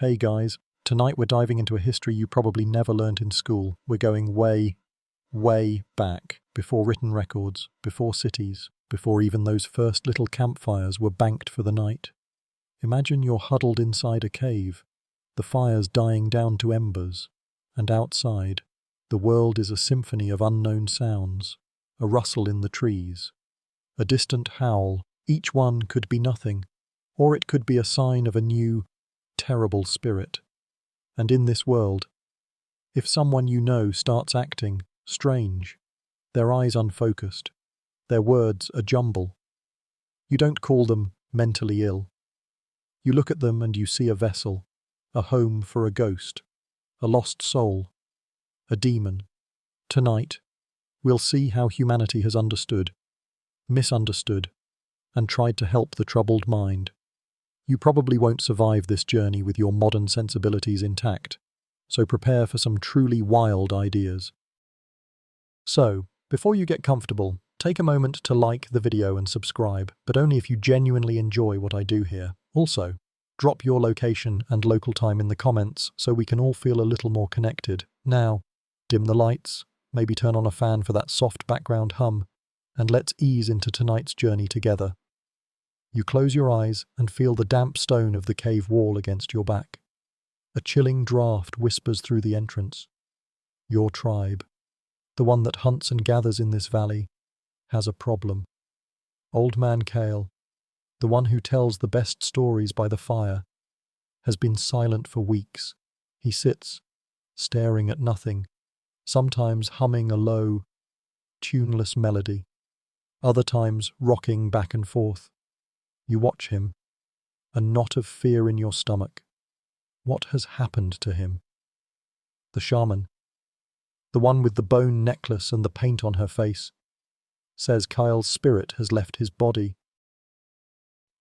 Hey guys, tonight we're diving into a history you probably never learned in school. We're going way, way back, before written records, before cities, before even those first little campfires were banked for the night. Imagine you're huddled inside a cave, the fire's dying down to embers, and outside, the world is a symphony of unknown sounds, a rustle in the trees, a distant howl. Each one could be nothing, or it could be a sign of a new, terrible spirit. And in this world, if someone you know starts acting strange, their eyes unfocused, their words a jumble, you don't call them mentally ill. You look at them and you see a vessel, a home for a ghost, a lost soul, a demon. Tonight, we'll see how humanity has understood, misunderstood, and tried to help the troubled mind. You probably won't survive this journey with your modern sensibilities intact, so prepare for some truly wild ideas. So, before you get comfortable, take a moment to like the video and subscribe, but only if you genuinely enjoy what I do here. Also, drop your location and local time in the comments so we can all feel a little more connected. Now, dim the lights, maybe turn on a fan for that soft background hum, and let's ease into tonight's journey together. You close your eyes and feel the damp stone of the cave wall against your back. A chilling draft whispers through the entrance. Your tribe, the one that hunts and gathers in this valley, has a problem. Old Man Kale, the one who tells the best stories by the fire, has been silent for weeks. He sits, staring at nothing, sometimes humming a low, tuneless melody, other times rocking back and forth. You watch him, a knot of fear in your stomach. What has happened to him? The shaman, the one with the bone necklace and the paint on her face, says Kyle's spirit has left his body.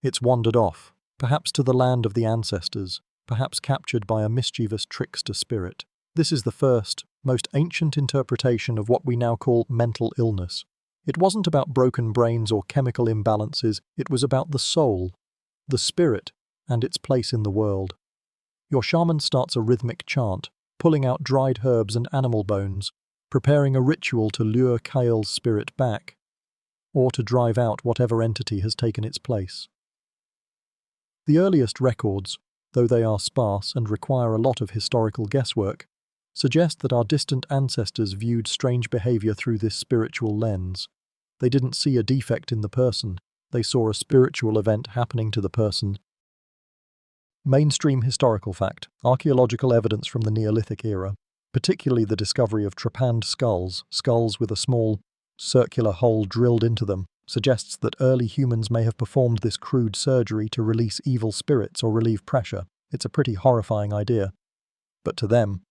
It's wandered off, perhaps to the land of the ancestors, perhaps captured by a mischievous trickster spirit. This is the first, most ancient interpretation of what we now call mental illness. It wasn't about broken brains or chemical imbalances, it was about the soul, the spirit, and its place in the world. Your shaman starts a rhythmic chant, pulling out dried herbs and animal bones, preparing a ritual to lure Kyle's spirit back, or to drive out whatever entity has taken its place. The earliest records, though they are sparse and require a lot of historical guesswork, suggest that our distant ancestors viewed strange behavior through this spiritual lens. They didn't see a defect in the person, they saw a spiritual event happening to the person. Mainstream historical fact: archaeological evidence from the Neolithic era, particularly the discovery of trepanned skulls with a small, circular hole drilled into them, suggests that early humans may have performed this crude surgery to release evil spirits or relieve pressure. It's a pretty horrifying idea. But to them,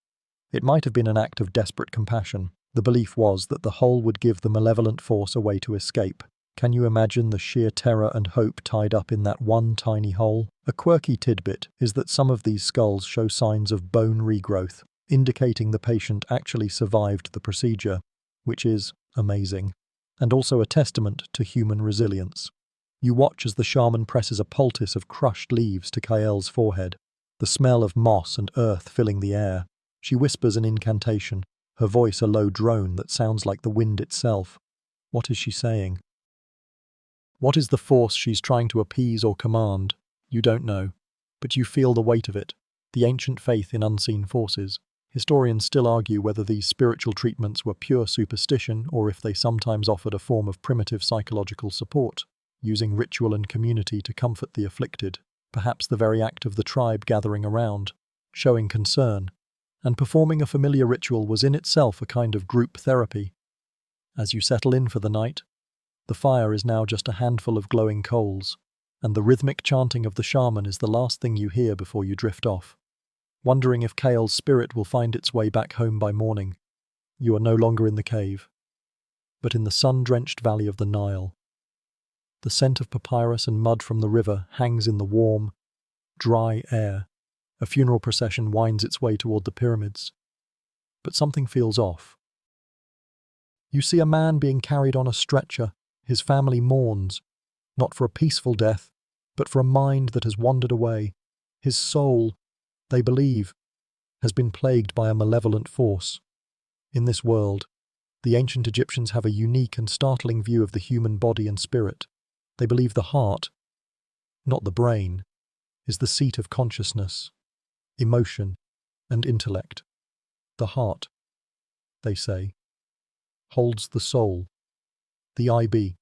it might have been an act of desperate compassion. The belief was that the hole would give the malevolent force a way to escape. Can you imagine the sheer terror and hope tied up in that one tiny hole? A quirky tidbit is that some of these skulls show signs of bone regrowth, indicating the patient actually survived the procedure, which is amazing, and also a testament to human resilience. You watch as the shaman presses a poultice of crushed leaves to Kyle's forehead, the smell of moss and earth filling the air. She whispers an incantation, her voice a low drone that sounds like the wind itself. What is she saying? What is the force she's trying to appease or command? You don't know, but you feel the weight of it, the ancient faith in unseen forces. Historians still argue whether these spiritual treatments were pure superstition or if they sometimes offered a form of primitive psychological support, using ritual and community to comfort the afflicted, perhaps the very act of the tribe gathering around, showing concern, and performing a familiar ritual was in itself a kind of group therapy. As you settle in for the night, the fire is now just a handful of glowing coals, and the rhythmic chanting of the shaman is the last thing you hear before you drift off. Wondering if Kyle's spirit will find its way back home by morning, you are no longer in the cave, but in the sun-drenched valley of the Nile. The scent of papyrus and mud from the river hangs in the warm, dry air. A funeral procession winds its way toward the pyramids. But something feels off. You see a man being carried on a stretcher. His family mourns, not for a peaceful death, but for a mind that has wandered away. His soul, they believe, has been plagued by a malevolent force. In this world, the ancient Egyptians have a unique and startling view of the human body and spirit. They believe the heart, not the brain, is the seat of consciousness, emotion, and intellect. The heart, they say, holds the soul, the IB,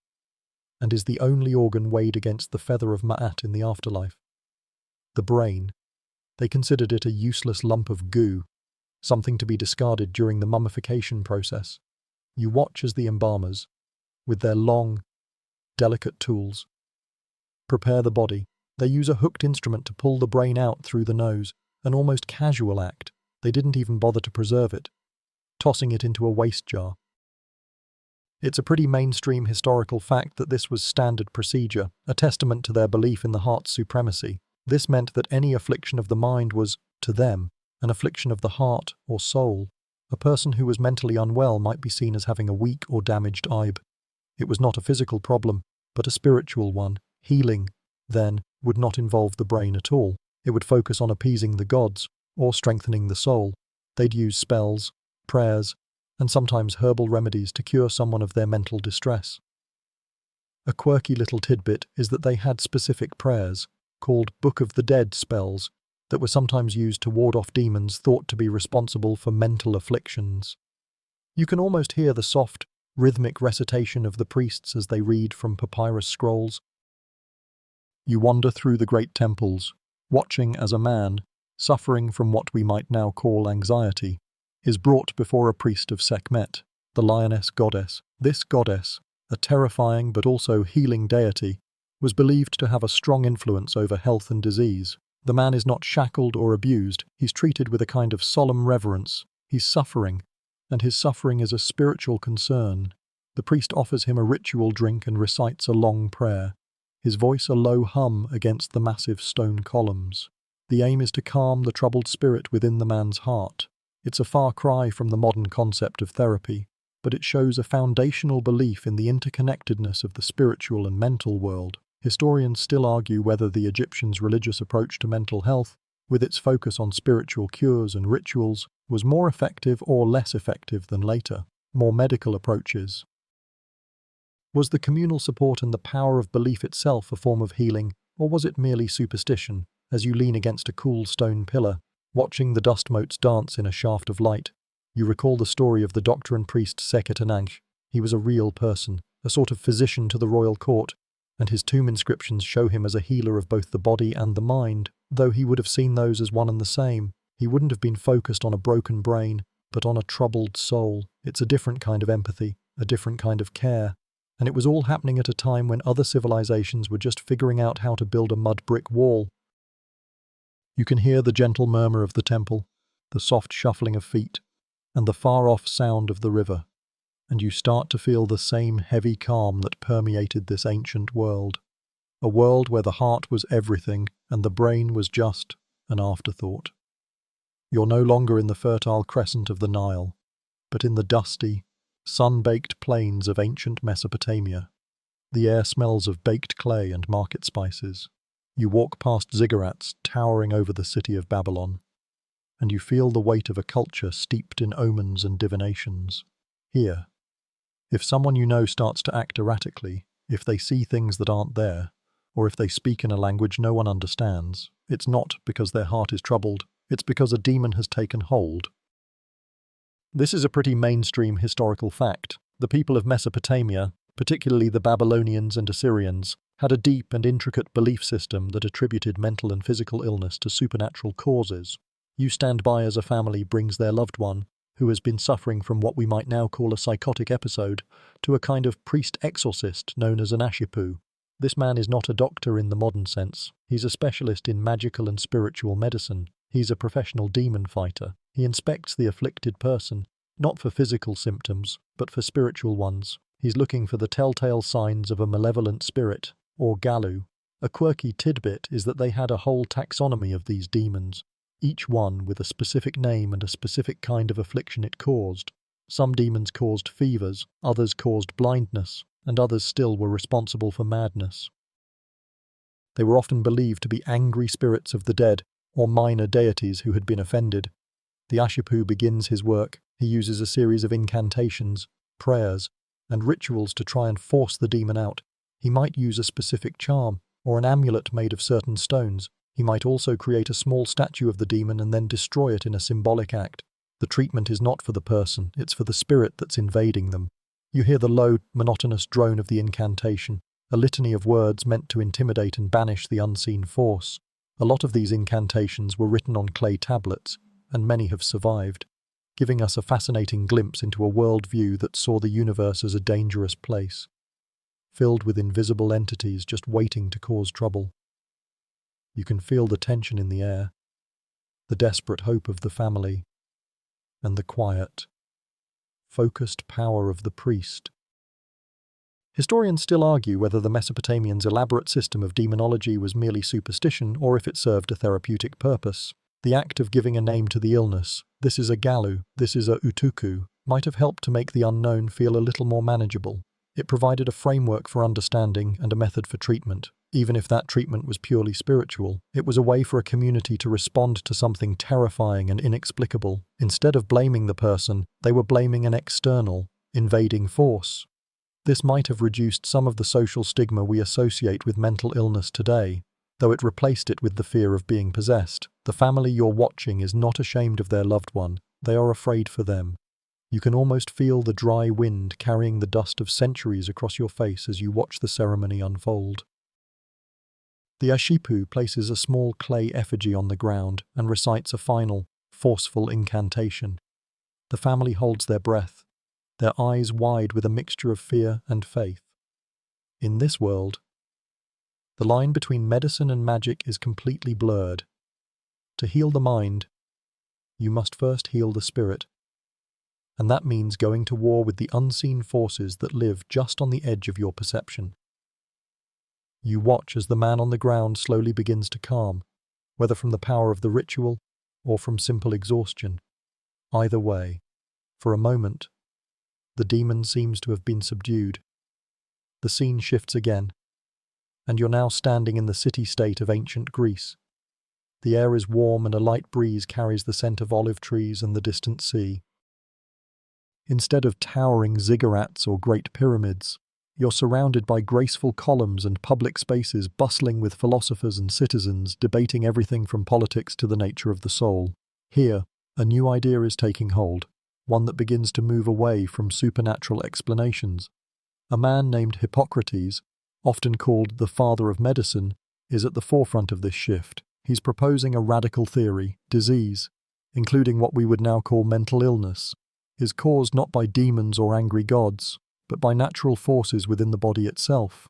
and is the only organ weighed against the feather of Ma'at in the afterlife. The brain, they considered it a useless lump of goo, something to be discarded during the mummification process. You watch as the embalmers, with their long, delicate tools, prepare the body. They use a hooked instrument to pull the brain out through the nose, an almost casual act. They didn't even bother to preserve it, tossing it into a waste jar. It's a pretty mainstream historical fact that this was standard procedure, a testament to their belief in the heart's supremacy. This meant that any affliction of the mind was, to them, an affliction of the heart or soul. A person who was mentally unwell might be seen as having a weak or damaged IB. It was not a physical problem, but a spiritual one. Healing, then, would not involve the brain at all. It would focus on appeasing the gods, or strengthening the soul. They'd use spells, prayers, and sometimes herbal remedies to cure someone of their mental distress. A quirky little tidbit is that they had specific prayers, called Book of the Dead spells, that were sometimes used to ward off demons thought to be responsible for mental afflictions. You can almost hear the soft, rhythmic recitation of the priests as they read from papyrus scrolls. You wander through the great temples, watching as a man, suffering from what we might now call anxiety, is brought before a priest of Sekhmet, the lioness goddess. This goddess, a terrifying but also healing deity, was believed to have a strong influence over health and disease. The man is not shackled or abused, he's treated with a kind of solemn reverence. He's suffering, and his suffering is a spiritual concern. The priest offers him a ritual drink and recites a long prayer, his voice a low hum against the massive stone columns. The aim is to calm the troubled spirit within the man's heart. It's a far cry from the modern concept of therapy, but it shows a foundational belief in the interconnectedness of the spiritual and mental world. Historians still argue whether the Egyptians' religious approach to mental health, with its focus on spiritual cures and rituals, was more effective or less effective than later, more medical approaches. Was the communal support and the power of belief itself a form of healing, or was it merely superstition? As you lean against a cool stone pillar, watching the dust motes dance in a shaft of light, you recall the story of the doctor and priest Sekhet-Ananch. He was a real person, a sort of physician to the royal court, and his tomb inscriptions show him as a healer of both the body and the mind. Though he would have seen those as one and the same, he wouldn't have been focused on a broken brain, but on a troubled soul. It's a different kind of empathy, a different kind of care. And it was all happening at a time when other civilizations were just figuring out how to build a mud brick wall. You can hear the gentle murmur of the temple, the soft shuffling of feet, and the far-off sound of the river, and you start to feel the same heavy calm that permeated this ancient world. A world where the heart was everything and the brain was just an afterthought. You're no longer in the fertile crescent of the Nile, but in the dusty, sun-baked plains of ancient Mesopotamia. The air smells of baked clay and market spices. You walk past ziggurats towering over the city of Babylon, and you feel the weight of a culture steeped in omens and divinations. Here, if someone you know starts to act erratically, if they see things that aren't there, or if they speak in a language no one understands, it's not because their heart is troubled, it's because a demon has taken hold. This is a pretty mainstream historical fact. The people of Mesopotamia, particularly the Babylonians and Assyrians, had a deep and intricate belief system that attributed mental and physical illness to supernatural causes. You stand by as a family brings their loved one, who has been suffering from what we might now call a psychotic episode, to a kind of priest-exorcist known as an ashipu. This man is not a doctor in the modern sense. He's a specialist in magical and spiritual medicine. He's a professional demon fighter. He inspects the afflicted person, not for physical symptoms, but for spiritual ones. He's looking for the telltale signs of a malevolent spirit, or galu. A quirky tidbit is that they had a whole taxonomy of these demons, each one with a specific name and a specific kind of affliction it caused. Some demons caused fevers, others caused blindness, and others still were responsible for madness. They were often believed to be angry spirits of the dead, or minor deities who had been offended. The Ashipu begins his work. He uses a series of incantations, prayers, and rituals to try and force the demon out. He might use a specific charm, or an amulet made of certain stones. He might also create a small statue of the demon and then destroy it in a symbolic act. The treatment is not for the person, it's for the spirit that's invading them. You hear the low, monotonous drone of the incantation, a litany of words meant to intimidate and banish the unseen force. A lot of these incantations were written on clay tablets, and many have survived, giving us a fascinating glimpse into a worldview that saw the universe as a dangerous place, filled with invisible entities just waiting to cause trouble. You can feel the tension in the air, the desperate hope of the family, and the quiet, focused power of the priest. Historians still argue whether the Mesopotamians' elaborate system of demonology was merely superstition or if it served a therapeutic purpose. The act of giving a name to the illness, this is a galu, this is a utuku, might have helped to make the unknown feel a little more manageable. It provided a framework for understanding and a method for treatment. Even if that treatment was purely spiritual, it was a way for a community to respond to something terrifying and inexplicable. Instead of blaming the person, they were blaming an external, invading force. This might have reduced some of the social stigma we associate with mental illness today, though it replaced it with the fear of being possessed. The family you're watching is not ashamed of their loved one, they are afraid for them. You can almost feel the dry wind carrying the dust of centuries across your face as you watch the ceremony unfold. The Ashipu places a small clay effigy on the ground and recites a final, forceful incantation. The family holds their breath, their eyes wide with a mixture of fear and faith. In this world, the line between medicine and magic is completely blurred. To heal the mind, you must first heal the spirit. And that means going to war with the unseen forces that live just on the edge of your perception. You watch as the man on the ground slowly begins to calm, whether from the power of the ritual or from simple exhaustion. Either way, for a moment, the demon seems to have been subdued. The scene shifts again, and you're now standing in the city-state of ancient Greece. The air is warm and a light breeze carries the scent of olive trees and the distant sea. Instead of towering ziggurats or great pyramids, you're surrounded by graceful columns and public spaces bustling with philosophers and citizens debating everything from politics to the nature of the soul. Here, a new idea is taking hold, one that begins to move away from supernatural explanations. A man named Hippocrates, often called the father of medicine, is at the forefront of this shift. He's proposing a radical theory: disease, including what we would now call mental illness, is caused not by demons or angry gods, but by natural forces within the body itself.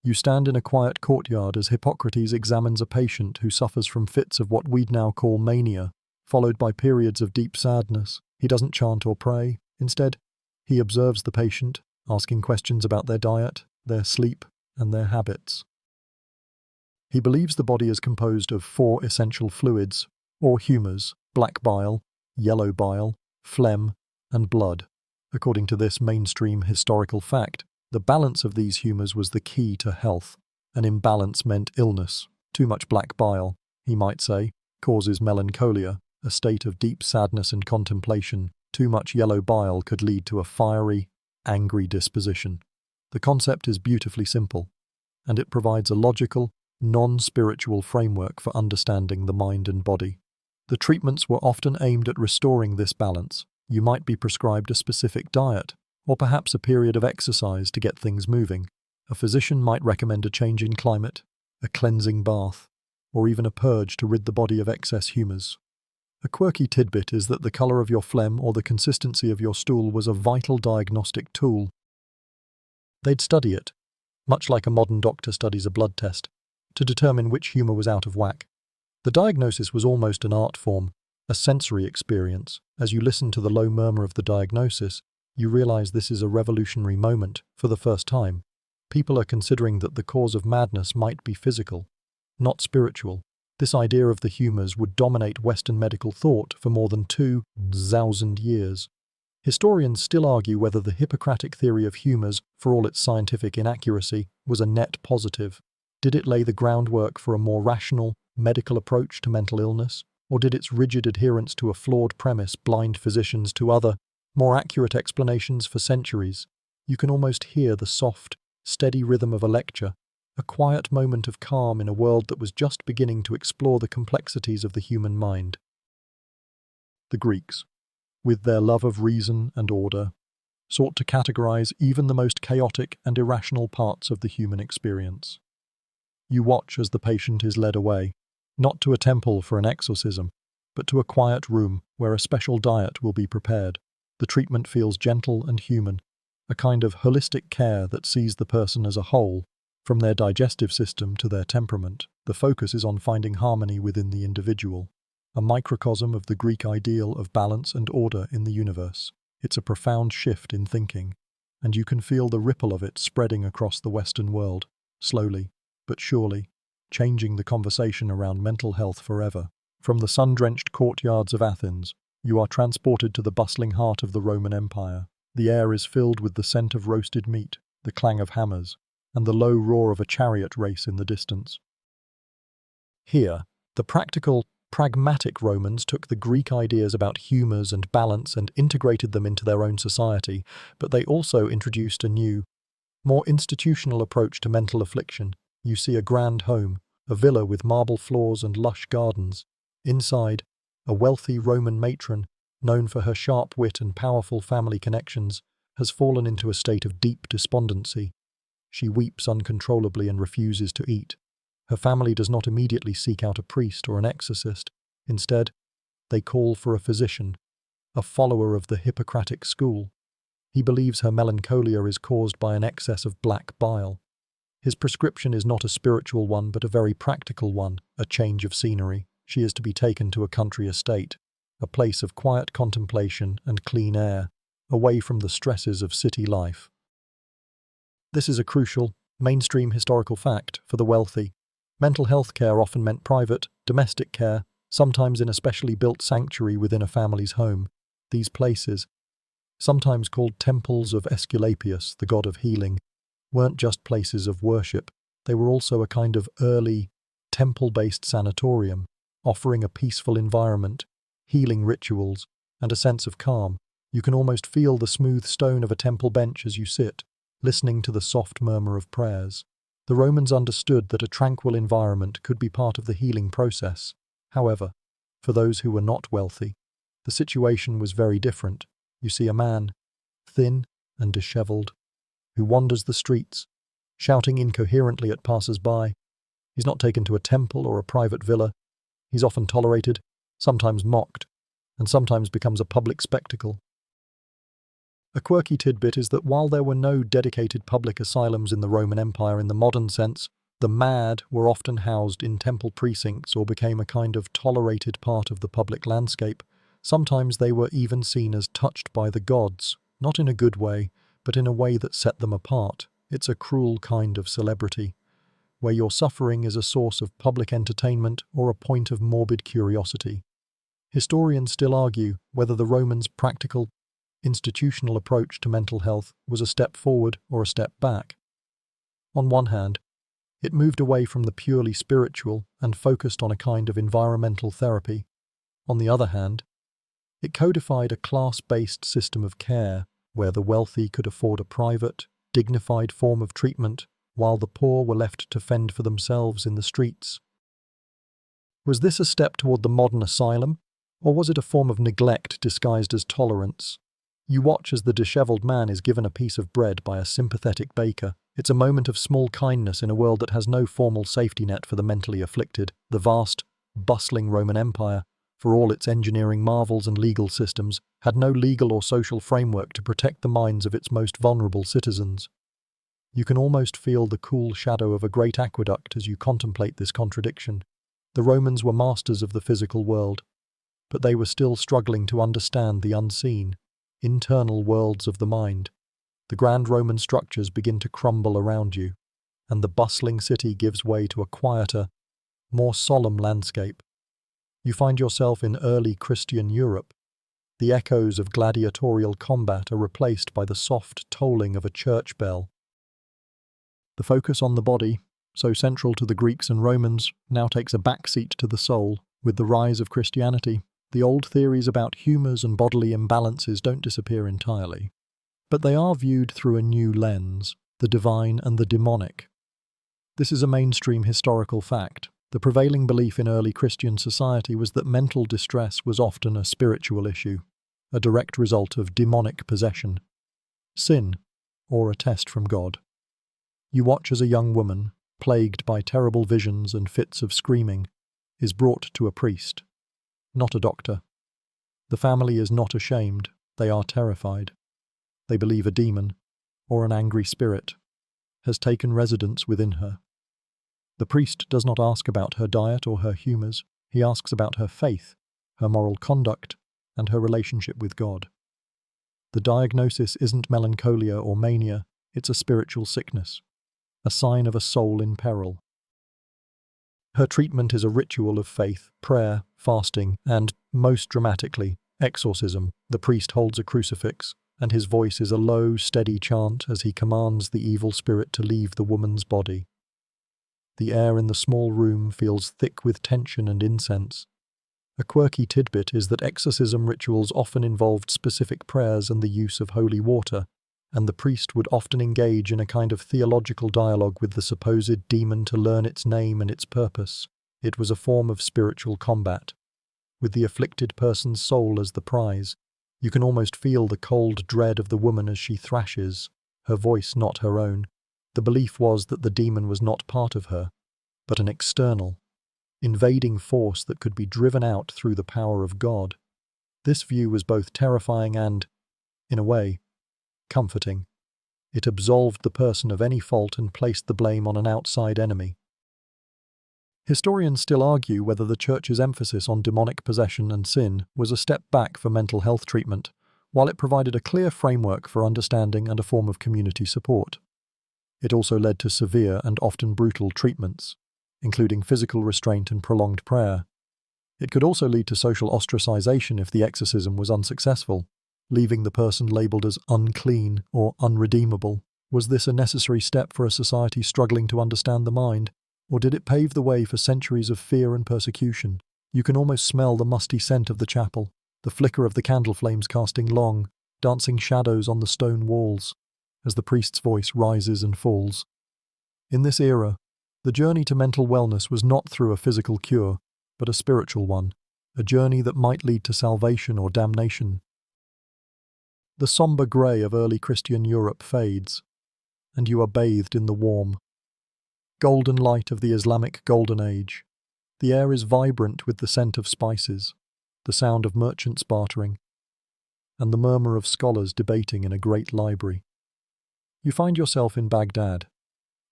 You stand in a quiet courtyard as Hippocrates examines a patient who suffers from fits of what we'd now call mania, followed by periods of deep sadness. He doesn't chant or pray. Instead, he observes the patient, asking questions about their diet, their sleep, and their habits. He believes the body is composed of 4 essential fluids, or humours: black bile, yellow bile, phlegm, and blood. According to this mainstream historical fact, the balance of these humours was the key to health. An imbalance meant illness. Too much black bile, he might say, causes melancholia, a state of deep sadness and contemplation. Too much yellow bile could lead to a fiery, angry disposition. The concept is beautifully simple, and it provides a logical, non-spiritual framework for understanding the mind and body. The treatments were often aimed at restoring this balance. You might be prescribed a specific diet, or perhaps a period of exercise to get things moving. A physician might recommend a change in climate, a cleansing bath, or even a purge to rid the body of excess humours. A quirky tidbit is that the colour of your phlegm or the consistency of your stool was a vital diagnostic tool. They'd study it, much like a modern doctor studies a blood test, to determine which humour was out of whack. The diagnosis was almost an art form, a sensory experience. As you listen to the low murmur of the diagnosis, you realize this is a revolutionary moment. For the first time, people are considering that the cause of madness might be physical, not spiritual. This idea of the humours would dominate Western medical thought for more than 2,000 years. Historians still argue whether the Hippocratic theory of humours, for all its scientific inaccuracy, was a net positive. Did it lay the groundwork for a more rational, medical approach to mental illness, or did its rigid adherence to a flawed premise blind physicians to other, more accurate explanations for centuries? You can almost hear the soft, steady rhythm of a lecture, a quiet moment of calm in a world that was just beginning to explore the complexities of the human mind. The Greeks, with their love of reason and order, sought to categorize even the most chaotic and irrational parts of the human experience. You watch as the patient is led away, not to a temple for an exorcism, but to a quiet room where a special diet will be prepared. The treatment feels gentle and human, a kind of holistic care that sees the person as a whole, from their digestive system to their temperament. The focus is on finding harmony within the individual, a microcosm of the Greek ideal of balance and order in the universe. It's a profound shift in thinking, and you can feel the ripple of it spreading across the Western world, slowly but surely, changing the conversation around mental health forever. From the sun-drenched courtyards of Athens, you are transported to the bustling heart of the Roman Empire. The air is filled with the scent of roasted meat, the clang of hammers, and the low roar of a chariot race in the distance. Here, the practical, pragmatic Romans took the Greek ideas about humours and balance and integrated them into their own society, but they also introduced a new, more institutional approach to mental affliction. You see a grand home, a villa with marble floors and lush gardens. Inside, a wealthy Roman matron, known for her sharp wit and powerful family connections, has fallen into a state of deep despondency. She weeps uncontrollably and refuses to eat. Her family does not immediately seek out a priest or an exorcist. Instead, they call for a physician, a follower of the Hippocratic school. He believes her melancholia is caused by an excess of black bile. His prescription is not a spiritual one, but a very practical one, a change of scenery. She is to be taken to a country estate, a place of quiet contemplation and clean air, away from the stresses of city life. This is a crucial, mainstream historical fact for the wealthy. Mental health care often meant private, domestic care, sometimes in a specially built sanctuary within a family's home. These places, sometimes called temples of Aesculapius, the god of healing, weren't just places of worship. They were also a kind of early, temple-based sanatorium, offering a peaceful environment, healing rituals, and a sense of calm. You can almost feel the smooth stone of a temple bench as you sit, listening to the soft murmur of prayers. The Romans understood that a tranquil environment could be part of the healing process. However, for those who were not wealthy, the situation was very different. You see a man, thin and disheveled, who wanders the streets, shouting incoherently at passers-by. He's not taken to a temple or a private villa. He's often tolerated, sometimes mocked, and sometimes becomes a public spectacle. A quirky tidbit is that while there were no dedicated public asylums in the Roman Empire in the modern sense, the mad were often housed in temple precincts or became a kind of tolerated part of the public landscape. Sometimes they were even seen as touched by the gods, not in a good way, but in a way that set them apart. It's a cruel kind of celebrity, where your suffering is a source of public entertainment or a point of morbid curiosity. Historians still argue whether the Romans' practical, institutional approach to mental health was a step forward or a step back. On one hand, it moved away from the purely spiritual and focused on a kind of environmental therapy. On the other hand, it codified a class-based system of care where the wealthy could afford a private, dignified form of treatment while the poor were left to fend for themselves in the streets. Was this a step toward the modern asylum, or was it a form of neglect disguised as tolerance? You watch as the disheveled man is given a piece of bread by a sympathetic baker. It's a moment of small kindness in a world that has no formal safety net for the mentally afflicted. The vast, bustling Roman Empire, for all its engineering marvels and legal systems, had no legal or social framework to protect the minds of its most vulnerable citizens. You can almost feel the cool shadow of a great aqueduct as you contemplate this contradiction. The Romans were masters of the physical world, but they were still struggling to understand the unseen, internal worlds of the mind. The grand Roman structures begin to crumble around you, and the bustling city gives way to a quieter, more solemn landscape. You find yourself in early Christian Europe. The echoes of gladiatorial combat are replaced by the soft tolling of a church bell. The focus on the body, so central to the Greeks and Romans, now takes a backseat to the soul. With the rise of Christianity, the old theories about humours and bodily imbalances don't disappear entirely. But they are viewed through a new lens, the divine and the demonic. This is a mainstream historical fact. The prevailing belief in early Christian society was that mental distress was often a spiritual issue, a direct result of demonic possession, sin, or a test from God. You watch as a young woman, plagued by terrible visions and fits of screaming, is brought to a priest, not a doctor. The family is not ashamed, they are terrified. They believe a demon, or an angry spirit, has taken residence within her. The priest does not ask about her diet or her humours, he asks about her faith, her moral conduct, and her relationship with God. The diagnosis isn't melancholia or mania, it's a spiritual sickness, a sign of a soul in peril. Her treatment is a ritual of faith, prayer, fasting, and, most dramatically, exorcism. The priest holds a crucifix, and his voice is a low, steady chant as he commands the evil spirit to leave the woman's body. The air in the small room feels thick with tension and incense. A quirky tidbit is that exorcism rituals often involved specific prayers and the use of holy water, and the priest would often engage in a kind of theological dialogue with the supposed demon to learn its name and its purpose. It was a form of spiritual combat, with the afflicted person's soul as the prize. You can almost feel the cold dread of the woman as she thrashes, her voice not her own. The belief was that the demon was not part of her, but an external, invading force that could be driven out through the power of God. This view was both terrifying and, in a way, comforting. It absolved the person of any fault and placed the blame on an outside enemy. Historians still argue whether the Church's emphasis on demonic possession and sin was a step back for mental health treatment, while it provided a clear framework for understanding and a form of community support. It also led to severe and often brutal treatments, including physical restraint and prolonged prayer. It could also lead to social ostracization if the exorcism was unsuccessful, leaving the person labeled as unclean or unredeemable. Was this a necessary step for a society struggling to understand the mind, or did it pave the way for centuries of fear and persecution? You can almost smell the musty scent of the chapel, the flicker of the candle flames casting long, dancing shadows on the stone walls, as the priest's voice rises and falls. In this era, the journey to mental wellness was not through a physical cure, but a spiritual one, a journey that might lead to salvation or damnation. The sombre grey of early Christian Europe fades, and you are bathed in the warm, golden light of the Islamic Golden Age. The air is vibrant with the scent of spices, the sound of merchants bartering, and the murmur of scholars debating in a great library. You find yourself in Baghdad,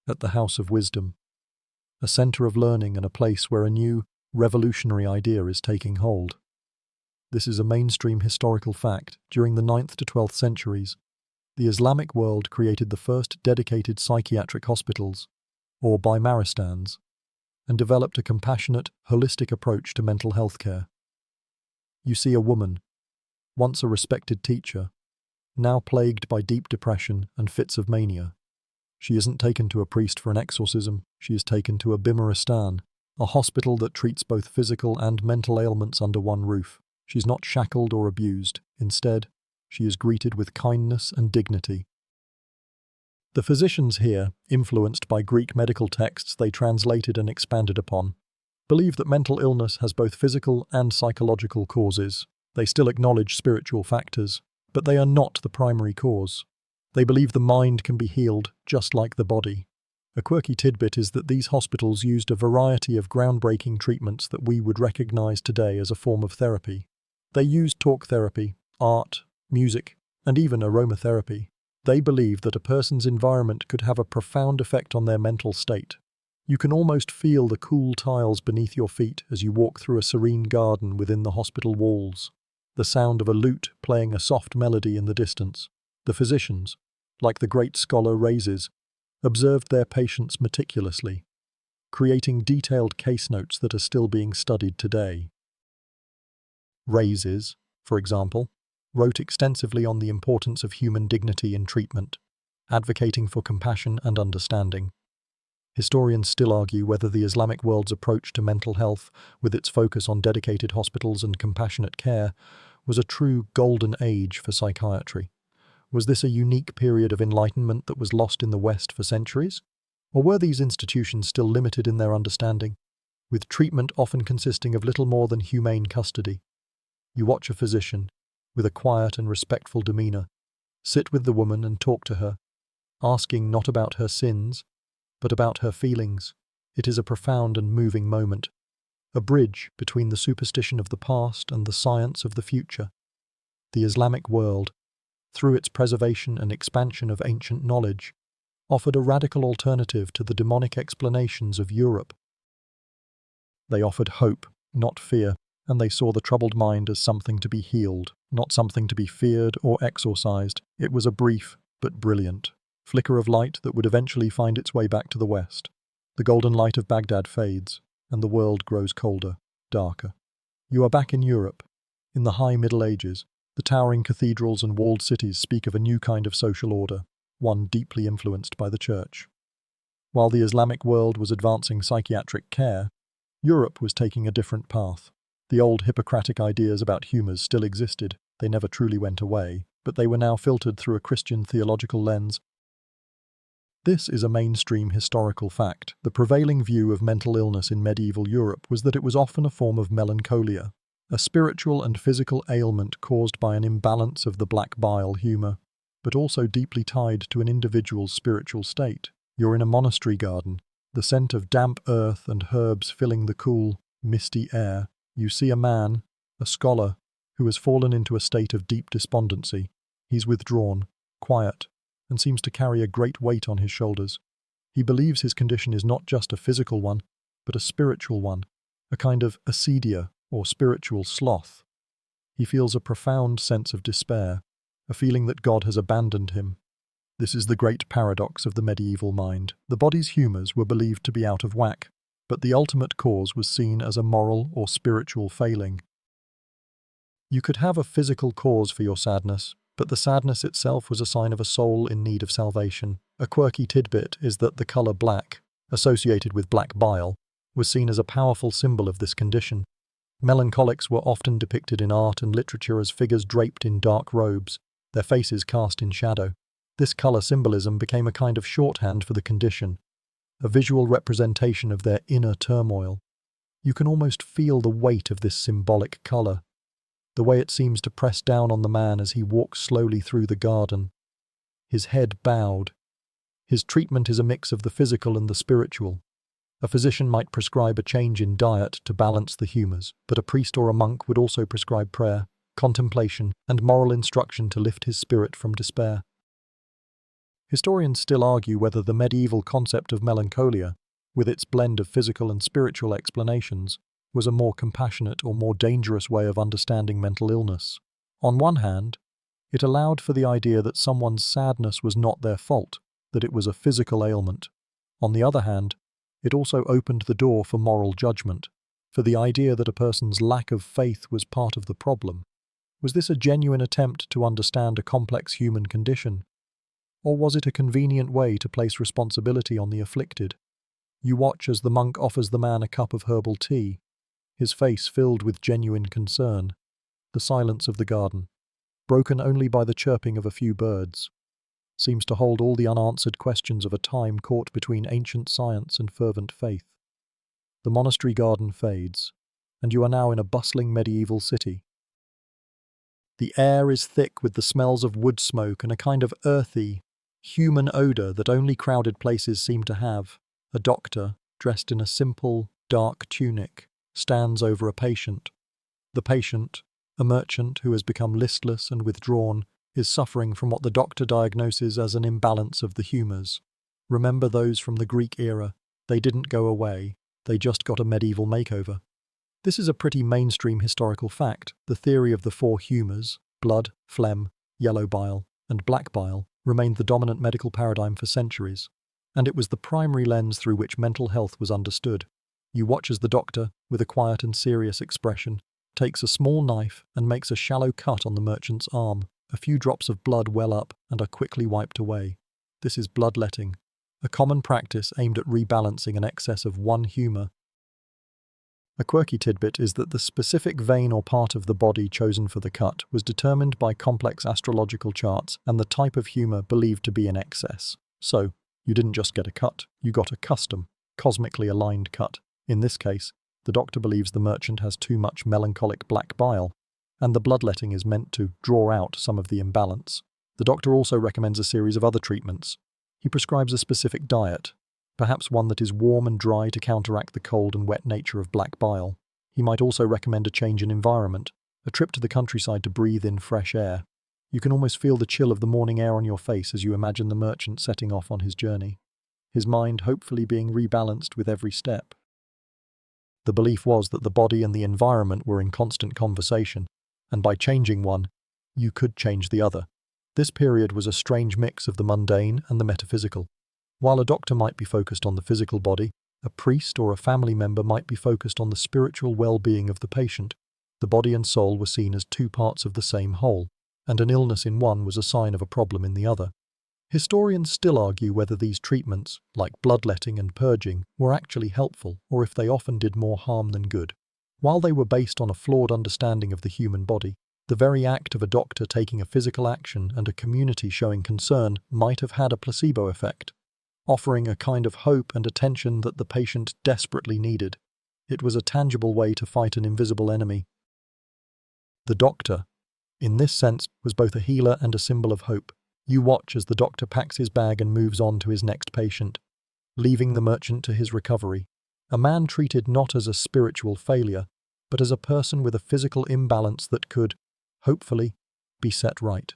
at the House of Wisdom, a centre of learning and a place where a new, revolutionary idea is taking hold. This is a mainstream historical fact. During the 9th to 12th centuries, the Islamic world created the first dedicated psychiatric hospitals, or bimaristans, and developed a compassionate, holistic approach to mental health care. You see a woman, once a respected teacher, now plagued by deep depression and fits of mania. She isn't taken to a priest for an exorcism, she is taken to a bimaristan, a hospital that treats both physical and mental ailments under one roof. She's not shackled or abused. Instead, she is greeted with kindness and dignity. The physicians here, influenced by Greek medical texts they translated and expanded upon, believe that mental illness has both physical and psychological causes. They still acknowledge spiritual factors, but they are not the primary cause. They believe the mind can be healed just like the body. A quirky tidbit is that these hospitals used a variety of groundbreaking treatments that we would recognize today as a form of therapy. They used talk therapy, art, music, and even aromatherapy. They believed that a person's environment could have a profound effect on their mental state. You can almost feel the cool tiles beneath your feet as you walk through a serene garden within the hospital walls, the sound of a lute playing a soft melody in the distance. The physicians, like the great scholar Rhazes, observed their patients meticulously, creating detailed case notes that are still being studied today. Rhazes, for example, wrote extensively on the importance of human dignity in treatment, advocating for compassion and understanding. Historians still argue whether the Islamic world's approach to mental health, with its focus on dedicated hospitals and compassionate care, was a true golden age for psychiatry. Was this a unique period of enlightenment that was lost in the West for centuries? Or were these institutions still limited in their understanding, with treatment often consisting of little more than humane custody? You watch a physician, with a quiet and respectful demeanor, sit with the woman and talk to her, asking not about her sins, but about her feelings. It is a profound and moving moment, a bridge between the superstition of the past and the science of the future. The Islamic world, through its preservation and expansion of ancient knowledge, offered a radical alternative to the demonic explanations of Europe. They offered hope, not fear, and they saw the troubled mind as something to be healed, not something to be feared or exorcised. It was a brief, but brilliant, flicker of light that would eventually find its way back to the west. The golden light of Baghdad fades, and the world grows colder, darker. You are back in Europe. In the high Middle Ages, the towering cathedrals and walled cities speak of a new kind of social order, one deeply influenced by the Church. While the Islamic world was advancing psychiatric care, Europe was taking a different path. The old Hippocratic ideas about humours still existed. They never truly went away, but they were now filtered through a Christian theological lens. This is a mainstream historical fact. The prevailing view of mental illness in medieval Europe was that it was often a form of melancholia, a spiritual and physical ailment caused by an imbalance of the black bile humour, but also deeply tied to an individual's spiritual state. You're in a monastery garden, the scent of damp earth and herbs filling the cool, misty air. You see a man, a scholar, who has fallen into a state of deep despondency. He's withdrawn, quiet, and seems to carry a great weight on his shoulders. He believes his condition is not just a physical one, but a spiritual one, a kind of acedia, or spiritual sloth. He feels a profound sense of despair, a feeling that God has abandoned him. This is the great paradox of the medieval mind. The body's humours were believed to be out of whack, but the ultimate cause was seen as a moral or spiritual failing. You could have a physical cause for your sadness, but the sadness itself was a sign of a soul in need of salvation. A quirky tidbit is that the colour black, associated with black bile, was seen as a powerful symbol of this condition. Melancholics were often depicted in art and literature as figures draped in dark robes, their faces cast in shadow. This colour symbolism became a kind of shorthand for the condition, a visual representation of their inner turmoil. You can almost feel the weight of this symbolic colour, the way it seems to press down on the man as he walks slowly through the garden, his head bowed. His treatment is a mix of the physical and the spiritual. A physician might prescribe a change in diet to balance the humours, but a priest or a monk would also prescribe prayer, contemplation, and moral instruction to lift his spirit from despair. Historians still argue whether the medieval concept of melancholia, with its blend of physical and spiritual explanations, was a more compassionate or more dangerous way of understanding mental illness. On one hand, it allowed for the idea that someone's sadness was not their fault, that it was a physical ailment. On the other hand, it also opened the door for moral judgment, for the idea that a person's lack of faith was part of the problem. Was this a genuine attempt to understand a complex human condition? Or was it a convenient way to place responsibility on the afflicted? You watch as the monk offers the man a cup of herbal tea, his face filled with genuine concern. The silence of the garden, broken only by the chirping of a few birds, seems to hold all the unanswered questions of a time caught between ancient science and fervent faith. The monastery garden fades, and you are now in a bustling medieval city. The air is thick with the smells of wood smoke and a kind of earthy, human odour that only crowded places seem to have. A doctor, dressed in a simple, dark tunic, stands over a patient. The patient, a merchant who has become listless and withdrawn, is suffering from what the doctor diagnoses as an imbalance of the humours. Remember those from the Greek era. They didn't go away, they just got a medieval makeover. This is a pretty mainstream historical fact. The theory of the four humours, blood, phlegm, yellow bile, and black bile, remained the dominant medical paradigm for centuries, and it was the primary lens through which mental health was understood. You watch as the doctor, with a quiet and serious expression, takes a small knife and makes a shallow cut on the merchant's arm. A few drops of blood well up and are quickly wiped away. This is bloodletting, a common practice aimed at rebalancing an excess of one humour. A quirky tidbit is that the specific vein or part of the body chosen for the cut was determined by complex astrological charts and the type of humour believed to be in excess. So, you didn't just get a cut, you got a custom, cosmically aligned cut. In this case, the doctor believes the merchant has too much melancholic black bile, and the bloodletting is meant to draw out some of the imbalance. The doctor also recommends a series of other treatments. He prescribes a specific diet, perhaps one that is warm and dry to counteract the cold and wet nature of black bile. He might also recommend a change in environment, a trip to the countryside to breathe in fresh air. You can almost feel the chill of the morning air on your face as you imagine the merchant setting off on his journey, his mind hopefully being rebalanced with every step. The belief was that the body and the environment were in constant conversation, and by changing one, you could change the other. This period was a strange mix of the mundane and the metaphysical. While a doctor might be focused on the physical body, a priest or a family member might be focused on the spiritual well-being of the patient. The body and soul were seen as two parts of the same whole, and an illness in one was a sign of a problem in the other. Historians still argue whether these treatments, like bloodletting and purging, were actually helpful or if they often did more harm than good. While they were based on a flawed understanding of the human body, the very act of a doctor taking a physical action and a community showing concern might have had a placebo effect, offering a kind of hope and attention that the patient desperately needed. It was a tangible way to fight an invisible enemy. The doctor, in this sense, was both a healer and a symbol of hope. You watch as the doctor packs his bag and moves on to his next patient, leaving the merchant to his recovery. A man treated not as a spiritual failure, but as a person with a physical imbalance that could, hopefully, be set right.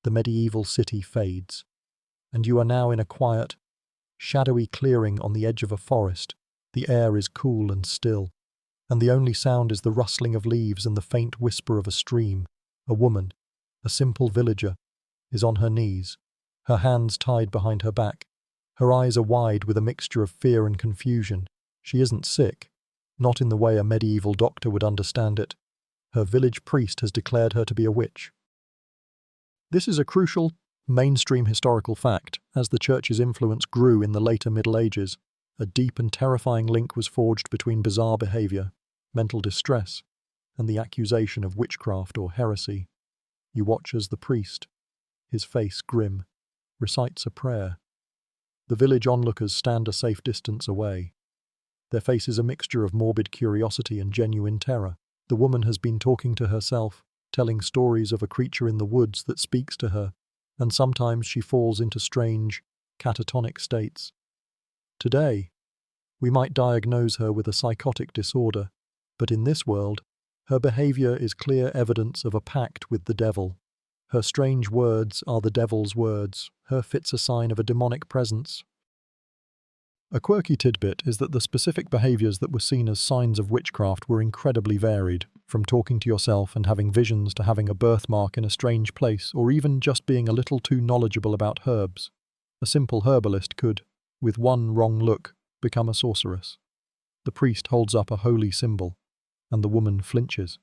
The medieval city fades, and you are now in a quiet, shadowy clearing on the edge of a forest. The air is cool and still, and the only sound is the rustling of leaves and the faint whisper of a stream. A woman, a simple villager, is on her knees, her hands tied behind her back. Her eyes are wide with a mixture of fear and confusion. She isn't sick, not in the way a medieval doctor would understand it. Her village priest has declared her to be a witch. This is a crucial, mainstream historical fact. As the church's influence grew in the later Middle Ages, a deep and terrifying link was forged between bizarre behavior, mental distress, and the accusation of witchcraft or heresy. You watch as the priest, his face grim, recites a prayer. The village onlookers stand a safe distance away. Their faces a mixture of morbid curiosity and genuine terror. The woman has been talking to herself, telling stories of a creature in the woods that speaks to her, and sometimes she falls into strange, catatonic states. Today, we might diagnose her with a psychotic disorder, but in this world, her behavior is clear evidence of a pact with the devil. Her strange words are the devil's words, her fits a sign of a demonic presence. A quirky tidbit is that the specific behaviors that were seen as signs of witchcraft were incredibly varied, from talking to yourself and having visions to having a birthmark in a strange place, or even just being a little too knowledgeable about herbs. A simple herbalist could, with one wrong look, become a sorceress. The priest holds up a holy symbol, and the woman flinches.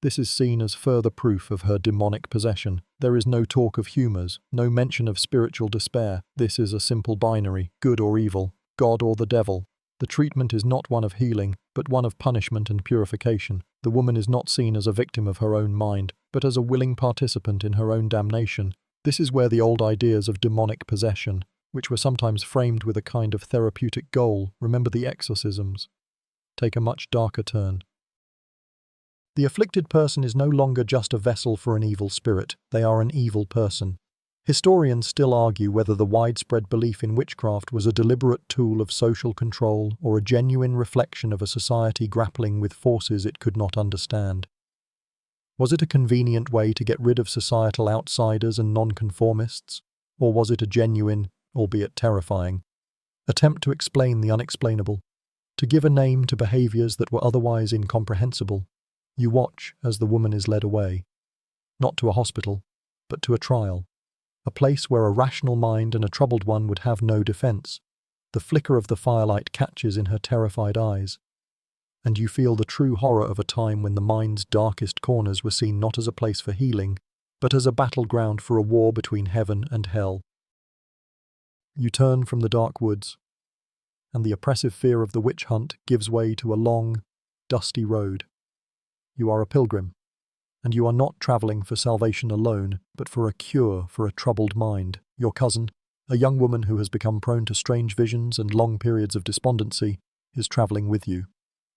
This is seen as further proof of her demonic possession. There is no talk of humours, no mention of spiritual despair. This is a simple binary, good or evil, God or the devil. The treatment is not one of healing, but one of punishment and purification. The woman is not seen as a victim of her own mind, but as a willing participant in her own damnation. This is where the old ideas of demonic possession, which were sometimes framed with a kind of therapeutic goal, remember the exorcisms, take a much darker turn. The afflicted person is no longer just a vessel for an evil spirit, they are an evil person. Historians still argue whether the widespread belief in witchcraft was a deliberate tool of social control or a genuine reflection of a society grappling with forces it could not understand. Was it a convenient way to get rid of societal outsiders and nonconformists, or was it a genuine, albeit terrifying, attempt to explain the unexplainable, to give a name to behaviors that were otherwise incomprehensible? You watch as the woman is led away, not to a hospital, but to a trial, a place where a rational mind and a troubled one would have no defense. The flicker of the firelight catches in her terrified eyes, and you feel the true horror of a time when the mind's darkest corners were seen not as a place for healing, but as a battleground for a war between heaven and hell. You turn from the dark woods, and the oppressive fear of the witch hunt gives way to a long, dusty road. You are a pilgrim, and you are not travelling for salvation alone, but for a cure for a troubled mind. Your cousin, a young woman who has become prone to strange visions and long periods of despondency, is travelling with you.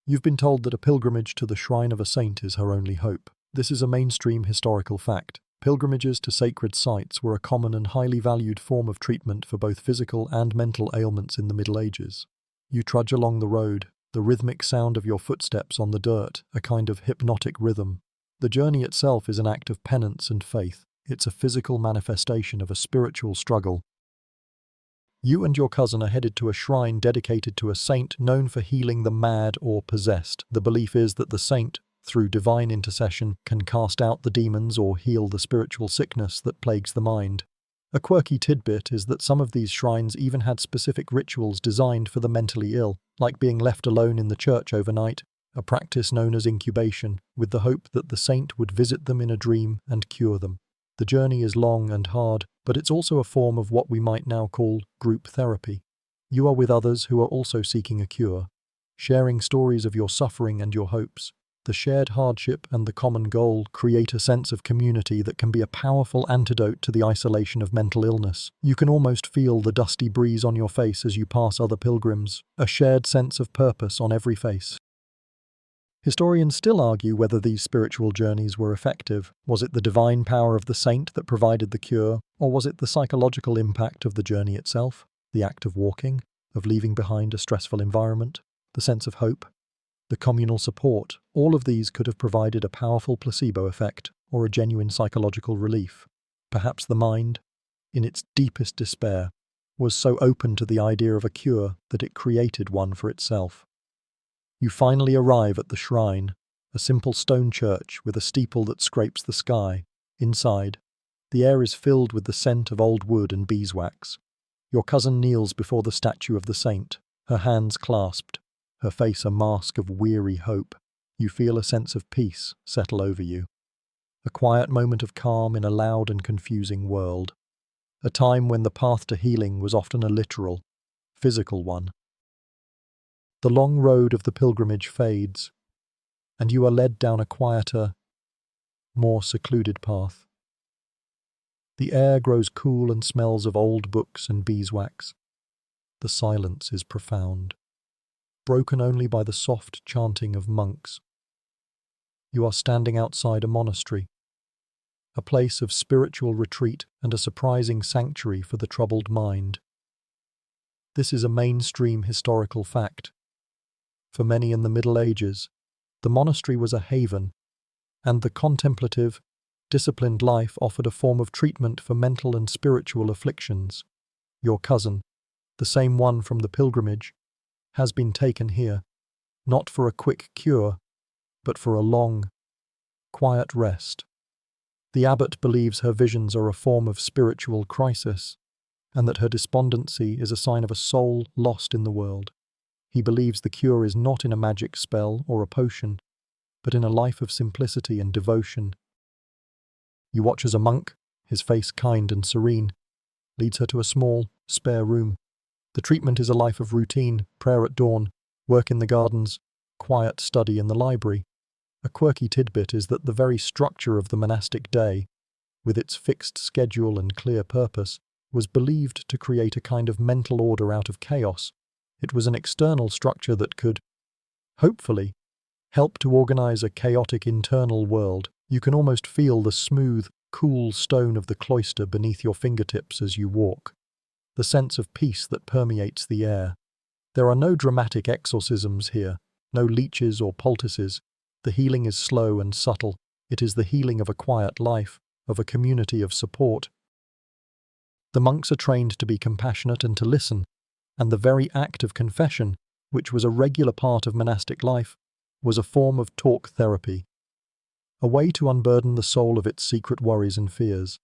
You've been told that a pilgrimage to the shrine of a saint is her only hope. This is a mainstream historical fact. Pilgrimages to sacred sites were a common and highly valued form of treatment for both physical and mental ailments in the Middle Ages. You trudge along the road, the rhythmic sound of your footsteps on the dirt, a kind of hypnotic rhythm. The journey itself is an act of penance and faith. It's a physical manifestation of a spiritual struggle. You and your cousin are headed to a shrine dedicated to a saint known for healing the mad or possessed. The belief is that the saint, through divine intercession, can cast out the demons or heal the spiritual sickness that plagues the mind. A quirky tidbit is that some of these shrines even had specific rituals designed for the mentally ill, like being left alone in the church overnight, a practice known as incubation, with the hope that the saint would visit them in a dream and cure them. The journey is long and hard, but it's also a form of what we might now call group therapy. You are with others who are also seeking a cure, sharing stories of your suffering and your hopes. The shared hardship and the common goal create a sense of community that can be a powerful antidote to the isolation of mental illness. You can almost feel the dusty breeze on your face as you pass other pilgrims, a shared sense of purpose on every face. Historians still argue whether these spiritual journeys were effective. Was it the divine power of the saint that provided the cure, or was it the psychological impact of the journey itself? The act of walking, of leaving behind a stressful environment, the sense of hope, the communal support, all of these could have provided a powerful placebo effect or a genuine psychological relief. Perhaps the mind, in its deepest despair, was so open to the idea of a cure that it created one for itself. You finally arrive at the shrine, a simple stone church with a steeple that scrapes the sky. Inside, the air is filled with the scent of old wood and beeswax. Your cousin kneels before the statue of the saint, her hands clasped, her face a mask of weary hope. You feel a sense of peace settle over you. A quiet moment of calm in a loud and confusing world. A time when the path to healing was often a literal, physical one. The long road of the pilgrimage fades, and you are led down a quieter, more secluded path. The air grows cool and smells of old books and beeswax. The silence is profound, broken only by the soft chanting of monks. You are standing outside a monastery, a place of spiritual retreat and a surprising sanctuary for the troubled mind. This is a mainstream historical fact. For many in the Middle Ages, the monastery was a haven, and the contemplative, disciplined life offered a form of treatment for mental and spiritual afflictions. Your cousin, the same one from the pilgrimage, has been taken here, not for a quick cure, but for a long, quiet rest. The abbot believes her visions are a form of spiritual crisis, and that her despondency is a sign of a soul lost in the world. He believes the cure is not in a magic spell or a potion, but in a life of simplicity and devotion. You watch as a monk, his face kind and serene, leads her to a small, spare room. The treatment is a life of routine, prayer at dawn, work in the gardens, quiet study in the library. A quirky tidbit is that the very structure of the monastic day, with its fixed schedule and clear purpose, was believed to create a kind of mental order out of chaos. It was an external structure that could, hopefully, help to organize a chaotic internal world. You can almost feel the smooth, cool stone of the cloister beneath your fingertips as you walk, the sense of peace that permeates the air. There are no dramatic exorcisms here, no leeches or poultices. The healing is slow and subtle. It is the healing of a quiet life, of a community of support. The monks are trained to be compassionate and to listen, and the very act of confession, which was a regular part of monastic life, was a form of talk therapy, a way to unburden the soul of its secret worries and fears.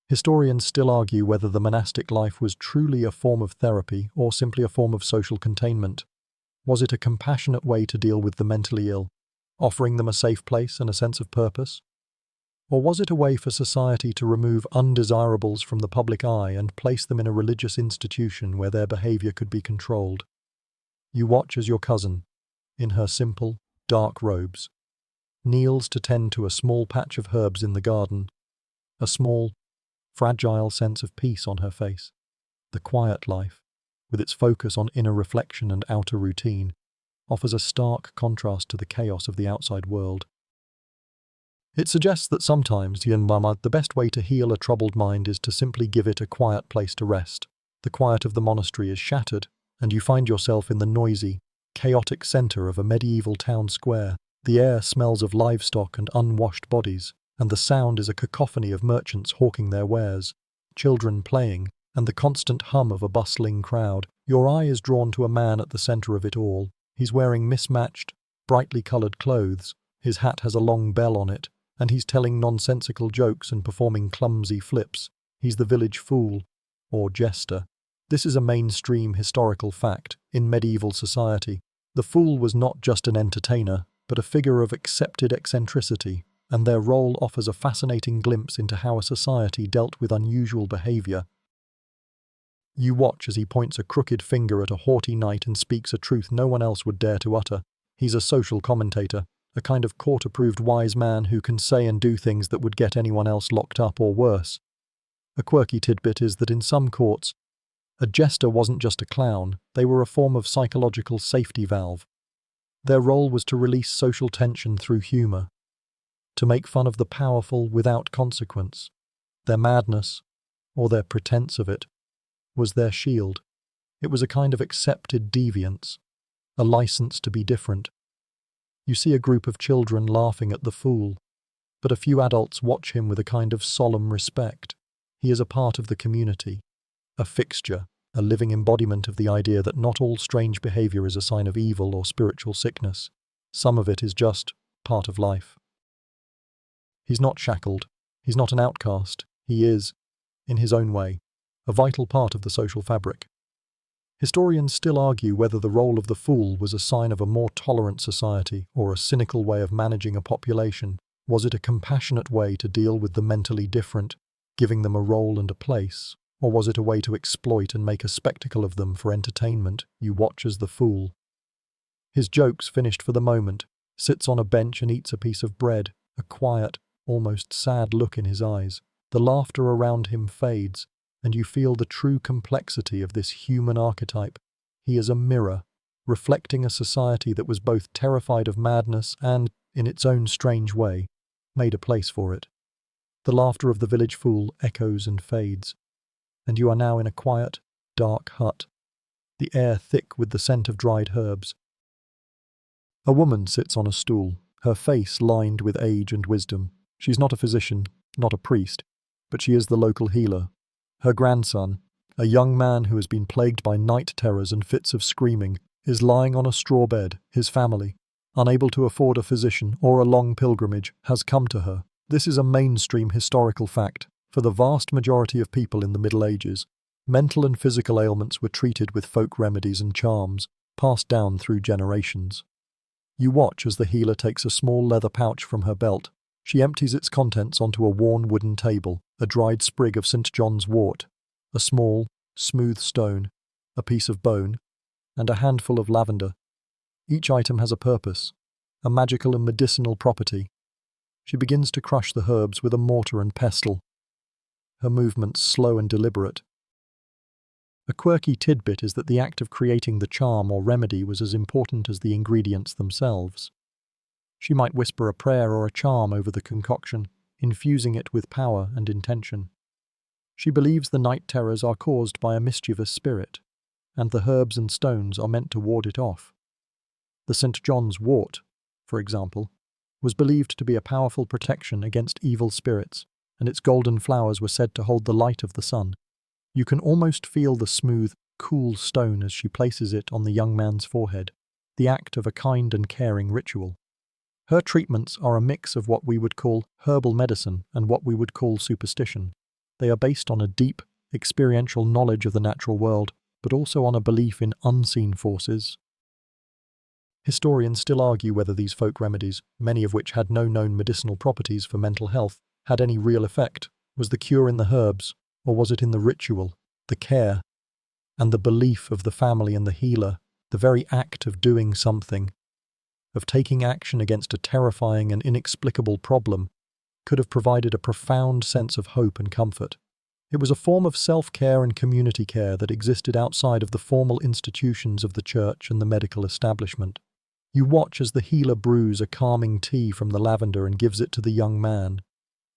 Historians still argue whether the monastic life was truly a form of therapy or simply a form of social containment. Was it a compassionate way to deal with the mentally ill, offering them a safe place and a sense of purpose? Or was it a way for society to remove undesirables from the public eye and place them in a religious institution where their behavior could be controlled? You watch as your cousin, in her simple, dark robes, kneels to tend to a small patch of herbs in the garden, a small, fragile sense of peace on her face. The quiet life, with its focus on inner reflection and outer routine, offers a stark contrast to the chaos of the outside world. It suggests that sometimes, the best way to heal a troubled mind is to simply give it a quiet place to rest. The quiet of the monastery is shattered, and you find yourself in the noisy, chaotic centre of a medieval town square. The air smells of livestock and unwashed bodies, and the sound is a cacophony of merchants hawking their wares, children playing, and the constant hum of a bustling crowd. Your eye is drawn to a man at the centre of it all. He's wearing mismatched, brightly coloured clothes, his hat has a long bell on it, and he's telling nonsensical jokes and performing clumsy flips. He's the village fool, or jester. This is a mainstream historical fact in medieval society. The fool was not just an entertainer, but a figure of accepted eccentricity, and their role offers a fascinating glimpse into how a society dealt with unusual behaviour. You watch as he points a crooked finger at a haughty knight and speaks a truth no one else would dare to utter. He's a social commentator, a kind of court-approved wise man who can say and do things that would get anyone else locked up or worse. A quirky tidbit is that in some courts, a jester wasn't just a clown, they were a form of psychological safety valve. Their role was to release social tension through humour, to make fun of the powerful without consequence. Their madness, or their pretense of it, was their shield. It was a kind of accepted deviance, a license to be different. You see a group of children laughing at the fool, but a few adults watch him with a kind of solemn respect. He is a part of the community, a fixture, a living embodiment of the idea that not all strange behaviour is a sign of evil or spiritual sickness. Some of it is just part of life. He's not shackled, he's not an outcast, he is, in his own way, a vital part of the social fabric. Historians still argue whether the role of the fool was a sign of a more tolerant society or a cynical way of managing a population. Was it a compassionate way to deal with the mentally different, giving them a role and a place? Or was it a way to exploit and make a spectacle of them for entertainment? You watch as the fool, his jokes finished for the moment, sits on a bench and eats a piece of bread, a quiet, almost sad look in his eyes. The laughter around him fades, and you feel the true complexity of this human archetype. He is a mirror, reflecting a society that was both terrified of madness and, in its own strange way, made a place for it. The laughter of the village fool echoes and fades, and you are now in a quiet, dark hut, the air thick with the scent of dried herbs. A woman sits on a stool, her face lined with age and wisdom. She's not a physician, not a priest, but she is the local healer. Her grandson, a young man who has been plagued by night terrors and fits of screaming, is lying on a straw bed. His family, unable to afford a physician or a long pilgrimage, has come to her. This is a mainstream historical fact. For the vast majority of people in the Middle Ages, mental and physical ailments were treated with folk remedies and charms, passed down through generations. You watch as the healer takes a small leather pouch from her belt. She empties its contents onto a worn wooden table, a dried sprig of St. John's wort, a small, smooth stone, a piece of bone, and a handful of lavender. Each item has a purpose, a magical and medicinal property. She begins to crush the herbs with a mortar and pestle, her movements slow and deliberate. A quirky tidbit is that the act of creating the charm or remedy was as important as the ingredients themselves. She might whisper a prayer or a charm over the concoction, infusing it with power and intention. She believes the night terrors are caused by a mischievous spirit, and the herbs and stones are meant to ward it off. The St. John's wort, for example, was believed to be a powerful protection against evil spirits, and its golden flowers were said to hold the light of the sun. You can almost feel the smooth, cool stone as she places it on the young man's forehead, the act of a kind and caring ritual. Her treatments are a mix of what we would call herbal medicine and what we would call superstition. They are based on a deep, experiential knowledge of the natural world, but also on a belief in unseen forces. Historians still argue whether these folk remedies, many of which had no known medicinal properties for mental health, had any real effect? Was the cure in the herbs, or was it in the ritual, the care, and the belief of the family and the healer, the very act of doing something, of taking action against a terrifying and inexplicable problem, could have provided a profound sense of hope and comfort. It was a form of self-care and community care that existed outside of the formal institutions of the church and the medical establishment. You watch as the healer brews a calming tea from the lavender and gives it to the young man.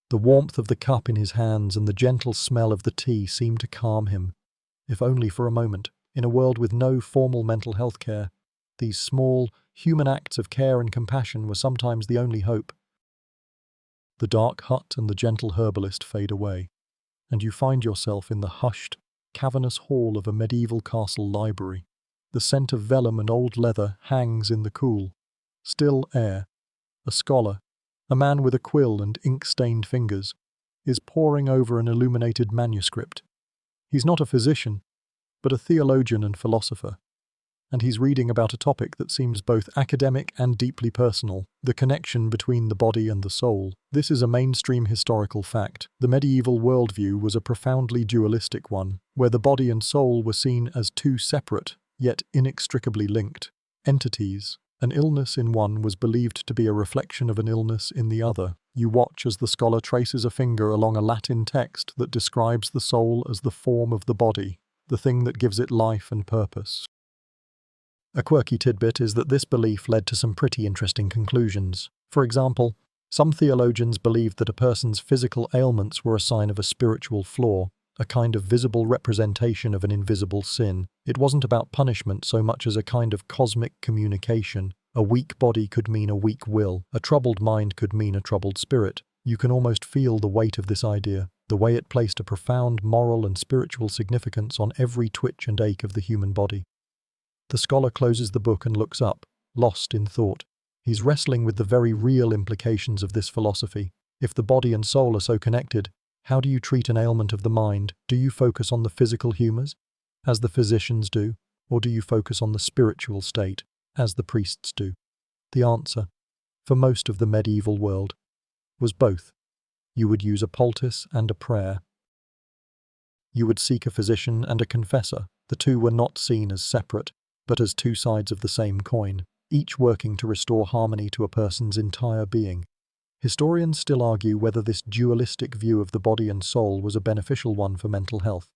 The warmth of the cup in his hands and the gentle smell of the tea seem to calm him, if only for a moment. In a world with no formal mental health care, these small, human acts of care and compassion were sometimes the only hope. The dark hut and the gentle herbalist fade away, and you find yourself in the hushed, cavernous hall of a medieval castle library. The scent of vellum and old leather hangs in the cool, still air. A scholar, a man with a quill and ink-stained fingers, is poring over an illuminated manuscript. He's not a physician, but a theologian and philosopher, and he's reading about a topic that seems both academic and deeply personal, the connection between the body and the soul. This is a mainstream historical fact. The medieval worldview was a profoundly dualistic one, where the body and soul were seen as two separate, yet inextricably linked entities. An illness in one was believed to be a reflection of an illness in the other. You watch as the scholar traces a finger along a Latin text that describes the soul as the form of the body, the thing that gives it life and purpose. A quirky tidbit is that this belief led to some pretty interesting conclusions. For example, some theologians believed that a person's physical ailments were a sign of a spiritual flaw, a kind of visible representation of an invisible sin. It wasn't about punishment so much as a kind of cosmic communication. A weak body could mean a weak will. A troubled mind could mean a troubled spirit. You can almost feel the weight of this idea, the way it placed a profound moral and spiritual significance on every twitch and ache of the human body. The scholar closes the book and looks up, lost in thought. He's wrestling with the very real implications of this philosophy. If the body and soul are so connected, how do you treat an ailment of the mind? Do you focus on the physical humours, as the physicians do, or do you focus on the spiritual state, as the priests do? The answer, for most of the medieval world, was both. You would use a poultice and a prayer. You would seek a physician and a confessor. The two were not seen as separate, but as two sides of the same coin, each working to restore harmony to a person's entire being. Historians still argue whether this dualistic view of the body and soul was a beneficial one for mental health.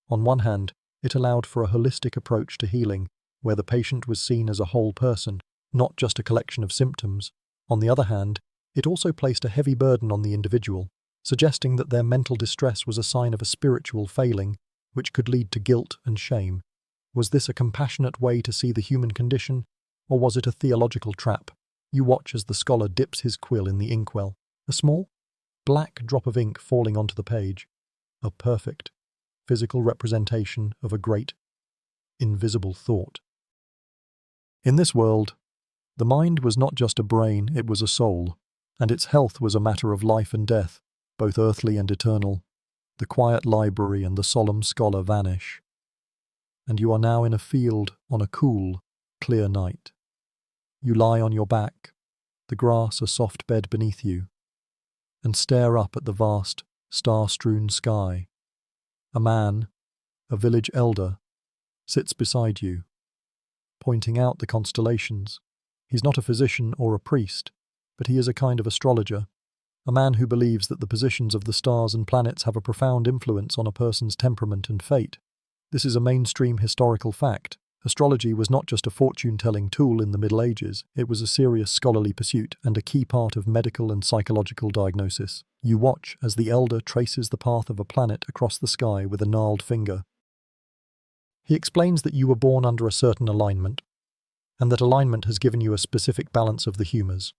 On one hand, it allowed for a holistic approach to healing, where the patient was seen as a whole person, not just a collection of symptoms. On the other hand, it also placed a heavy burden on the individual, suggesting that their mental distress was a sign of a spiritual failing, which could lead to guilt and shame. Was this a compassionate way to see the human condition, or was it a theological trap? You watch as the scholar dips his quill in the inkwell, a small, black drop of ink falling onto the page, a perfect, physical representation of a great, invisible thought. In this world, the mind was not just a brain, it was a soul, and its health was a matter of life and death, both earthly and eternal. The quiet library and the solemn scholar vanish, and you are now in a field on a cool, clear night. You lie on your back, the grass a soft bed beneath you, and stare up at the vast, star-strewn sky. A man, a village elder, sits beside you, pointing out the constellations. He's not a physician or a priest, but he is a kind of astrologer, a man who believes that the positions of the stars and planets have a profound influence on a person's temperament and fate. This is a mainstream historical fact. Astrology was not just a fortune-telling tool in the Middle Ages, it was a serious scholarly pursuit and a key part of medical and psychological diagnosis. You watch as the elder traces the path of a planet across the sky with a gnarled finger. He explains that you were born under a certain alignment, and that alignment has given you a specific balance of the humours.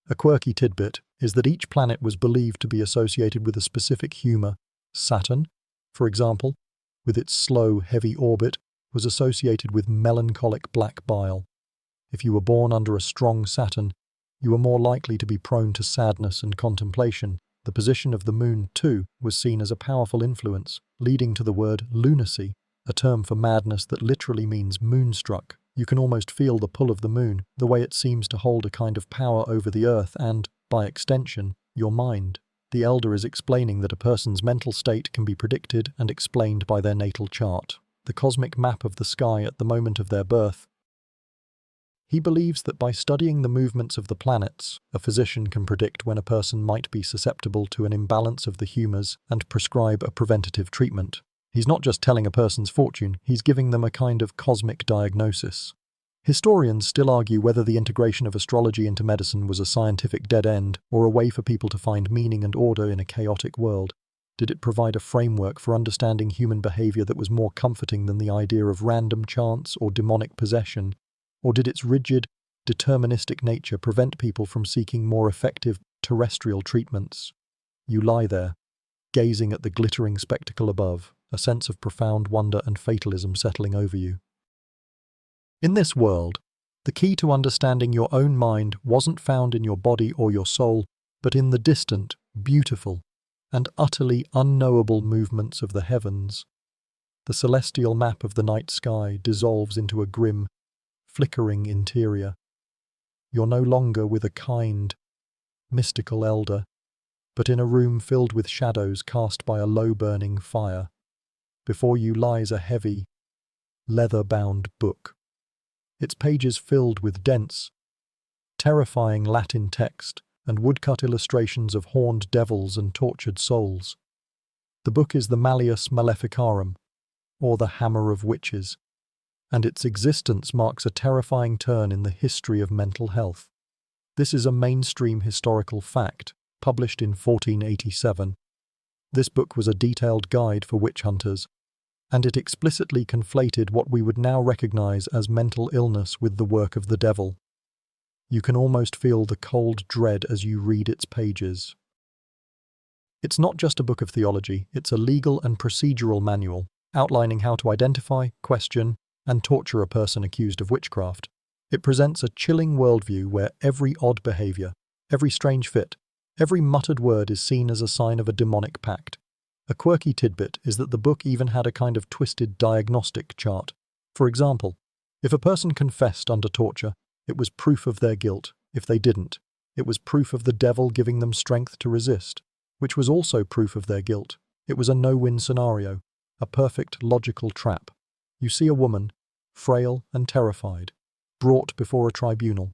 A quirky tidbit is that each planet was believed to be associated with a specific humour. Saturn, for example, with its slow, heavy orbit, was associated with melancholic black bile. If you were born under a strong Saturn, you were more likely to be prone to sadness and contemplation. The position of the moon, too, was seen as a powerful influence, leading to the word lunacy, a term for madness that literally means moonstruck. You can almost feel the pull of the moon, the way it seems to hold a kind of power over the earth and, by extension, your mind. The elder is explaining that a person's mental state can be predicted and explained by their natal chart, the cosmic map of the sky at the moment of their birth. He believes that by studying the movements of the planets, a physician can predict when a person might be susceptible to an imbalance of the humours and prescribe a preventative treatment. He's not just telling a person's fortune, he's giving them a kind of cosmic diagnosis. Historians still argue whether the integration of astrology into medicine was a scientific dead end or a way for people to find meaning and order in a chaotic world. Did it provide a framework for understanding human behaviour that was more comforting than the idea of random chance or demonic possession? Or did its rigid, deterministic nature prevent people from seeking more effective terrestrial treatments? You lie there, gazing at the glittering spectacle above, a sense of profound wonder and fatalism settling over you. In this world, the key to understanding your own mind wasn't found in your body or your soul, but in the distant, beautiful, and utterly unknowable movements of the heavens. The celestial map of the night sky dissolves into a grim, flickering interior. You're no longer with a kind, mystical elder, but in a room filled with shadows cast by a low-burning fire. Before you lies a heavy, leather-bound book, its pages filled with dense, terrifying Latin text and woodcut illustrations of horned devils and tortured souls. The book is the Malleus Maleficarum, or the Hammer of Witches, and its existence marks a terrifying turn in the history of mental health. This is a mainstream historical fact, published in 1487. This book was a detailed guide for witch hunters, and it explicitly conflated what we would now recognize as mental illness with the work of the devil. You can almost feel the cold dread as you read its pages. It's not just a book of theology, it's a legal and procedural manual, outlining how to identify, question, and torture a person accused of witchcraft. It presents a chilling worldview where every odd behavior, every strange fit, every muttered word is seen as a sign of a demonic pact. A quirky tidbit is that the book even had a kind of twisted diagnostic chart. For example, if a person confessed under torture, it was proof of their guilt. If they didn't, it was proof of the devil giving them strength to resist, which was also proof of their guilt. It was a no-win scenario, a perfect logical trap. You see a woman, frail and terrified, brought before a tribunal.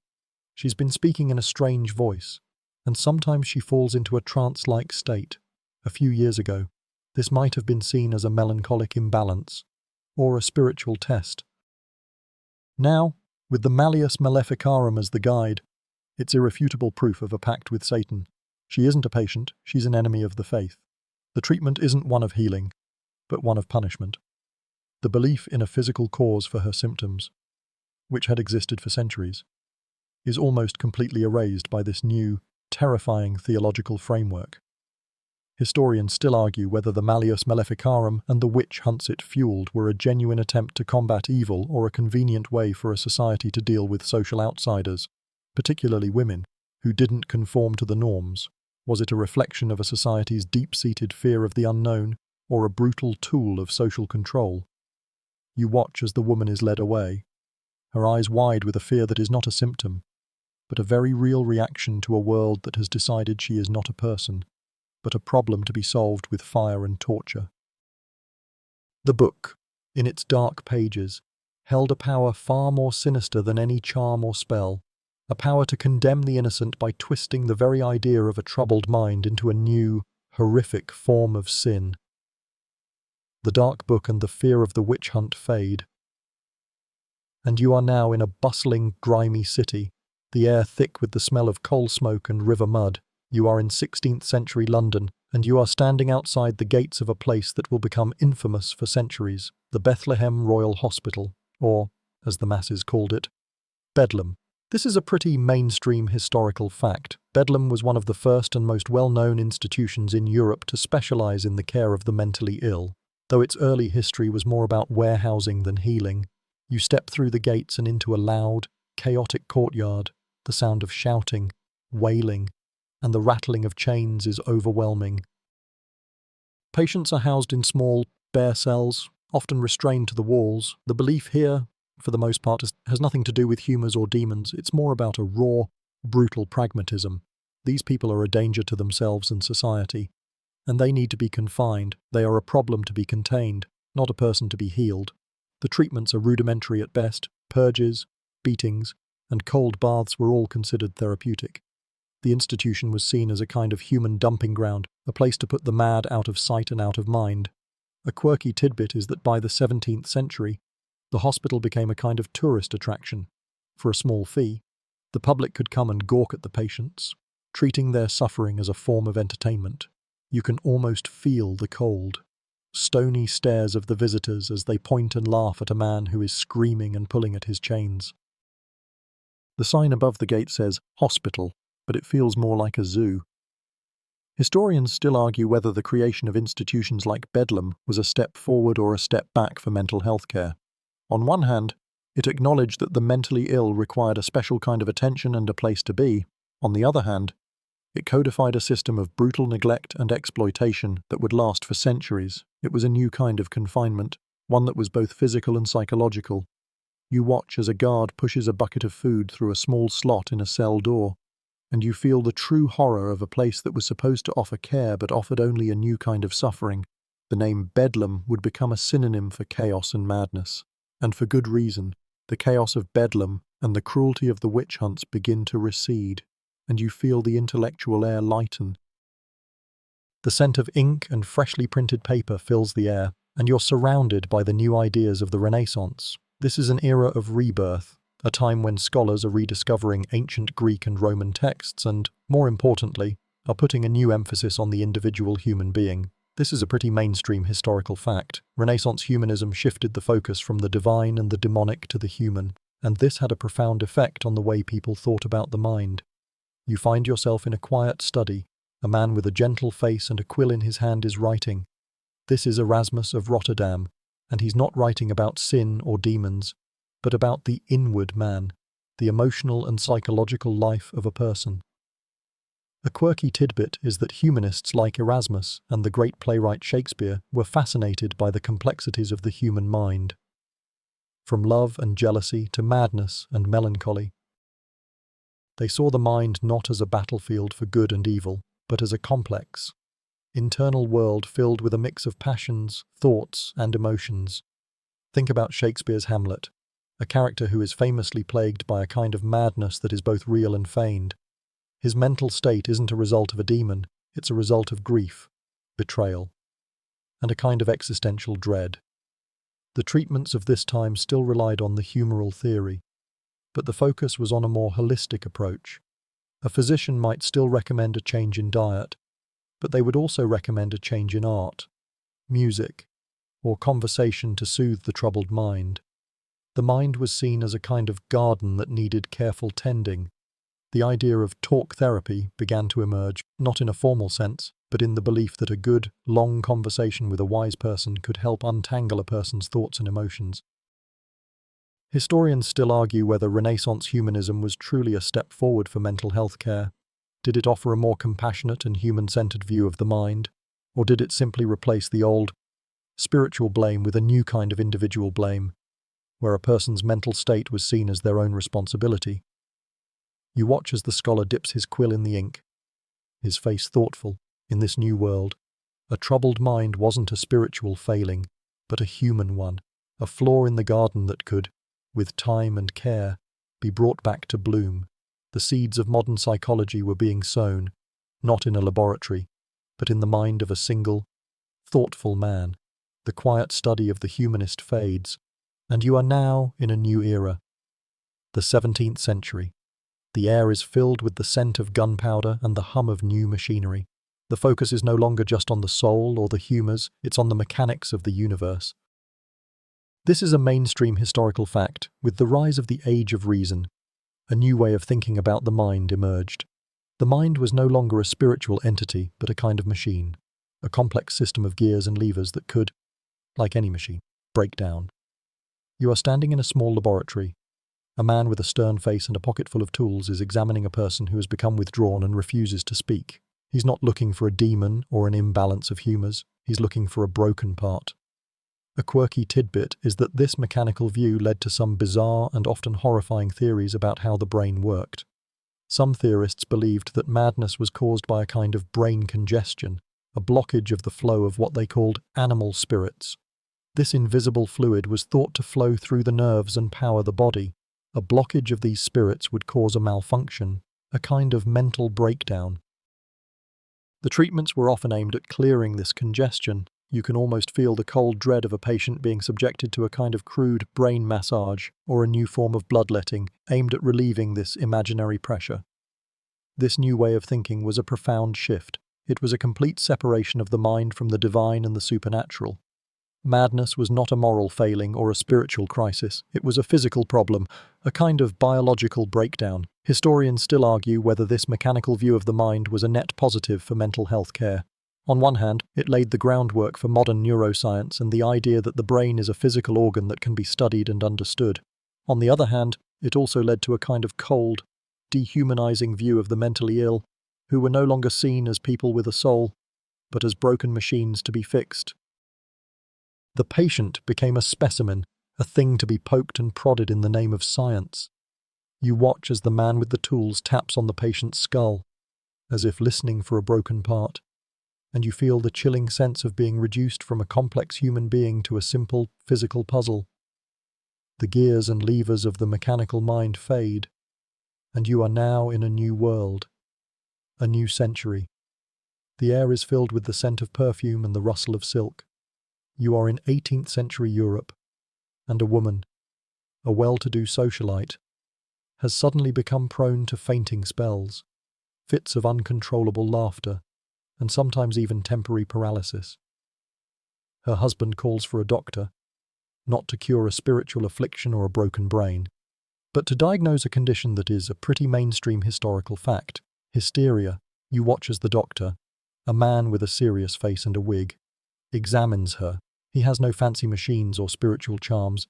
She's been speaking in a strange voice, and sometimes she falls into a trance-like state. A few years ago, this might have been seen as a melancholic imbalance, or a spiritual test. Now, with the Malleus Maleficarum as the guide, it's irrefutable proof of a pact with Satan. She isn't a patient, she's an enemy of the faith. The treatment isn't one of healing, but one of punishment. The belief in a physical cause for her symptoms, which had existed for centuries, is almost completely erased by this new, terrifying theological framework. Historians still argue whether the Malleus Maleficarum and the witch hunts it fueled were a genuine attempt to combat evil or a convenient way for a society to deal with social outsiders, particularly women, who didn't conform to the norms. Was it a reflection of a society's deep-seated fear of the unknown, or a brutal tool of social control? You watch as the woman is led away, her eyes wide with a fear that is not a symptom, but a very real reaction to a world that has decided she is not a person, but a problem to be solved with fire and torture. The book, in its dark pages, held a power far more sinister than any charm or spell, a power to condemn the innocent by twisting the very idea of a troubled mind into a new, horrific form of sin. The dark book and the fear of the witch hunt fade, and you are now in a bustling, grimy city, the air thick with the smell of coal smoke and river mud. You are in 16th century London, and you are standing outside the gates of a place that will become infamous for centuries, the Bethlehem Royal Hospital, or, as the masses called it, Bedlam. This is a pretty mainstream historical fact. Bedlam was one of the first and most well-known institutions in Europe to specialize in the care of the mentally ill. Though its early history was more about warehousing than healing, you step through the gates and into a loud, chaotic courtyard. The sound of shouting, wailing, and the rattling of chains is overwhelming. Patients are housed in small, bare cells, often restrained to the walls. The belief here, for the most part, has nothing to do with humours or demons. It's more about a raw, brutal pragmatism. These people are a danger to themselves and society, and they need to be confined. They are a problem to be contained, not a person to be healed. The treatments are rudimentary at best. Purges, beatings, and cold baths were all considered therapeutic. The institution was seen as a kind of human dumping ground, a place to put the mad out of sight and out of mind. A quirky tidbit is that by the 17th century, the hospital became a kind of tourist attraction. For a small fee, the public could come and gawk at the patients, treating their suffering as a form of entertainment. You can almost feel the cold, stony stares of the visitors as they point and laugh at a man who is screaming and pulling at his chains. The sign above the gate says hospital, but it feels more like a zoo. Historians still argue whether the creation of institutions like Bedlam was a step forward or a step back for mental health care. On one hand, it acknowledged that the mentally ill required a special kind of attention and a place to be. On the other hand, it codified a system of brutal neglect and exploitation that would last for centuries. It was a new kind of confinement, one that was both physical and psychological. You watch as a guard pushes a bucket of food through a small slot in a cell door, and you feel the true horror of a place that was supposed to offer care but offered only a new kind of suffering. The name Bedlam would become a synonym for chaos and madness. And for good reason. The chaos of Bedlam and the cruelty of the witch hunts begin to recede, and you feel the intellectual air lighten. The scent of ink and freshly printed paper fills the air, and you're surrounded by the new ideas of the Renaissance. This is an era of rebirth, a time when scholars are rediscovering ancient Greek and Roman texts and, more importantly, are putting a new emphasis on the individual human being. This is a pretty mainstream historical fact. Renaissance humanism shifted the focus from the divine and the demonic to the human, and this had a profound effect on the way people thought about the mind. You find yourself in a quiet study. A man with a gentle face and a quill in his hand is writing. This is Erasmus of Rotterdam, and he's not writing about sin or demons, but about the inward man, the emotional and psychological life of a person. A quirky tidbit is that humanists like Erasmus and the great playwright Shakespeare were fascinated by the complexities of the human mind, from love and jealousy to madness and melancholy. They saw the mind not as a battlefield for good and evil, but as a complex, internal world filled with a mix of passions, thoughts, and emotions. Think about Shakespeare's Hamlet, a character who is famously plagued by a kind of madness that is both real and feigned. His mental state isn't a result of a demon, it's a result of grief, betrayal, and a kind of existential dread. The treatments of this time still relied on the humoral theory, but the focus was on a more holistic approach. A physician might still recommend a change in diet, but they would also recommend a change in art, music, or conversation to soothe the troubled mind. The mind was seen as a kind of garden that needed careful tending. The idea of talk therapy began to emerge, not in a formal sense, but in the belief that a good, long conversation with a wise person could help untangle a person's thoughts and emotions. Historians still argue whether Renaissance humanism was truly a step forward for mental health care. Did it offer a more compassionate and human-centered view of the mind, or did it simply replace the old, spiritual blame with a new kind of individual blame, where a person's mental state was seen as their own responsibility? You watch as the scholar dips his quill in the ink, his face thoughtful. In this new world, a troubled mind wasn't a spiritual failing, but a human one, a flaw in the garden that could, with time and care, be brought back to bloom. The seeds of modern psychology were being sown, not in a laboratory, but in the mind of a single, thoughtful man. The quiet study of the humanist fades, and you are now in a new era, the 17th century. The air is filled with the scent of gunpowder and the hum of new machinery. The focus is no longer just on the soul or the humours, it's on the mechanics of the universe. This is a mainstream historical fact. With the rise of the Age of Reason, a new way of thinking about the mind emerged. The mind was no longer a spiritual entity, but a kind of machine, a complex system of gears and levers that could, like any machine, break down. You are standing in a small laboratory. A man with a stern face and a pocket full of tools is examining a person who has become withdrawn and refuses to speak. He's not looking for a demon or an imbalance of humours, he's looking for a broken part. A quirky tidbit is that this mechanical view led to some bizarre and often horrifying theories about how the brain worked. Some theorists believed that madness was caused by a kind of brain congestion, a blockage of the flow of what they called animal spirits. This invisible fluid was thought to flow through the nerves and power the body. A blockage of these spirits would cause a malfunction, a kind of mental breakdown. The treatments were often aimed at clearing this congestion. You can almost feel the cold dread of a patient being subjected to a kind of crude brain massage or a new form of bloodletting aimed at relieving this imaginary pressure. This new way of thinking was a profound shift. It was a complete separation of the mind from the divine and the supernatural. Madness was not a moral failing or a spiritual crisis. It was a physical problem, a kind of biological breakdown. Historians still argue whether this mechanical view of the mind was a net positive for mental health care. On one hand, it laid the groundwork for modern neuroscience and the idea that the brain is a physical organ that can be studied and understood. On the other hand, it also led to a kind of cold, dehumanizing view of the mentally ill, who were no longer seen as people with a soul, but as broken machines to be fixed. The patient became a specimen, a thing to be poked and prodded in the name of science. You watch as the man with the tools taps on the patient's skull, as if listening for a broken part, and you feel the chilling sense of being reduced from a complex human being to a simple, physical puzzle. The gears and levers of the mechanical mind fade, and you are now in a new world, a new century. The air is filled with the scent of perfume and the rustle of silk. You are in 18th century Europe, and a woman, a well-to-do socialite, has suddenly become prone to fainting spells, fits of uncontrollable laughter, and sometimes even temporary paralysis. Her husband calls for a doctor, not to cure a spiritual affliction or a broken brain, but to diagnose a condition that is a pretty mainstream historical fact, hysteria. You watch as the doctor, a man with a serious face and a wig, examines her. He has no fancy machines or spiritual charms.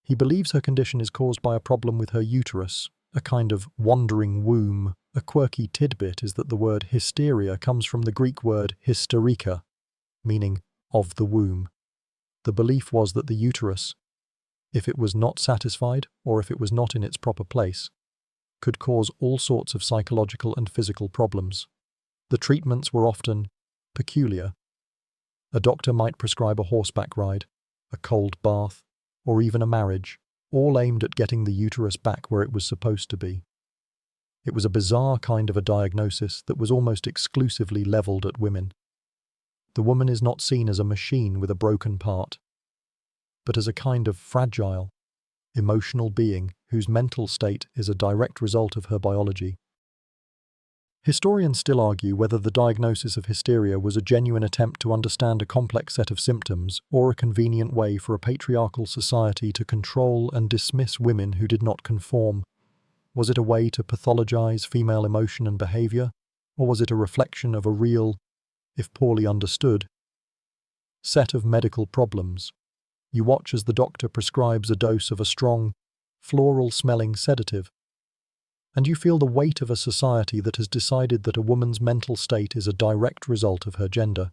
He believes her condition is caused by a problem with her uterus, a kind of wandering womb. A quirky tidbit is that the word hysteria comes from the Greek word hysterika, meaning of the womb. The belief was that the uterus, if it was not satisfied or if it was not in its proper place, could cause all sorts of psychological and physical problems. The treatments were often peculiar. A doctor might prescribe a horseback ride, a cold bath, or even a marriage, all aimed at getting the uterus back where it was supposed to be. It was a bizarre kind of a diagnosis that was almost exclusively levelled at women. The woman is not seen as a machine with a broken part, but as a kind of fragile, emotional being whose mental state is a direct result of her biology. Historians still argue whether the diagnosis of hysteria was a genuine attempt to understand a complex set of symptoms or a convenient way for a patriarchal society to control and dismiss women who did not conform. Was it a way to pathologize female emotion and behavior, or was it a reflection of a real, if poorly understood, set of medical problems? You watch as the doctor prescribes a dose of a strong, floral-smelling sedative, and you feel the weight of a society that has decided that a woman's mental state is a direct result of her gender.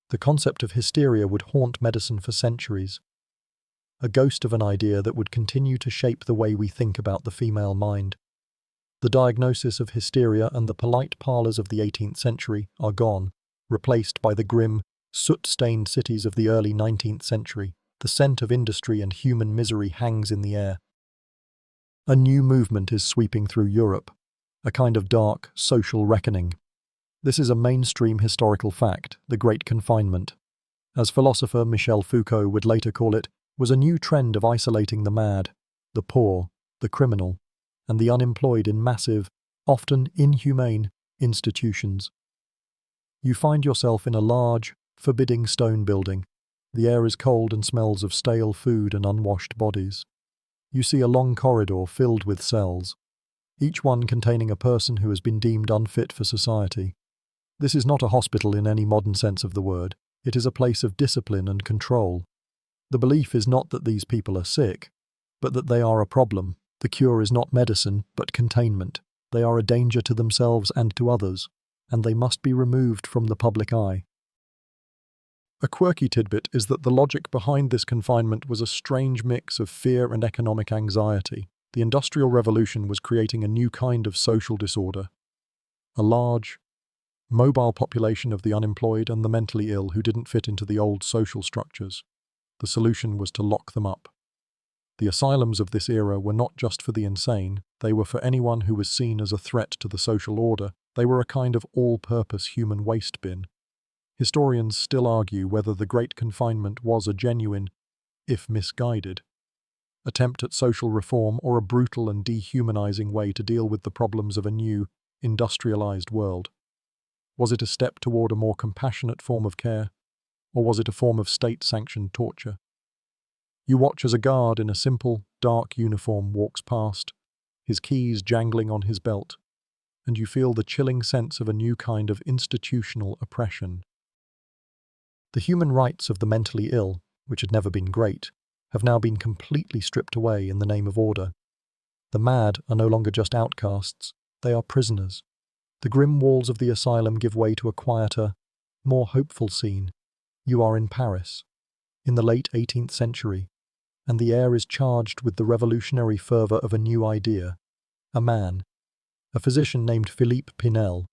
The concept of hysteria would haunt medicine for centuries, a ghost of an idea that would continue to shape the way we think about the female mind. The diagnosis of hysteria and the polite parlours of the 18th century are gone, replaced by the grim, soot-stained cities of the early 19th century. The scent of industry and human misery hangs in the air. A new movement is sweeping through Europe, a kind of dark, social reckoning. This is a mainstream historical fact, the Great Confinement. As philosopher Michel Foucault would later call it, was a new trend of isolating the mad, the poor, the criminal, and the unemployed in massive, often inhumane, institutions. You find yourself in a large, forbidding stone building. The air is cold and smells of stale food and unwashed bodies. You see a long corridor filled with cells, each one containing a person who has been deemed unfit for society. This is not a hospital in any modern sense of the word. It is a place of discipline and control. The belief is not that these people are sick, but that they are a problem. The cure is not medicine, but containment. They are a danger to themselves and to others, and they must be removed from the public eye. A quirky tidbit is that the logic behind this confinement was a strange mix of fear and economic anxiety. The Industrial Revolution was creating a new kind of social disorder, a large, mobile population of the unemployed and the mentally ill who didn't fit into the old social structures. The solution was to lock them up. The asylums of this era were not just for the insane, they were for anyone who was seen as a threat to the social order. They were a kind of all-purpose human waste bin. Historians still argue whether the Great Confinement was a genuine, if misguided, attempt at social reform or a brutal and dehumanizing way to deal with the problems of a new, industrialized world. Was it a step toward a more compassionate form of care, or was it a form of state-sanctioned torture? You watch as a guard in a simple, dark uniform walks past, his keys jangling on his belt, and you feel the chilling sense of a new kind of institutional oppression. The human rights of the mentally ill, which had never been great, have now been completely stripped away in the name of order. The mad are no longer just outcasts, they are prisoners. The grim walls of the asylum give way to a quieter, more hopeful scene. You are in Paris, in the late 18th century, and the air is charged with the revolutionary fervour of a new idea. A man, a physician named Philippe Pinel,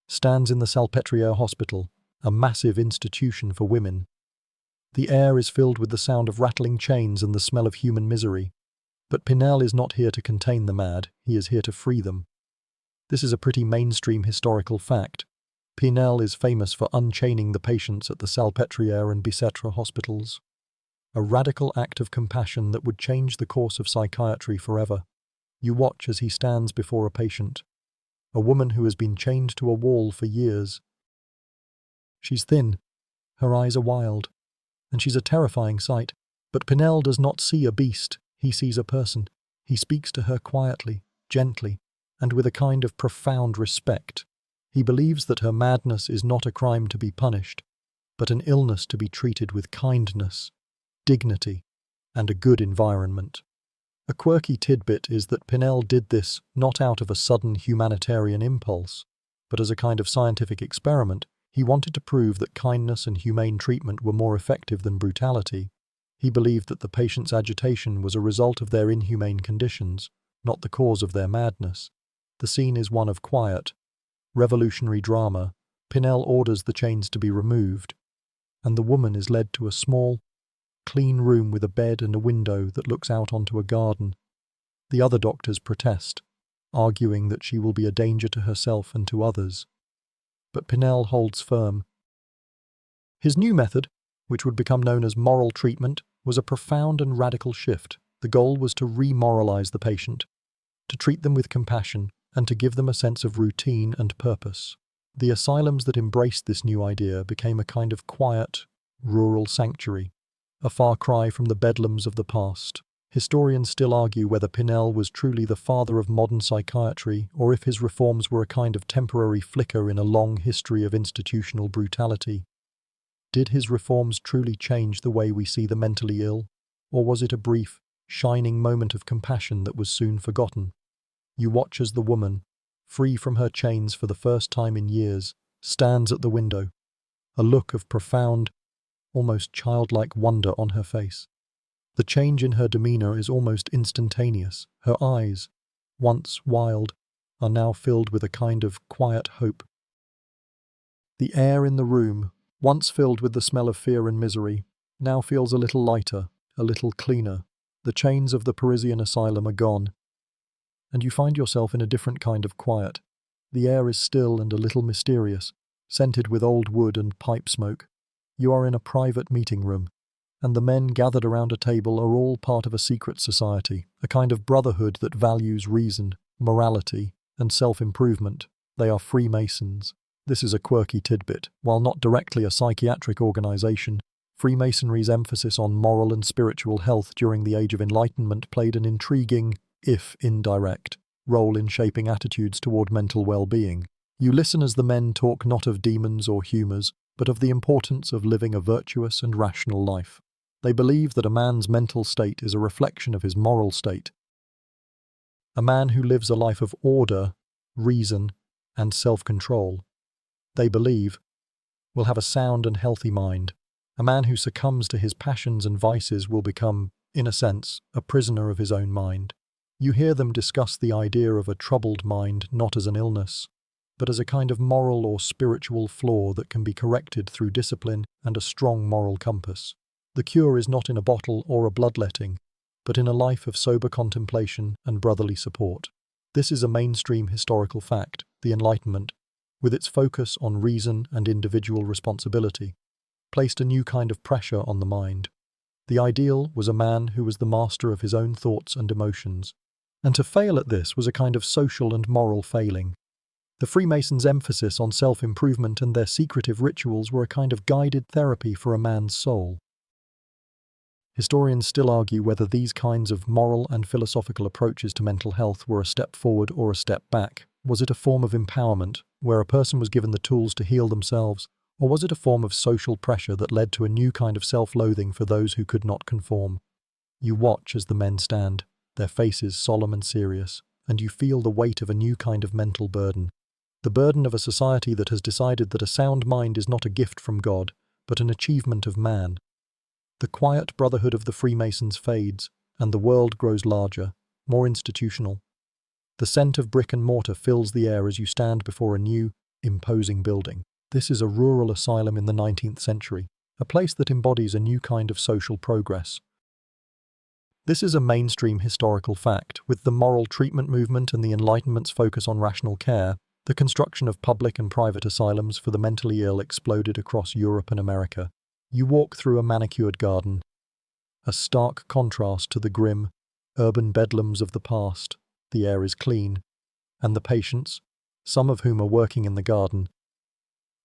stands in the Salpêtrière Hospital, a massive institution for women. The air is filled with the sound of rattling chains and the smell of human misery. But Pinel is not here to contain the mad, he is here to free them. This is a pretty mainstream historical fact. Pinel is famous for unchaining the patients at the Salpêtrière and Bicêtre hospitals. A radical act of compassion that would change the course of psychiatry forever. You watch as he stands before a patient, a woman who has been chained to a wall for years. She's thin, her eyes are wild, and she's a terrifying sight. But Pinel does not see a beast, he sees a person. He speaks to her quietly, gently, and with a kind of profound respect. He believes that her madness is not a crime to be punished, but an illness to be treated with kindness, dignity, and a good environment. A quirky tidbit is that Pinel did this not out of a sudden humanitarian impulse, but as a kind of scientific experiment. He wanted to prove that kindness and humane treatment were more effective than brutality. He believed that the patient's agitation was a result of their inhumane conditions, not the cause of their madness. The scene is one of quiet, revolutionary drama. Pinel orders the chains to be removed, and the woman is led to a small, clean room with a bed and a window that looks out onto a garden. The other doctors protest, arguing that she will be a danger to herself and to others. But Pinel holds firm. His new method, which would become known as moral treatment, was a profound and radical shift. The goal was to remoralize the patient, to treat them with compassion, and to give them a sense of routine and purpose. The asylums that embraced this new idea became a kind of quiet, rural sanctuary, a far cry from the bedlams of the past. Historians still argue whether Pinel was truly the father of modern psychiatry or if his reforms were a kind of temporary flicker in a long history of institutional brutality. Did his reforms truly change the way we see the mentally ill, or was it a brief, shining moment of compassion that was soon forgotten? You watch as the woman, free from her chains for the first time in years, stands at the window, a look of profound, almost childlike wonder on her face. The change in her demeanor is almost instantaneous. Her eyes, once wild, are now filled with a kind of quiet hope. The air in the room, once filled with the smell of fear and misery, now feels a little lighter, a little cleaner. The chains of the Parisian asylum are gone, and you find yourself in a different kind of quiet. The air is still and a little mysterious, scented with old wood and pipe smoke. You are in a private meeting room, and the men gathered around a table are all part of a secret society, a kind of brotherhood that values reason, morality, and self-improvement. They are Freemasons. This is a quirky tidbit. While not directly a psychiatric organization, Freemasonry's emphasis on moral and spiritual health during the Age of Enlightenment played an intriguing, if indirect, role in shaping attitudes toward mental well-being. You listen as the men talk not of demons or humors, but of the importance of living a virtuous and rational life. They believe that a man's mental state is a reflection of his moral state. A man who lives a life of order, reason, and self-control, they believe, will have a sound and healthy mind. A man who succumbs to his passions and vices will become, in a sense, a prisoner of his own mind. You hear them discuss the idea of a troubled mind not as an illness, but as a kind of moral or spiritual flaw that can be corrected through discipline and a strong moral compass. The cure is not in a bottle or a bloodletting, but in a life of sober contemplation and brotherly support. This is a mainstream historical fact, the Enlightenment, with its focus on reason and individual responsibility, placed a new kind of pressure on the mind. The ideal was a man who was the master of his own thoughts and emotions, and to fail at this was a kind of social and moral failing. The Freemasons' emphasis on self-improvement and their secretive rituals were a kind of guided therapy for a man's soul. Historians still argue whether these kinds of moral and philosophical approaches to mental health were a step forward or a step back. Was it a form of empowerment, where a person was given the tools to heal themselves, or was it a form of social pressure that led to a new kind of self-loathing for those who could not conform? You watch as the men stand, their faces solemn and serious, and you feel the weight of a new kind of mental burden. The burden of a society that has decided that a sound mind is not a gift from God, but an achievement of man. The quiet brotherhood of the Freemasons fades, and the world grows larger, more institutional. The scent of brick and mortar fills the air as you stand before a new, imposing building. This is a rural asylum in the 19th century, a place that embodies a new kind of social progress. This is a mainstream historical fact, with the moral treatment movement and the Enlightenment's focus on rational care. The construction of public and private asylums for the mentally ill exploded across Europe and America. You walk through a manicured garden, a stark contrast to the grim, urban bedlams of the past. The air is clean, and the patients, some of whom are working in the garden,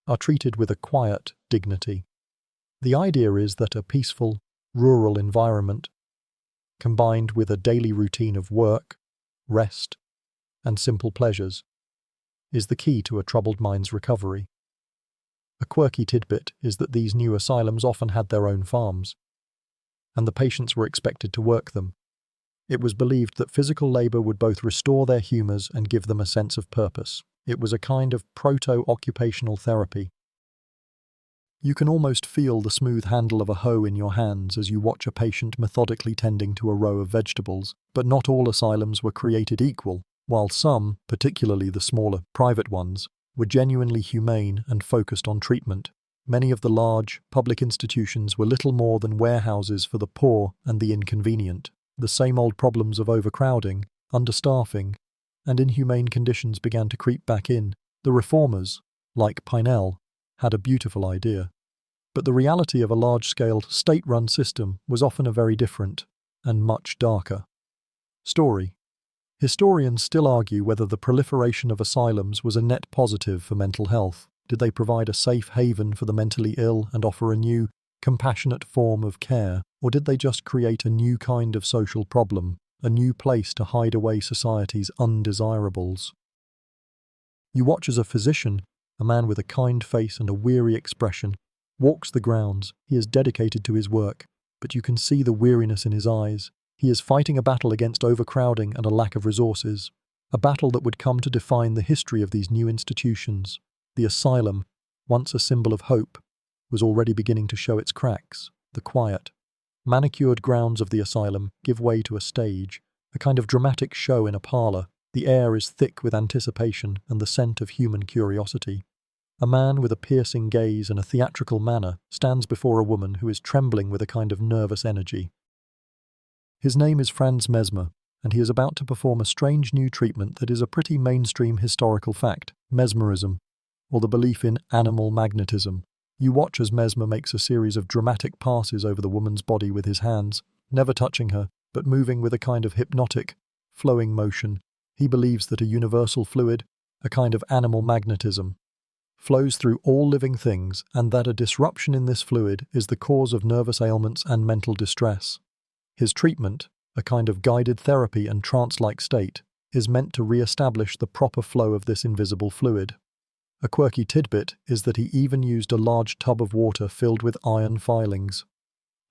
are treated with a quiet dignity. The idea is that a peaceful, rural environment, combined with a daily routine of work, rest, and simple pleasures, is the key to a troubled mind's recovery. A quirky tidbit is that these new asylums often had their own farms, and the patients were expected to work them. It was believed that physical labor would both restore their humors and give them a sense of purpose. It was a kind of proto-occupational therapy. You can almost feel the smooth handle of a hoe in your hands as you watch a patient methodically tending to a row of vegetables. But not all asylums were created equal. While some, particularly the smaller, private ones, were genuinely humane and focused on treatment, many of the large, public institutions were little more than warehouses for the poor and the inconvenient. The same old problems of overcrowding, understaffing, and inhumane conditions began to creep back in. The reformers, like Pinel, had a beautiful idea. But the reality of a large-scale, state-run system was often a very different and much darker story. Historians still argue whether the proliferation of asylums was a net positive for mental health. Did they provide a safe haven for the mentally ill and offer a new, compassionate form of care, or did they just create a new kind of social problem, a new place to hide away society's undesirables? You watch as a physician, a man with a kind face and a weary expression, walks the grounds. He is dedicated to his work, but you can see the weariness in his eyes. He is fighting a battle against overcrowding and a lack of resources, a battle that would come to define the history of these new institutions. The asylum, once a symbol of hope, was already beginning to show its cracks. The quiet, manicured grounds of the asylum give way to a stage, a kind of dramatic show in a parlor. The air is thick with anticipation and the scent of human curiosity. A man with a piercing gaze and a theatrical manner stands before a woman who is trembling with a kind of nervous energy. His name is Franz Mesmer, and he is about to perform a strange new treatment that is a pretty mainstream historical fact, mesmerism, or the belief in animal magnetism. You watch as Mesmer makes a series of dramatic passes over the woman's body with his hands, never touching her, but moving with a kind of hypnotic, flowing motion. He believes that a universal fluid, a kind of animal magnetism, flows through all living things, and that a disruption in this fluid is the cause of nervous ailments and mental distress. His treatment, a kind of guided therapy and trance-like state, is meant to re-establish the proper flow of this invisible fluid. A quirky tidbit is that he even used a large tub of water filled with iron filings,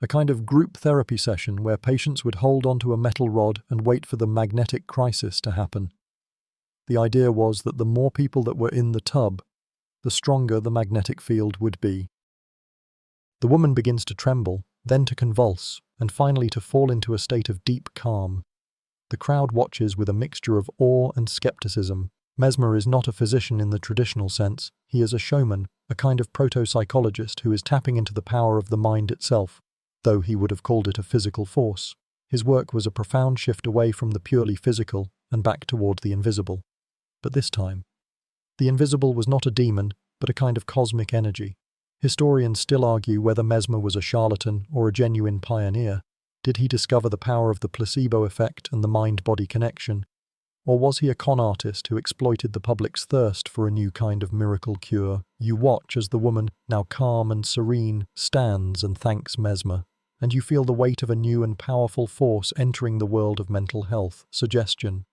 a kind of group therapy session where patients would hold onto a metal rod and wait for the magnetic crisis to happen. The idea was that the more people that were in the tub, the stronger the magnetic field would be. The woman begins to tremble, then to convulse, and finally to fall into a state of deep calm. The crowd watches with a mixture of awe and skepticism. Mesmer is not a physician in the traditional sense. He is a showman, a kind of proto-psychologist who is tapping into the power of the mind itself, though he would have called it a physical force. His work was a profound shift away from the purely physical and back toward the invisible. But this time, the invisible was not a demon, but a kind of cosmic energy. Historians still argue whether Mesmer was a charlatan or a genuine pioneer. Did he discover the power of the placebo effect and the mind-body connection? Or was he a con artist who exploited the public's thirst for a new kind of miracle cure? You watch as the woman, now calm and serene, stands and thanks Mesmer, and you feel the weight of a new and powerful force entering the world of mental health, suggestion.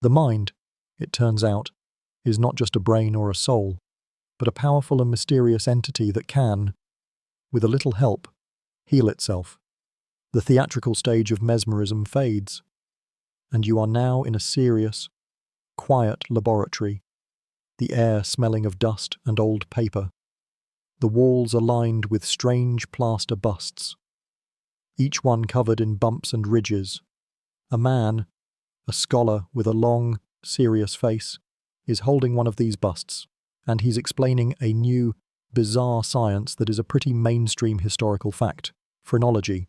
The mind, it turns out, is not just a brain or a soul, but a powerful and mysterious entity that can, with a little help, heal itself. The theatrical stage of mesmerism fades, and you are now in a serious, quiet laboratory, the air smelling of dust and old paper. The walls are lined with strange plaster busts, each one covered in bumps and ridges. A man, a scholar with a long, serious face, is holding one of these busts, and he's explaining a new, bizarre science that is a pretty mainstream historical fact, phrenology.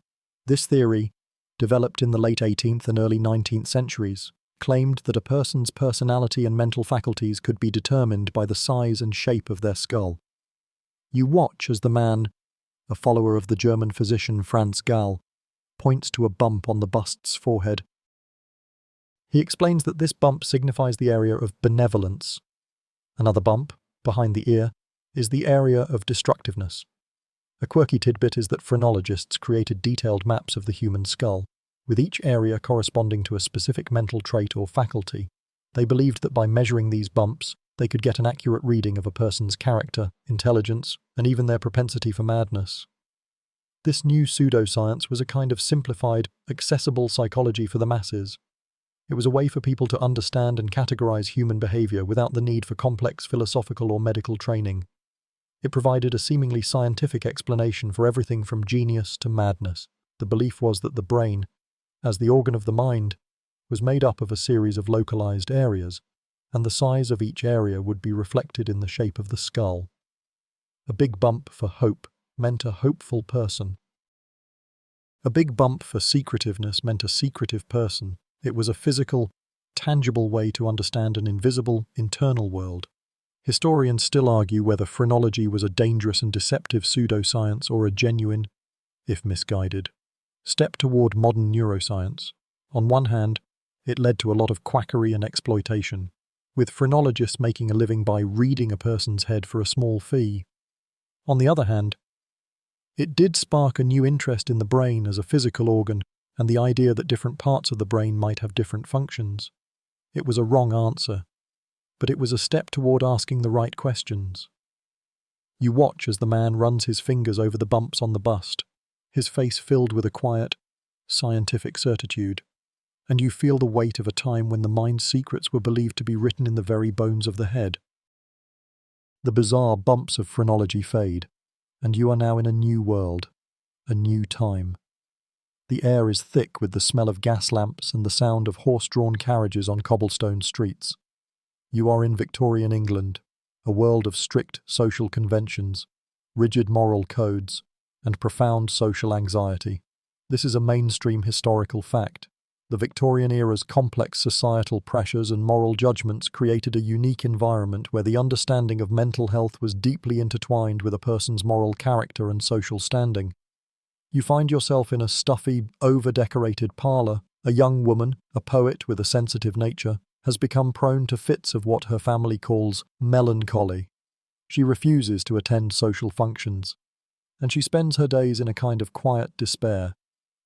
This theory, developed in the late 18th and early 19th centuries, claimed that a person's personality and mental faculties could be determined by the size and shape of their skull. You watch as the man, a follower of the German physician Franz Gall, points to a bump on the bust's forehead. He explains that this bump signifies the area of benevolence. Another bump, behind the ear, is the area of destructiveness. A quirky tidbit is that phrenologists created detailed maps of the human skull, with each area corresponding to a specific mental trait or faculty. They believed that by measuring these bumps, they could get an accurate reading of a person's character, intelligence, and even their propensity for madness. This new pseudoscience was a kind of simplified, accessible psychology for the masses. It was a way for people to understand and categorize human behavior without the need for complex philosophical or medical training. It provided a seemingly scientific explanation for everything from genius to madness. The belief was that the brain, as the organ of the mind, was made up of a series of localized areas, and the size of each area would be reflected in the shape of the skull. A big bump for hope meant a hopeful person. A big bump for secretiveness meant a secretive person. It was a physical, tangible way to understand an invisible, internal world. Historians still argue whether phrenology was a dangerous and deceptive pseudoscience or a genuine, if misguided, step toward modern neuroscience. On one hand, it led to a lot of quackery and exploitation, with phrenologists making a living by reading a person's head for a small fee. On the other hand, it did spark a new interest in the brain as a physical organ and the idea that different parts of the brain might have different functions. It was a wrong answer, but it was a step toward asking the right questions. You watch as the man runs his fingers over the bumps on the bust, his face filled with a quiet, scientific certitude, and you feel the weight of a time when the mind's secrets were believed to be written in the very bones of the head. The bizarre bumps of phrenology fade, and you are now in a new world, a new time. The air is thick with the smell of gas lamps and the sound of horse-drawn carriages on cobblestone streets. You are in Victorian England, a world of strict social conventions, rigid moral codes, and profound social anxiety. This is a mainstream historical fact. The Victorian era's complex societal pressures and moral judgments created a unique environment where the understanding of mental health was deeply intertwined with a person's moral character and social standing. You find yourself in a stuffy, over-decorated parlour. A young woman, a poet with a sensitive nature, has become prone to fits of what her family calls melancholy. She refuses to attend social functions, and she spends her days in a kind of quiet despair.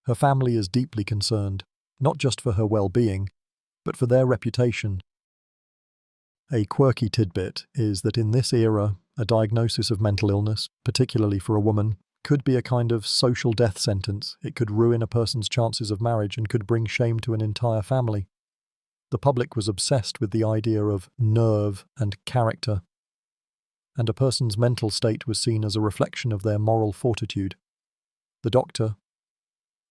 Her family is deeply concerned, not just for her well-being, but for their reputation. A quirky tidbit is that in this era, a diagnosis of mental illness, particularly for a woman, could be a kind of social death sentence. It could ruin a person's chances of marriage and could bring shame to an entire family. The public was obsessed with the idea of nerve and character, and a person's mental state was seen as a reflection of their moral fortitude. The doctor,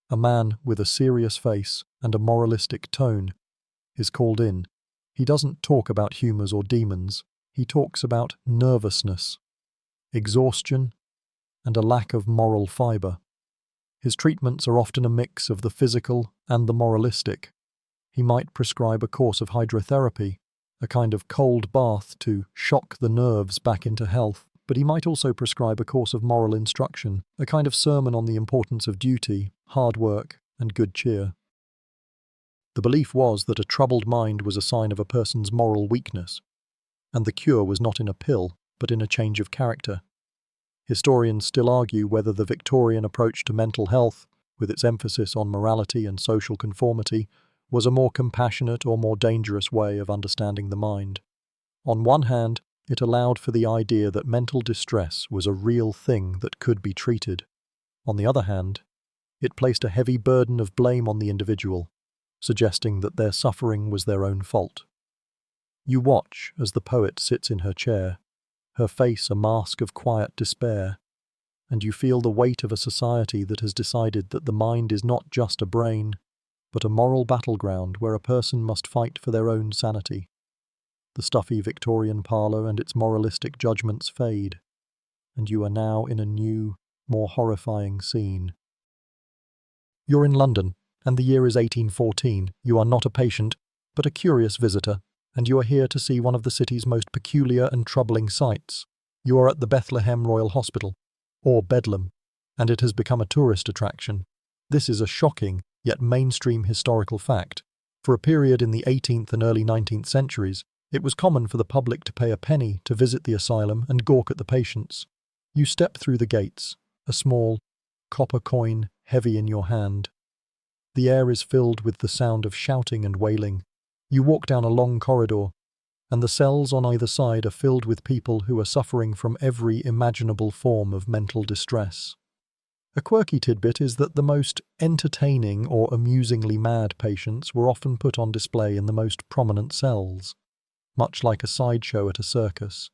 A man with a serious face and a moralistic tone is called in. He doesn't talk about humours or demons. He talks about nervousness, exhaustion, and a lack of moral fibre. His treatments are often a mix of the physical and the moralistic. He might prescribe a course of hydrotherapy, a kind of cold bath to shock the nerves back into health, but he might also prescribe a course of moral instruction, a kind of sermon on the importance of duty, hard work, and good cheer. The belief was that a troubled mind was a sign of a person's moral weakness, and the cure was not in a pill, but in a change of character. Historians still argue whether the Victorian approach to mental health, with its emphasis on morality and social conformity, was a more compassionate or more dangerous way of understanding the mind. On one hand, it allowed for the idea that mental distress was a real thing that could be treated. On the other hand, it placed a heavy burden of blame on the individual, suggesting that their suffering was their own fault. You watch as the poet sits in her chair, her face a mask of quiet despair, and you feel the weight of a society that has decided that the mind is not just a brain, but a moral battleground where a person must fight for their own sanity. The stuffy Victorian parlour and its moralistic judgments fade, and you are now in a new, more horrifying scene. You're in London, and the year is 1814. You are not a patient, but a curious visitor, and you are here to see one of the city's most peculiar and troubling sights. You are at the Bethlehem Royal Hospital, or Bedlam, and it has become a tourist attraction. This is a shocking, yet mainstream historical fact. For a period in the 18th and early 19th centuries, it was common for the public to pay a penny to visit the asylum and gawk at the patients. You step through the gates, a small, copper coin heavy in your hand. The air is filled with the sound of shouting and wailing. You walk down a long corridor, and the cells on either side are filled with people who are suffering from every imaginable form of mental distress. A quirky tidbit is that the most entertaining or amusingly mad patients were often put on display in the most prominent cells, much like a sideshow at a circus.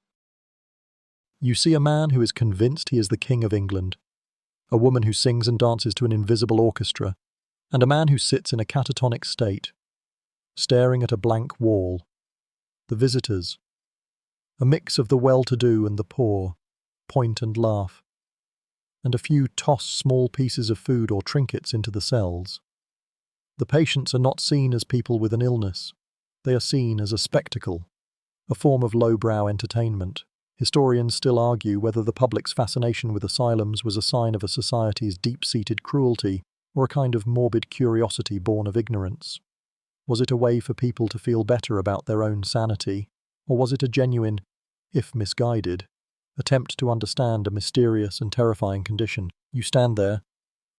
You see a man who is convinced he is the King of England, a woman who sings and dances to an invisible orchestra, and a man who sits in a catatonic state, staring at a blank wall. The visitors, a mix of the well-to-do and the poor, point and laugh, and a few toss small pieces of food or trinkets into the cells. The patients are not seen as people with an illness. They are seen as a spectacle, a form of lowbrow entertainment. Historians still argue whether the public's fascination with asylums was a sign of a society's deep-seated cruelty or a kind of morbid curiosity born of ignorance. Was it a way for people to feel better about their own sanity, or was it a genuine, if misguided, attempt to understand a mysterious and terrifying condition? You stand there,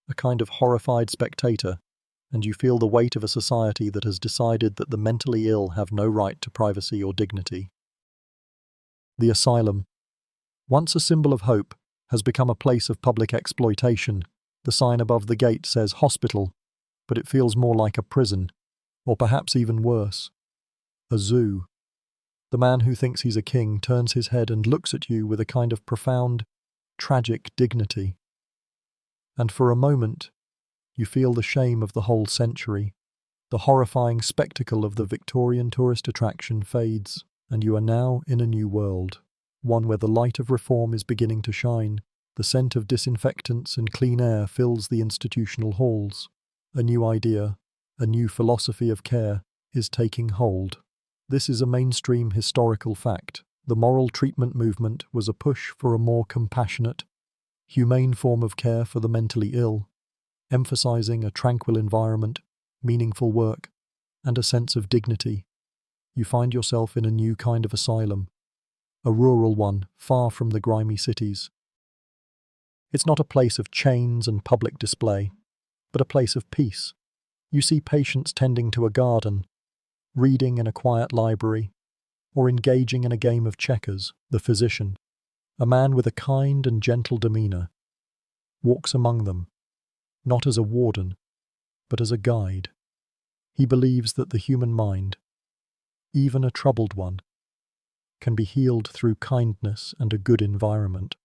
a kind of horrified spectator, and you feel the weight of a society that has decided that the mentally ill have no right to privacy or dignity. The asylum, once a symbol of hope, has become a place of public exploitation. The sign above the gate says hospital, but it feels more like a prison, or perhaps even worse, a zoo. The man who thinks he's a king turns his head and looks at you with a kind of profound, tragic dignity. And for a moment, you feel the shame of the whole century. The horrifying spectacle of the Victorian tourist attraction fades, and you are now in a new world, one where the light of reform is beginning to shine. The scent of disinfectants and clean air fills the institutional halls. A new idea, a new philosophy of care, is taking hold. This is a mainstream historical fact. The moral treatment movement was a push for a more compassionate, humane form of care for the mentally ill, emphasizing a tranquil environment, meaningful work, and a sense of dignity. You find yourself in a new kind of asylum, a rural one, far from the grimy cities. It's not a place of chains and public display, but a place of peace. You see patients tending to a garden, reading in a quiet library, or engaging in a game of checkers. The physician, a man with a kind and gentle demeanour, walks among them, not as a warden, but as a guide. He believes that the human mind, even a troubled one, can be healed through kindness and a good environment.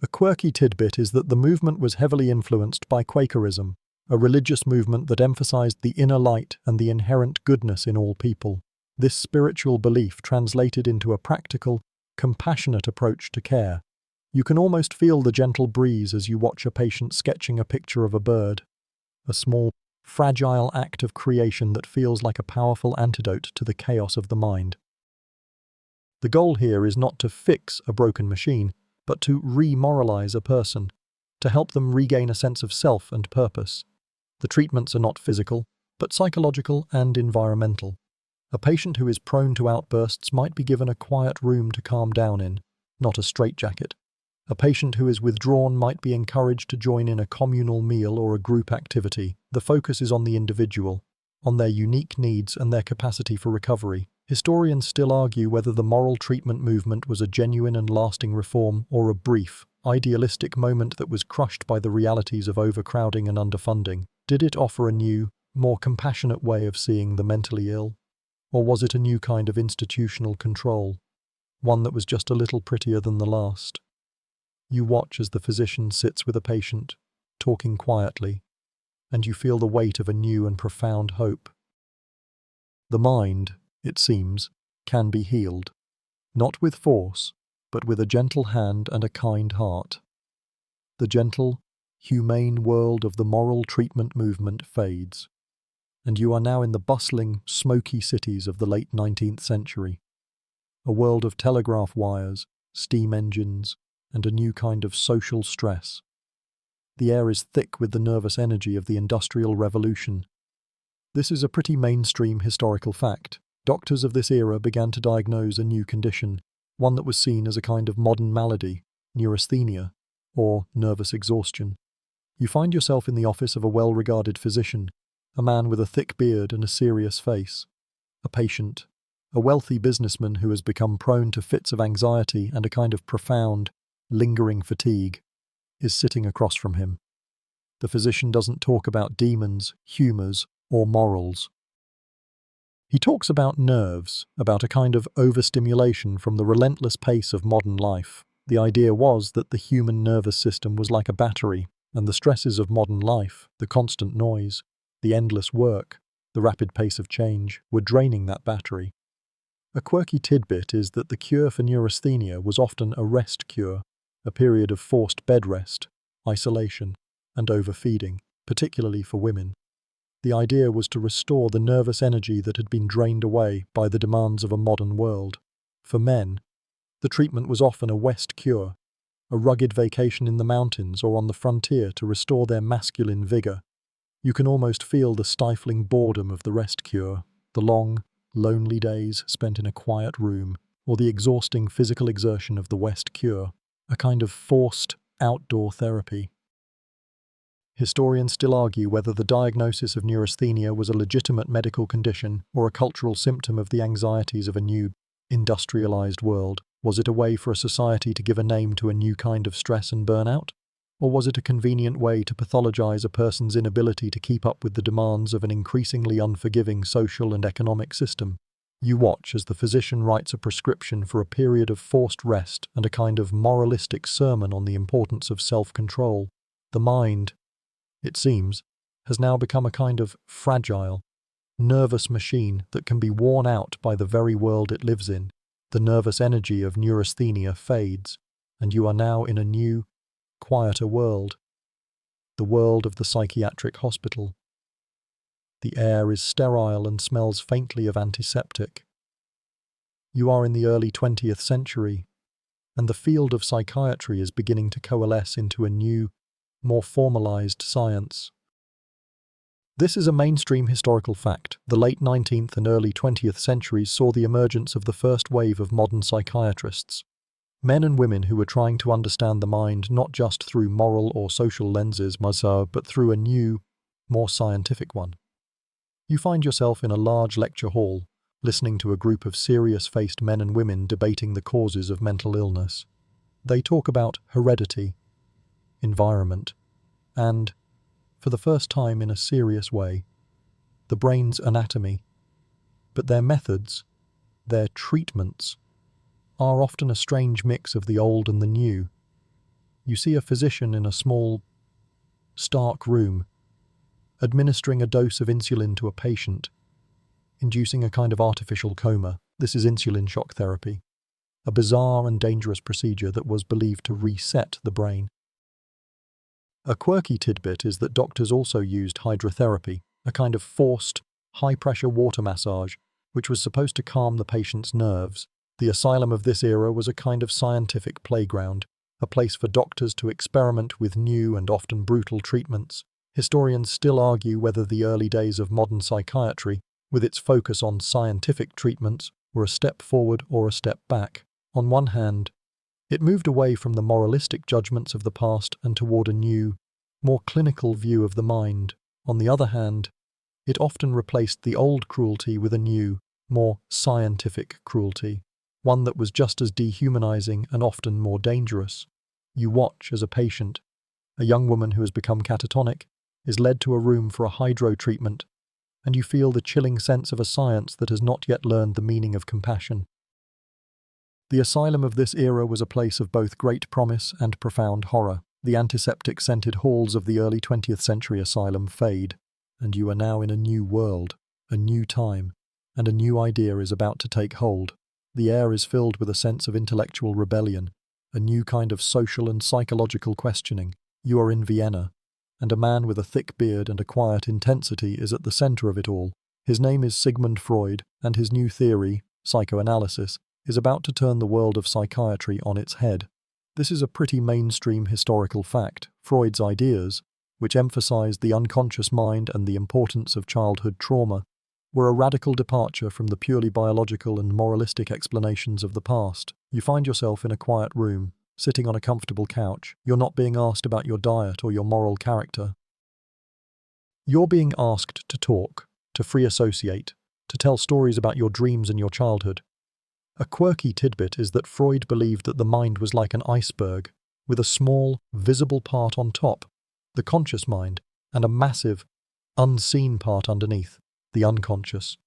A quirky tidbit is that the movement was heavily influenced by Quakerism, a religious movement that emphasized the inner light and the inherent goodness in all people. This spiritual belief translated into a practical, compassionate approach to care. You can almost feel the gentle breeze as you watch a patient sketching a picture of a bird, a small, fragile act of creation that feels like a powerful antidote to the chaos of the mind. The goal here is not to fix a broken machine, but to re-moralize a person, to help them regain a sense of self and purpose. The treatments are not physical, but psychological and environmental. A patient who is prone to outbursts might be given a quiet room to calm down in, not a straitjacket. A patient who is withdrawn might be encouraged to join in a communal meal or a group activity. The focus is on the individual, on their unique needs and their capacity for recovery. Historians still argue whether the moral treatment movement was a genuine and lasting reform or a brief, idealistic moment that was crushed by the realities of overcrowding and underfunding. Did it offer a new, more compassionate way of seeing the mentally ill? Or was it a new kind of institutional control, one that was just a little prettier than the last? You watch as the physician sits with a patient, talking quietly, and you feel the weight of a new and profound hope. The mind, it seems, can be healed, not with force, but with a gentle hand and a kind heart. The gentle, humane world of the moral treatment movement fades, and you are now in the bustling, smoky cities of the late 19th century, a world of telegraph wires, steam engines, and a new kind of social stress. The air is thick with the nervous energy of the Industrial Revolution. This is a pretty mainstream historical fact. Doctors of this era began to diagnose a new condition, one that was seen as a kind of modern malady, neurasthenia, or nervous exhaustion. You find yourself in the office of a well-regarded physician, a man with a thick beard and a serious face. A patient, a wealthy businessman who has become prone to fits of anxiety and a kind of profound, lingering fatigue, is sitting across from him. The physician doesn't talk about demons, humours, or morals. He talks about nerves, about a kind of overstimulation from the relentless pace of modern life. The idea was that the human nervous system was like a battery, and the stresses of modern life, the constant noise, the endless work, the rapid pace of change, were draining that battery. A quirky tidbit is that the cure for neurasthenia was often a rest cure, a period of forced bed rest, isolation, and overfeeding, particularly for women. The idea was to restore the nervous energy that had been drained away by the demands of a modern world. For men, the treatment was often a West cure, a rugged vacation in the mountains or on the frontier to restore their masculine vigor. You can almost feel the stifling boredom of the rest cure, the long, lonely days spent in a quiet room, or the exhausting physical exertion of the West cure, a kind of forced outdoor therapy. Historians still argue whether the diagnosis of neurasthenia was a legitimate medical condition or a cultural symptom of the anxieties of a new, industrialized world. Was it a way for a society to give a name to a new kind of stress and burnout? Or was it a convenient way to pathologize a person's inability to keep up with the demands of an increasingly unforgiving social and economic system? You watch as the physician writes a prescription for a period of forced rest and a kind of moralistic sermon on the importance of self-control. The mind, it seems, has now become a kind of fragile, nervous machine that can be worn out by the very world it lives in. The nervous energy of neurasthenia fades, and you are now in a new, quieter world, the world of the psychiatric hospital. The air is sterile and smells faintly of antiseptic. You are in the early 20th century, and the field of psychiatry is beginning to coalesce into a new, more formalized science. This is a mainstream historical fact. The late 19th and early 20th centuries saw the emergence of the first wave of modern psychiatrists. Men and women who were trying to understand the mind not just through moral or social lenses, but through a new, more scientific one. You find yourself in a large lecture hall, listening to a group of serious-faced men and women debating the causes of mental illness. They talk about heredity, environment, and, for the first time in a serious way, the brain's anatomy. But their methods, their treatments, are often a strange mix of the old and the new. You see a physician in a small, stark room, administering a dose of insulin to a patient, inducing a kind of artificial coma. This is insulin shock therapy, a bizarre and dangerous procedure that was believed to reset the brain. A quirky tidbit is that doctors also used hydrotherapy, a kind of forced, high-pressure water massage, which was supposed to calm the patient's nerves. The asylum of this era was a kind of scientific playground, a place for doctors to experiment with new and often brutal treatments. Historians still argue whether the early days of modern psychiatry, with its focus on scientific treatments, were a step forward or a step back. On one hand, it moved away from the moralistic judgments of the past and toward a new, more clinical view of the mind. On the other hand, it often replaced the old cruelty with a new, more scientific cruelty, one that was just as dehumanizing and often more dangerous. You watch as a patient, a young woman who has become catatonic, is led to a room for a hydro treatment, and you feel the chilling sense of a science that has not yet learned the meaning of compassion. The asylum of this era was a place of both great promise and profound horror. The antiseptic-scented halls of the early 20th century asylum fade, and you are now in a new world, a new time, and a new idea is about to take hold. The air is filled with a sense of intellectual rebellion, a new kind of social and psychological questioning. You are in Vienna, and a man with a thick beard and a quiet intensity is at the center of it all. His name is Sigmund Freud, and his new theory, psychoanalysis, is about to turn the world of psychiatry on its head. This is a pretty mainstream historical fact. Freud's ideas, which emphasized the unconscious mind and the importance of childhood trauma, were a radical departure from the purely biological and moralistic explanations of the past. You find yourself in a quiet room, sitting on a comfortable couch. You're not being asked about your diet or your moral character. You're being asked to talk, to free associate, to tell stories about your dreams and your childhood. A quirky tidbit is that Freud believed that the mind was like an iceberg, with a small, visible part on top, the conscious mind, and a massive, unseen part underneath, the unconscious.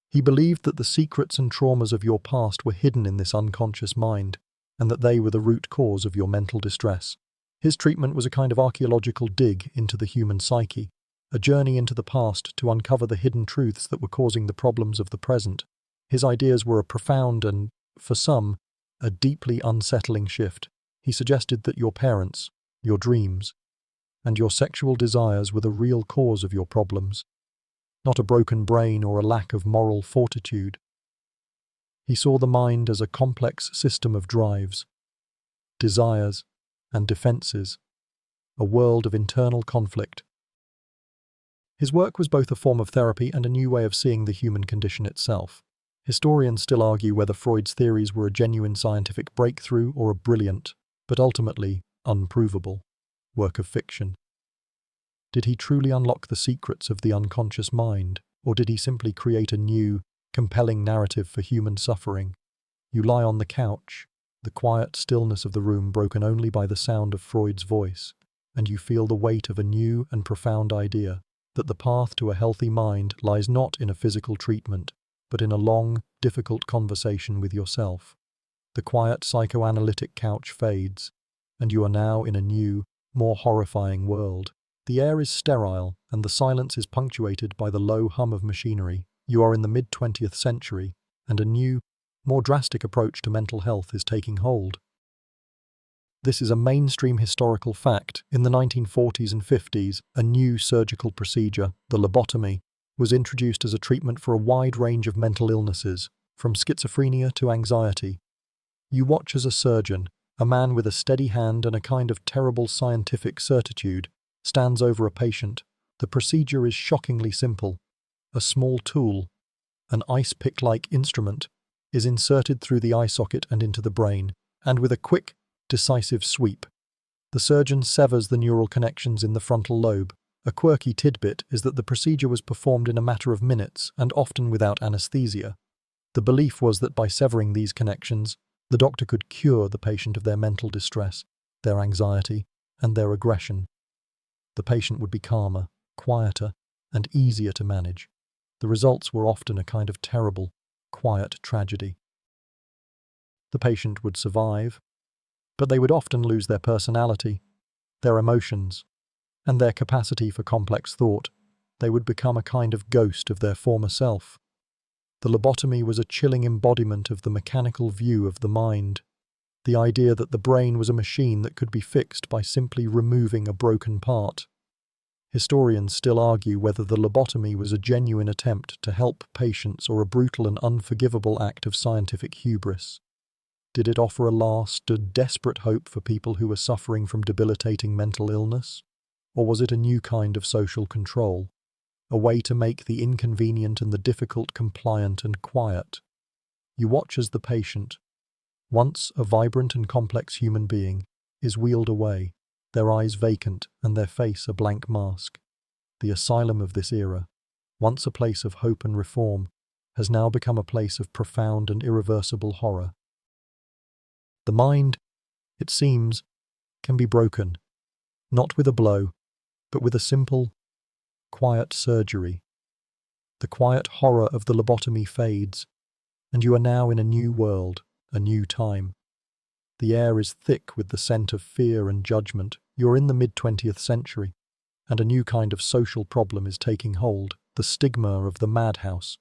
He believed that the secrets and traumas of your past were hidden in this unconscious mind, and that they were the root cause of your mental distress. His treatment was a kind of archaeological dig into the human psyche, a journey into the past to uncover the hidden truths that were causing the problems of the present. His ideas were a profound and, for some, a deeply unsettling shift. He suggested that your parents, your dreams, and your sexual desires were the real cause of your problems, not a broken brain or a lack of moral fortitude. He saw the mind as a complex system of drives, desires, and defenses, a world of internal conflict. His work was both a form of therapy and a new way of seeing the human condition itself. Historians still argue whether Freud's theories were a genuine scientific breakthrough or a brilliant, but ultimately unprovable, work of fiction. Did he truly unlock the secrets of the unconscious mind, or did he simply create a new, compelling narrative for human suffering? You lie on the couch, the quiet stillness of the room broken only by the sound of Freud's voice, and you feel the weight of a new and profound idea, that the path to a healthy mind lies not in a physical treatment, but in a long, difficult conversation with yourself. The quiet psychoanalytic couch fades, and you are now in a new, more horrifying world. The air is sterile, and the silence is punctuated by the low hum of machinery. You are in the mid-20th century, and a new, more drastic approach to mental health is taking hold. This is a mainstream historical fact. In the 1940s and 50s, a new surgical procedure, the lobotomy, was introduced as a treatment for a wide range of mental illnesses, from schizophrenia to anxiety. You watch as a surgeon, a man with a steady hand and a kind of terrible scientific certitude, stands over a patient. The procedure is shockingly simple. A small tool, an ice pick-like instrument, is inserted through the eye socket and into the brain, and with a quick, decisive sweep, the surgeon severs the neural connections in the frontal lobe. A quirky tidbit is that the procedure was performed in a matter of minutes and often without anesthesia. The belief was that by severing these connections, the doctor could cure the patient of their mental distress, their anxiety, and their aggression. The patient would be calmer, quieter, and easier to manage. The results were often a kind of terrible, quiet tragedy. The patient would survive, but they would often lose their personality, their emotions, and their capacity for complex thought. They would become a kind of ghost of their former self. The lobotomy was a chilling embodiment of the mechanical view of the mind, the idea that the brain was a machine that could be fixed by simply removing a broken part. Historians still argue whether the lobotomy was a genuine attempt to help patients or a brutal and unforgivable act of scientific hubris. Did it offer a last, desperate hope for people who were suffering from debilitating mental illness? Or was it a new kind of social control, a way to make the inconvenient and the difficult compliant and quiet? You watch as the patient, once a vibrant and complex human being, is wheeled away, their eyes vacant and their face a blank mask. The asylum of this era, once a place of hope and reform, has now become a place of profound and irreversible horror. The mind, it seems, can be broken, not with a blow, but with a simple, quiet surgery. The quiet horror of the lobotomy fades, and you are now in a new world, a new time. The air is thick with the scent of fear and judgment. You're in the mid-20th century, and a new kind of social problem is taking hold, the stigma of the madhouse.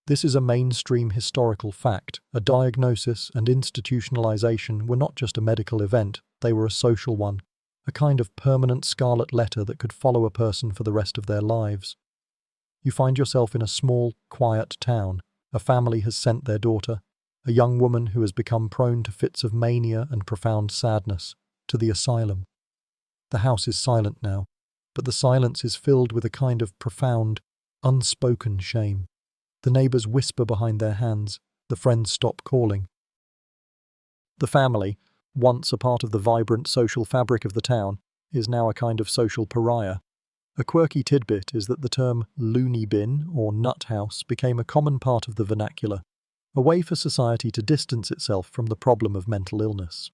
This is a mainstream historical fact. A diagnosis and institutionalization were not just a medical event, they were a social one, a kind of permanent scarlet letter that could follow a person for the rest of their lives. You find yourself in a small, quiet town. A family has sent their daughter, a young woman who has become prone to fits of mania and profound sadness, to the asylum. The house is silent now, but the silence is filled with a kind of profound, unspoken shame. The neighbors whisper behind their hands, the friends stop calling. The family, once a part of the vibrant social fabric of the town, is now a kind of social pariah. A quirky tidbit is that the term loony bin or nut house became a common part of the vernacular, a way for society to distance itself from the problem of mental illness.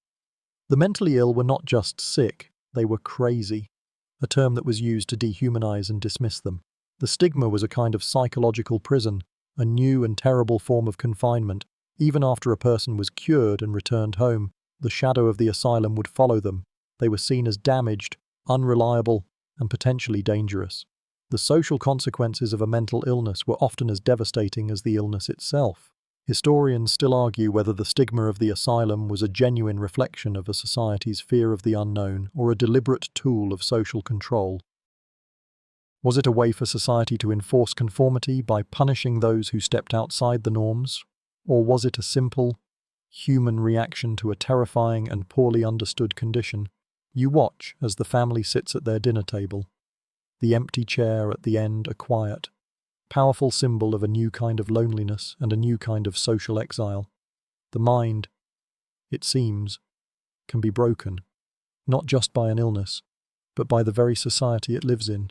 The mentally ill were not just sick, they were crazy, a term that was used to dehumanize and dismiss them. The stigma was a kind of psychological prison, a new and terrible form of confinement. Even after a person was cured and returned home, the shadow of the asylum would follow them. They were seen as damaged, unreliable, and potentially dangerous. The social consequences of a mental illness were often as devastating as the illness itself. Historians still argue whether the stigma of the asylum was a genuine reflection of a society's fear of the unknown or a deliberate tool of social control. Was it a way for society to enforce conformity by punishing those who stepped outside the norms? Or was it a simple, human reaction to a terrifying and poorly understood condition? You watch as the family sits at their dinner table. The empty chair at the end a quiet, powerful symbol of a new kind of loneliness and a new kind of social exile. The mind, it seems, can be broken, not just by an illness, but by the very society it lives in.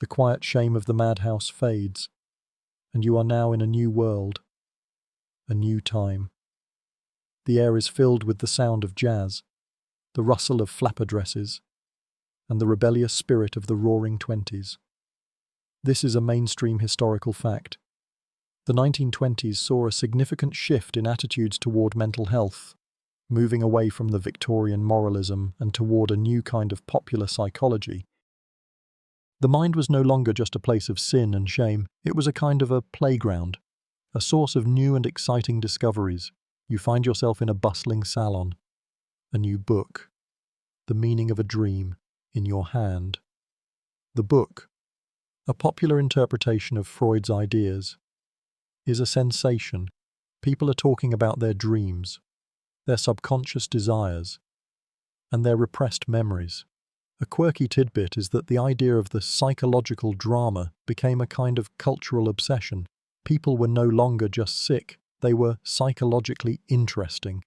The quiet shame of the madhouse fades, and you are now in a new world, a new time. The air is filled with the sound of jazz, the rustle of flapper dresses, and the rebellious spirit of the roaring 20s. This is a mainstream historical fact. The 1920s saw a significant shift in attitudes toward mental health, moving away from the Victorian moralism and toward a new kind of popular psychology. The mind was no longer just a place of sin and shame, it was a kind of a playground, a source of new and exciting discoveries. You find yourself in a bustling salon, a new book, The Meaning of a Dream, in your hand. The book, a popular interpretation of Freud's ideas, is a sensation. People are talking about their dreams, their subconscious desires, and their repressed memories. A quirky tidbit is that the idea of the psychological drama became a kind of cultural obsession. People were no longer just sick, they were psychologically interesting.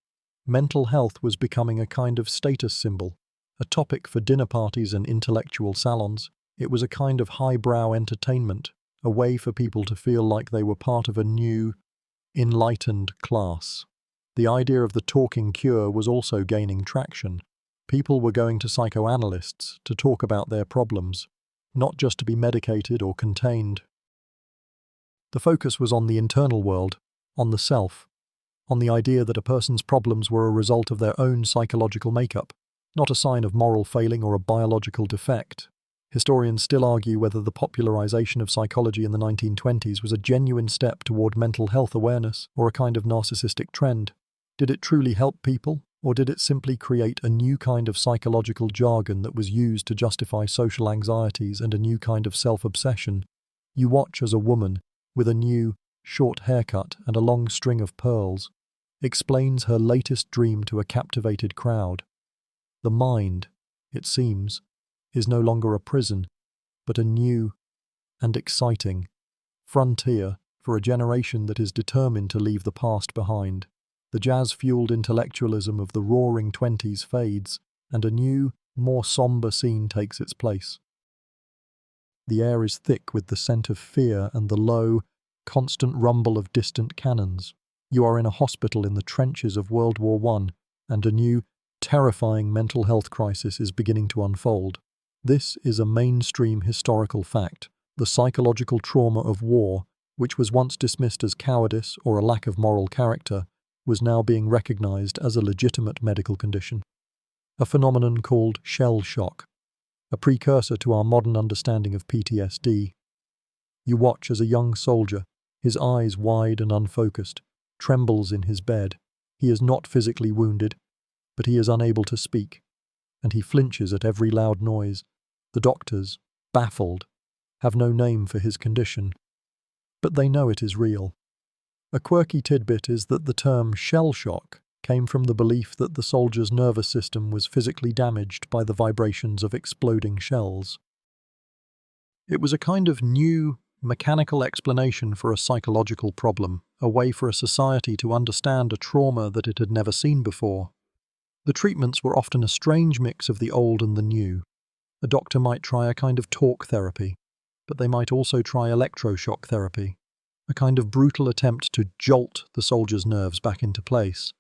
Mental health was becoming a kind of status symbol, a topic for dinner parties and intellectual salons. It was a kind of highbrow entertainment, a way for people to feel like they were part of a new, enlightened class. The idea of the talking cure was also gaining traction. People were going to psychoanalysts to talk about their problems, not just to be medicated or contained. The focus was on the internal world, on the self. on the idea that a person's problems were a result of their own psychological makeup, not a sign of moral failing or a biological defect. Historians still argue whether the popularization of psychology in the 1920s was a genuine step toward mental health awareness or a kind of narcissistic trend. Did it truly help people, or did it simply create a new kind of psychological jargon that was used to justify social anxieties and a new kind of self-obsession? You watch as a woman, with a new, short haircut and a long string of pearls, explains her latest dream to a captivated crowd. The mind, it seems, is no longer a prison, but a new and exciting frontier for a generation that is determined to leave the past behind. The jazz-fueled intellectualism of the roaring 20s fades, and a new, more somber scene takes its place. The air is thick with the scent of fear and the low, constant rumble of distant cannons. You are in a hospital in the trenches of World War I, and a new, terrifying mental health crisis is beginning to unfold. This is a mainstream historical fact. The psychological trauma of war, which was once dismissed as cowardice or a lack of moral character, was now being recognized as a legitimate medical condition. A phenomenon called shell shock, a precursor to our modern understanding of PTSD. You watch as a young soldier, his eyes wide and unfocused, trembles in his bed. He is not physically wounded, but he is unable to speak, and he flinches at every loud noise. The doctors, baffled, have no name for his condition, but they know it is real. A quirky tidbit is that the term shell shock came from the belief that the soldier's nervous system was physically damaged by the vibrations of exploding shells. It was a kind of new, mechanical explanation for a psychological problem, a way for a society to understand a trauma that it had never seen before. The treatments were often a strange mix of the old and the new. A doctor might try a kind of talk therapy, but they might also try electroshock therapy, a kind of brutal attempt to jolt the soldier's nerves back into place.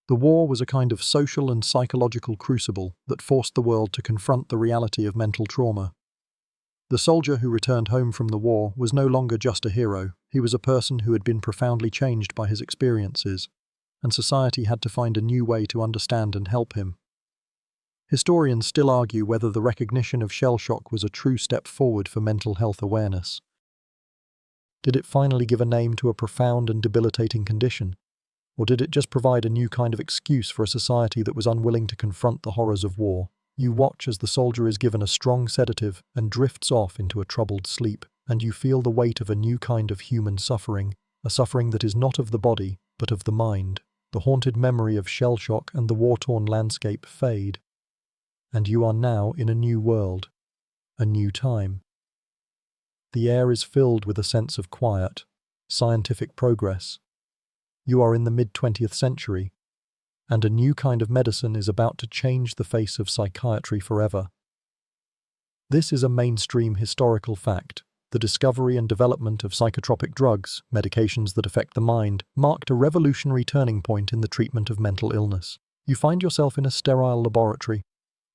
The war was a kind of social and psychological crucible that forced the world to confront the reality of mental trauma. The soldier who returned home from the war was no longer just a hero. He was a person who had been profoundly changed by his experiences, and society had to find a new way to understand and help him. Historians still argue whether the recognition of shell shock was a true step forward for mental health awareness. Did it finally give a name to a profound and debilitating condition? Or did it just provide a new kind of excuse for a society that was unwilling to confront the horrors of war? You watch as the soldier is given a strong sedative and drifts off into a troubled sleep, and you feel the weight of a new kind of human suffering, a suffering that is not of the body, but of the mind. The haunted memory of shell shock and the war-torn landscape fade, and you are now in a new world, a new time. The air is filled with a sense of quiet, scientific progress. You are in the mid-20th century, and a new kind of medicine is about to change the face of psychiatry forever. This is a mainstream historical fact. The discovery and development of psychotropic drugs, medications that affect the mind, marked a revolutionary turning point in the treatment of mental illness. You find yourself in a sterile laboratory.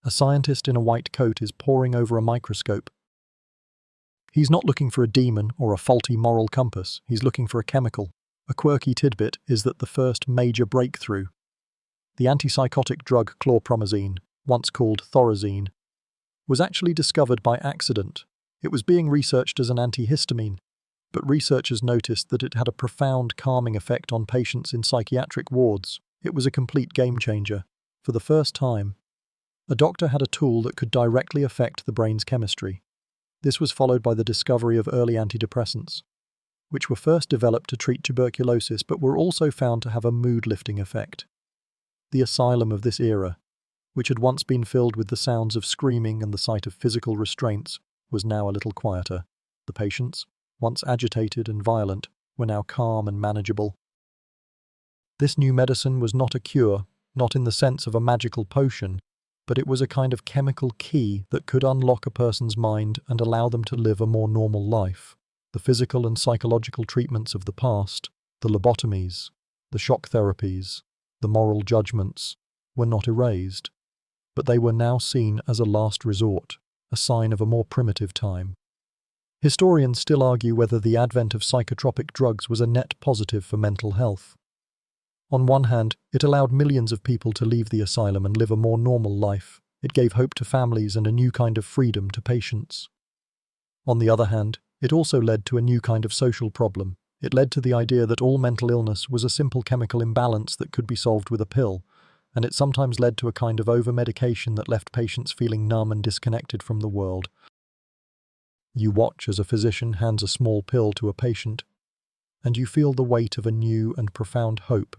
A scientist in a white coat is poring over a microscope. He's not looking for a demon or a faulty moral compass. He's looking for a chemical. A quirky tidbit is that the first major breakthrough, the antipsychotic drug chlorpromazine, once called thorazine, was actually discovered by accident. It was being researched as an antihistamine, but researchers noticed that it had a profound calming effect on patients in psychiatric wards. It was a complete game changer. For the first time, a doctor had a tool that could directly affect the brain's chemistry. This was followed by the discovery of early antidepressants, which were first developed to treat tuberculosis but were also found to have a mood-lifting effect. The asylum of this era, which had once been filled with the sounds of screaming and the sight of physical restraints, was now a little quieter. The patients, once agitated and violent, were now calm and manageable. This new medicine was not a cure, not in the sense of a magical potion, but it was a kind of chemical key that could unlock a person's mind and allow them to live a more normal life. The physical and psychological treatments of the past, the lobotomies, the shock therapies, the moral judgments, were not erased, but they were now seen as a last resort, a sign of a more primitive time. Historians still argue whether the advent of psychotropic drugs was a net positive for mental health. On one hand, it allowed millions of people to leave the asylum and live a more normal life. It gave hope to families and a new kind of freedom to patients. On the other hand, it also led to a new kind of social problem. It led to the idea that all mental illness was a simple chemical imbalance that could be solved with a pill, and it sometimes led to a kind of over-medication that left patients feeling numb and disconnected from the world. You watch as a physician hands a small pill to a patient, and you feel the weight of a new and profound hope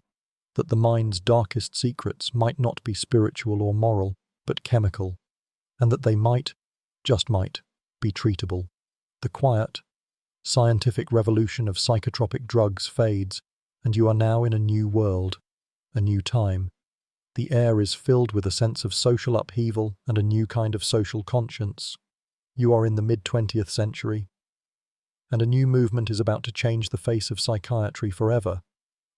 that the mind's darkest secrets might not be spiritual or moral, but chemical, and that they might, just might, be treatable. The quiet, scientific revolution of psychotropic drugs fades, and you are now in a new world, a new time. The air is filled with a sense of social upheaval and a new kind of social conscience. You are in the mid-20th century, and a new movement is about to change the face of psychiatry forever.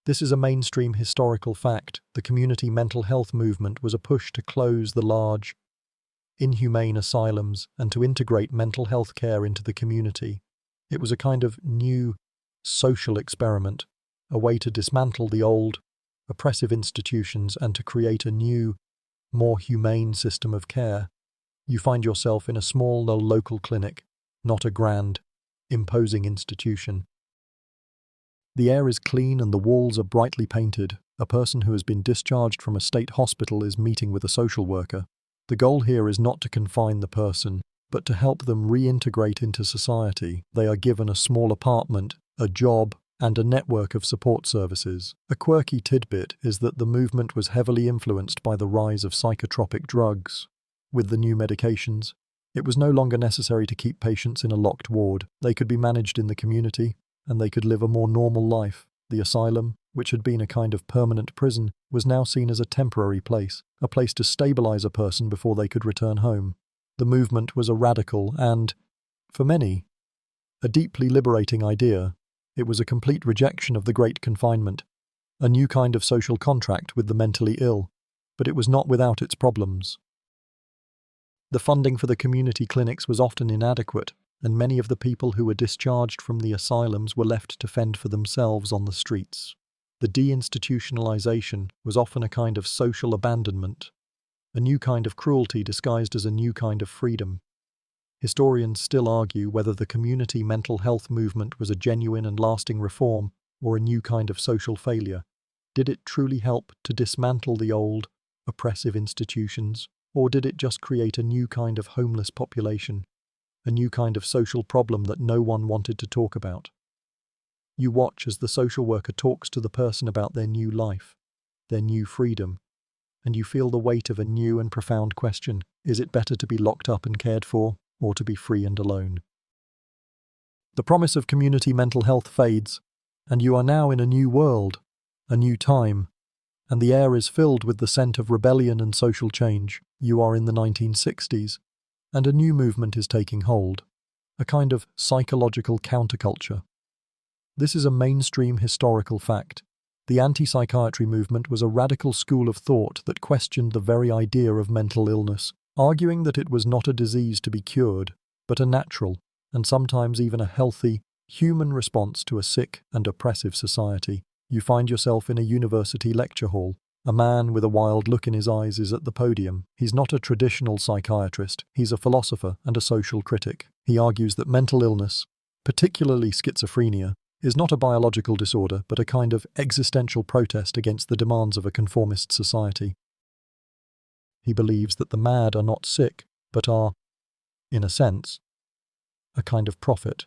This is a mainstream historical fact. The community mental health movement was a push to close the large, inhumane asylums and to integrate mental health care into the community. It was a kind of new social experiment, a way to dismantle the old, oppressive institutions and to create a new, more humane system of care. You find yourself in a small local clinic, not a grand, imposing institution. The air is clean and the walls are brightly painted. A person who has been discharged from a state hospital is meeting with a social worker. The goal here is not to confine the person, but to help them reintegrate into society. They are given a small apartment, a job, and a network of support services. A quirky tidbit is that the movement was heavily influenced by the rise of psychotropic drugs. With the new medications, it was no longer necessary to keep patients in a locked ward. They could be managed in the community, and they could live a more normal life. The asylum, which had been a kind of permanent prison, was now seen as a temporary place, a place to stabilize a person before they could return home. The movement was a radical and, for many, a deeply liberating idea. It was a complete rejection of the Great Confinement, a new kind of social contract with the mentally ill, but it was not without its problems. The funding for the community clinics was often inadequate, and many of the people who were discharged from the asylums were left to fend for themselves on the streets. The deinstitutionalization was often a kind of social abandonment, a new kind of cruelty disguised as a new kind of freedom. Historians still argue whether the community mental health movement was a genuine and lasting reform or a new kind of social failure. Did it truly help to dismantle the old, oppressive institutions, or did it just create a new kind of homeless population? A new kind of social problem that no one wanted to talk about. You watch as the social worker talks to the person about their new life, their new freedom, and you feel the weight of a new and profound question. Is it better to be locked up and cared for, or to be free and alone? The promise of community mental health fades, and you are now in a new world, a new time, and the air is filled with the scent of rebellion and social change. You are in the 1960s, and a new movement is taking hold, a kind of psychological counterculture. This is a mainstream historical fact. The anti-psychiatry movement was a radical school of thought that questioned the very idea of mental illness, arguing that it was not a disease to be cured, but a natural, and sometimes even a healthy, human response to a sick and oppressive society. You find yourself in a university lecture hall. A man with a wild look in his eyes is at the podium. He's not a traditional psychiatrist, he's a philosopher and a social critic. He argues that mental illness, particularly schizophrenia, is not a biological disorder but a kind of existential protest against the demands of a conformist society. He believes that the mad are not sick, but are, in a sense, a kind of prophet,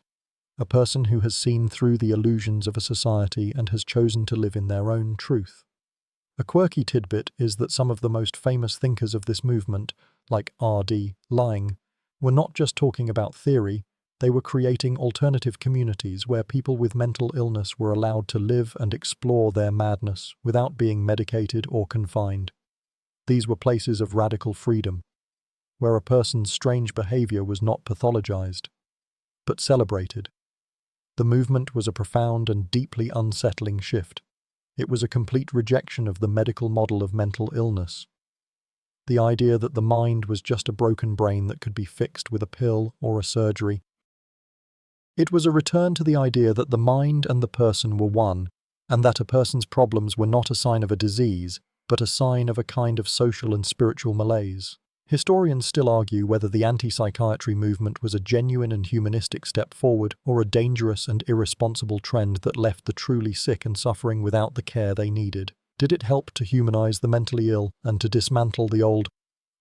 a person who has seen through the illusions of a society and has chosen to live in their own truth. A quirky tidbit is that some of the most famous thinkers of this movement, like R.D. Laing, were not just talking about theory, they were creating alternative communities where people with mental illness were allowed to live and explore their madness without being medicated or confined. These were places of radical freedom, where a person's strange behavior was not pathologized, but celebrated. The movement was a profound and deeply unsettling shift. It was a complete rejection of the medical model of mental illness. The idea that the mind was just a broken brain that could be fixed with a pill or a surgery. It was a return to the idea that the mind and the person were one, and that a person's problems were not a sign of a disease, but a sign of a kind of social and spiritual malaise. Historians still argue whether the anti-psychiatry movement was a genuine and humanistic step forward or a dangerous and irresponsible trend that left the truly sick and suffering without the care they needed. Did it help to humanize the mentally ill and to dismantle the old,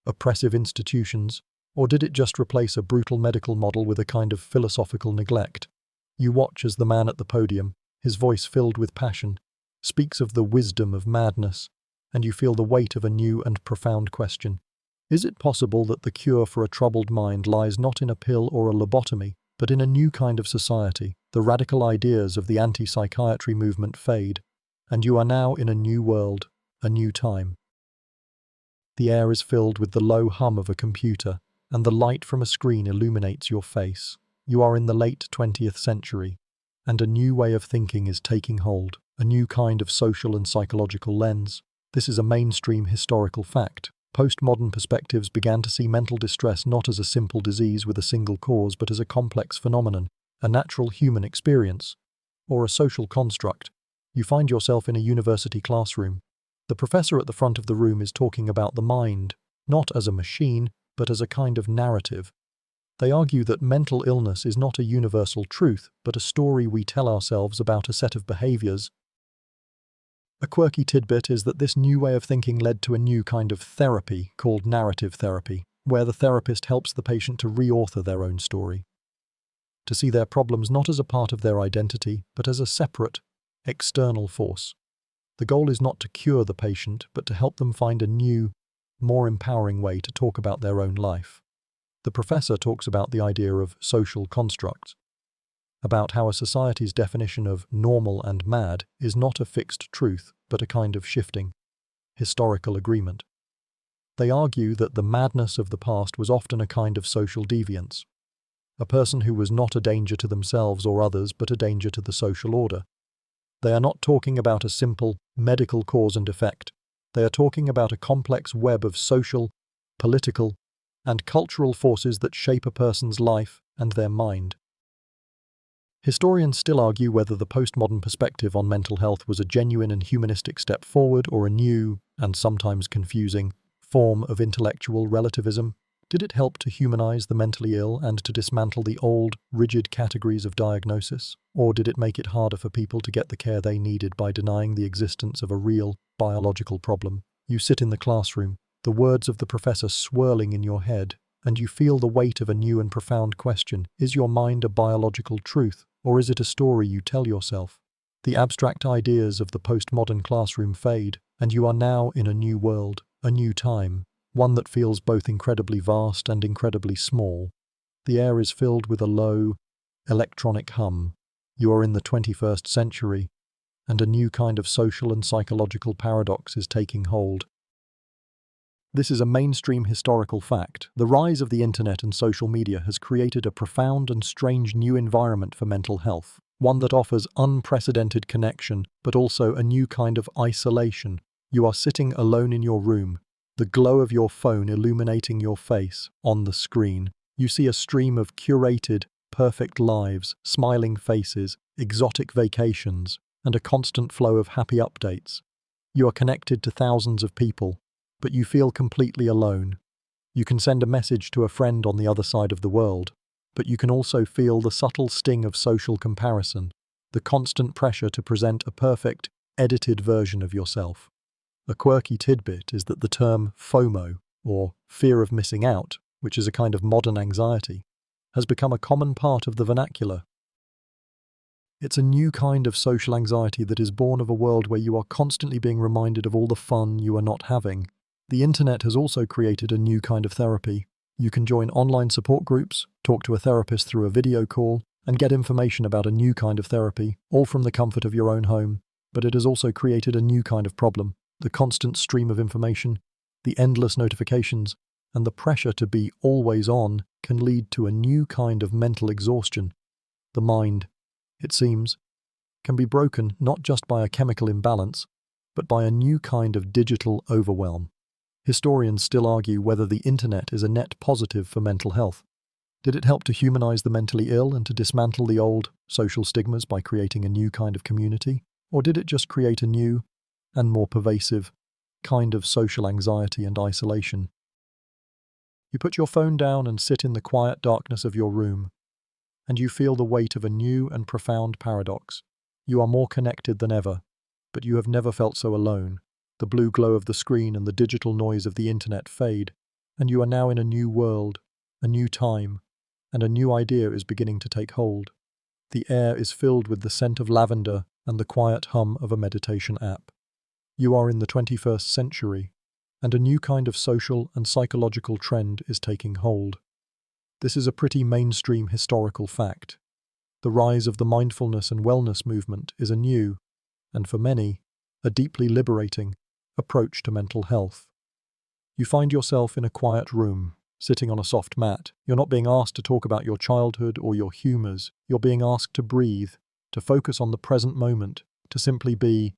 oppressive institutions, or did it just replace a brutal medical model with a kind of philosophical neglect? You watch as the man at the podium, his voice filled with passion, speaks of the wisdom of madness, and you feel the weight of a new and profound question. Is it possible that the cure for a troubled mind lies not in a pill or a lobotomy, but in a new kind of society? The radical ideas of the anti-psychiatry movement fade, and you are now in a new world, a new time. The air is filled with the low hum of a computer, and the light from a screen illuminates your face. You are in the late 20th century, and a new way of thinking is taking hold, a new kind of social and psychological lens. This is a mainstream historical fact. Postmodern perspectives began to see mental distress not as a simple disease with a single cause, but as a complex phenomenon, a natural human experience, or a social construct. You find yourself in a university classroom. The professor at the front of the room is talking about the mind, not as a machine, but as a kind of narrative. They argue that mental illness is not a universal truth, but a story we tell ourselves about a set of behaviors. A quirky tidbit is that this new way of thinking led to a new kind of therapy called narrative therapy, where the therapist helps the patient to reauthor their own story, to see their problems not as a part of their identity, but as a separate, external force. The goal is not to cure the patient, but to help them find a new, more empowering way to talk about their own life. The professor talks about the idea of social constructs, about how a society's definition of normal and mad is not a fixed truth, but a kind of shifting, historical agreement. They argue that the madness of the past was often a kind of social deviance, a person who was not a danger to themselves or others, but a danger to the social order. They are not talking about a simple medical cause and effect. They are talking about a complex web of social, political, and cultural forces that shape a person's life and their mind. Historians still argue whether the postmodern perspective on mental health was a genuine and humanistic step forward or a new, and sometimes confusing, form of intellectual relativism. Did it help to humanize the mentally ill and to dismantle the old, rigid categories of diagnosis? Or did it make it harder for people to get the care they needed by denying the existence of a real, biological problem? You sit in the classroom, the words of the professor swirling in your head, and you feel the weight of a new and profound question. Is your mind a biological truth, or is it a story you tell yourself? The abstract ideas of the postmodern classroom fade, and you are now in a new world, a new time, one that feels both incredibly vast and incredibly small. The air is filled with a low, electronic hum. You are in the 21st century, and a new kind of social and psychological paradox is taking hold. This is a mainstream historical fact. The rise of the internet and social media has created a profound and strange new environment for mental health, one that offers unprecedented connection, but also a new kind of isolation. You are sitting alone in your room, the glow of your phone illuminating your face on the screen. You see a stream of curated, perfect lives, smiling faces, exotic vacations, and a constant flow of happy updates. You are connected to thousands of people, but you feel completely alone. You can send a message to a friend on the other side of the world, but you can also feel the subtle sting of social comparison, the constant pressure to present a perfect, edited version of yourself. A quirky tidbit is that the term FOMO, or fear of missing out, which is a kind of modern anxiety, has become a common part of the vernacular. It's a new kind of social anxiety that is born of a world where you are constantly being reminded of all the fun you are not having. The internet has also created a new kind of therapy. You can join online support groups, talk to a therapist through a video call, and get information about a new kind of therapy, all from the comfort of your own home. But it has also created a new kind of problem. The constant stream of information, the endless notifications, and the pressure to be always on can lead to a new kind of mental exhaustion. The mind, it seems, can be broken not just by a chemical imbalance, but by a new kind of digital overwhelm. Historians still argue whether the internet is a net positive for mental health. Did it help to humanize the mentally ill and to dismantle the old social stigmas by creating a new kind of community? Or did it just create a new and more pervasive kind of social anxiety and isolation? You put your phone down and sit in the quiet darkness of your room, and you feel the weight of a new and profound paradox. You are more connected than ever, but you have never felt so alone. The blue glow of the screen and the digital noise of the internet fade, and you are now in a new world, a new time, and a new idea is beginning to take hold. The air is filled with the scent of lavender and the quiet hum of a meditation app. You are in the 21st century, and a new kind of social and psychological trend is taking hold. This is a pretty mainstream historical fact. The rise of the mindfulness and wellness movement is a new, and for many, a deeply liberating, approach to mental health. You find yourself in a quiet room, sitting on a soft mat. You're not being asked to talk about your childhood or your humours. You're being asked to breathe, to focus on the present moment, to simply be.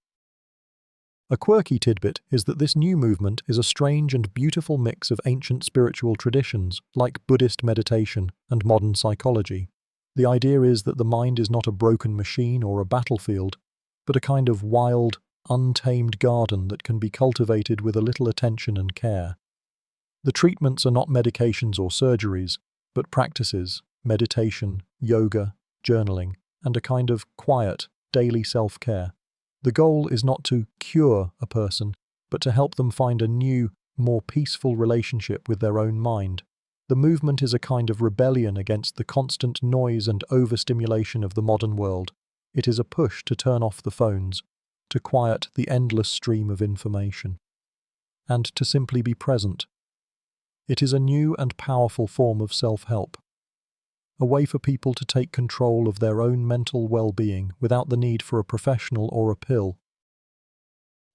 A quirky tidbit is that this new movement is a strange and beautiful mix of ancient spiritual traditions, like Buddhist meditation and modern psychology. The idea is that the mind is not a broken machine or a battlefield, but a kind of wild, untamed garden that can be cultivated with a little attention and care. The treatments are not medications or surgeries, but practices, meditation, yoga, journaling, and a kind of quiet, daily self-care. The goal is not to cure a person, but to help them find a new, more peaceful relationship with their own mind. The movement is a kind of rebellion against the constant noise and overstimulation of the modern world. It is a push to turn off the phones, to quiet the endless stream of information, and to simply be present. It is a new and powerful form of self-help, a way for people to take control of their own mental well-being without the need for a professional or a pill.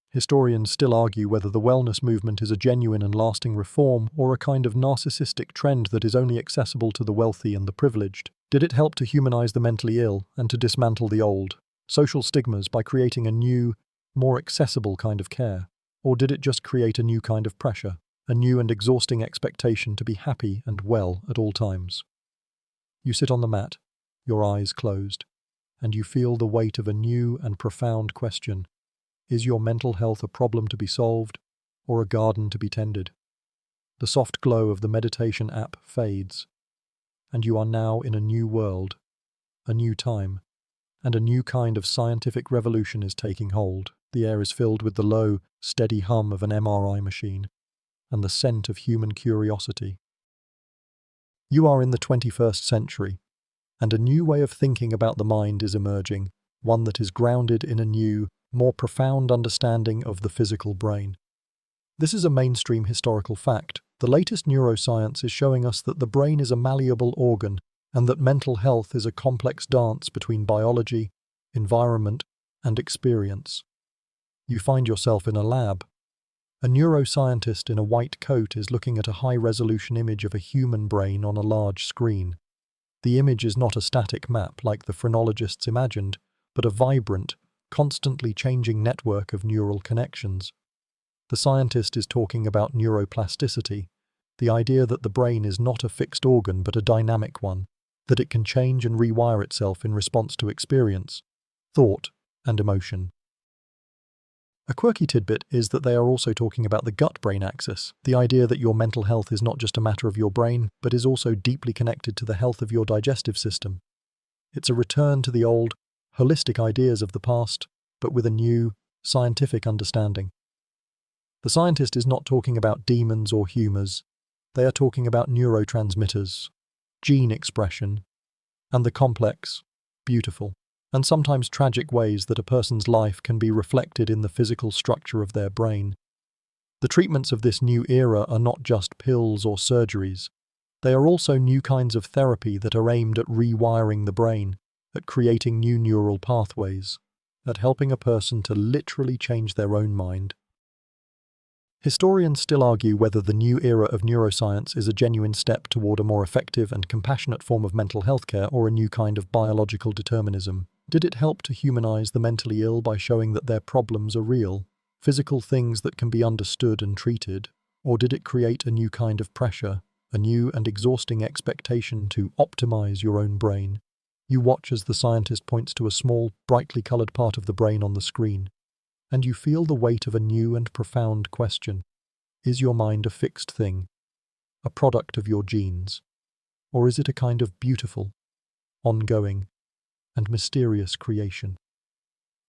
Historians still argue whether the wellness movement is a genuine and lasting reform or a kind of narcissistic trend that is only accessible to the wealthy and the privileged. Did it help to humanize the mentally ill and to dismantle the old social stigmas by creating a new, more accessible kind of care? Or did it just create a new kind of pressure, a new and exhausting expectation to be happy and well at all times? You sit on the mat, your eyes closed, and you feel the weight of a new and profound question. Is your mental health a problem to be solved, or a garden to be tended? The soft glow of the meditation app fades, and you are now in a new world, a new time, and a new kind of scientific revolution is taking hold. The air is filled with the low, steady hum of an MRI machine, and the scent of human curiosity. You are in the 21st century, and a new way of thinking about the mind is emerging, one that is grounded in a new, more profound understanding of the physical brain. This is a mainstream historical fact. The latest neuroscience is showing us that the brain is a malleable organ, and that mental health is a complex dance between biology, environment, and experience. You find yourself in a lab. A neuroscientist in a white coat is looking at a high-resolution image of a human brain on a large screen. The image is not a static map like the phrenologists imagined, but a vibrant, constantly changing network of neural connections. The scientist is talking about neuroplasticity, the idea that the brain is not a fixed organ but a dynamic one, that it can change and rewire itself in response to experience, thought, and emotion. A quirky tidbit is that they are also talking about the gut-brain axis, the idea that your mental health is not just a matter of your brain, but is also deeply connected to the health of your digestive system. It's a return to the old, holistic ideas of the past, but with a new, scientific understanding. The scientist is not talking about demons or humours. They are talking about neurotransmitters, gene expression, and the complex, beautiful, and sometimes tragic ways that a person's life can be reflected in the physical structure of their brain. The treatments of this new era are not just pills or surgeries. They are also new kinds of therapy that are aimed at rewiring the brain, at creating new neural pathways, at helping a person to literally change their own mind. Historians still argue whether the new era of neuroscience is a genuine step toward a more effective and compassionate form of mental health care or a new kind of biological determinism. Did it help to humanize the mentally ill by showing that their problems are real, physical things that can be understood and treated? Or did it create a new kind of pressure, a new and exhausting expectation to optimize your own brain, You watch as the scientist points to a small, brightly colored part of the brain on the screen, and you feel the weight of a new and profound question. Is your mind a fixed thing, a product of your genes, or is it a kind of beautiful, ongoing, and mysterious creation?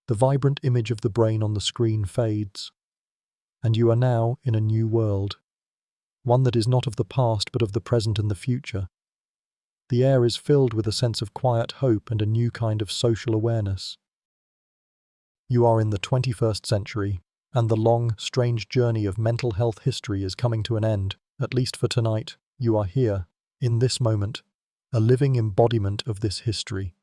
The vibrant image of the brain on the screen fades, and you are now in a new world, one that is not of the past but of the present and the future. The air is filled with a sense of quiet hope and a new kind of social awareness. You are in the 21st century, and the long, strange journey of mental health history is coming to an end, at least for tonight. You are here, in this moment, a living embodiment of this history.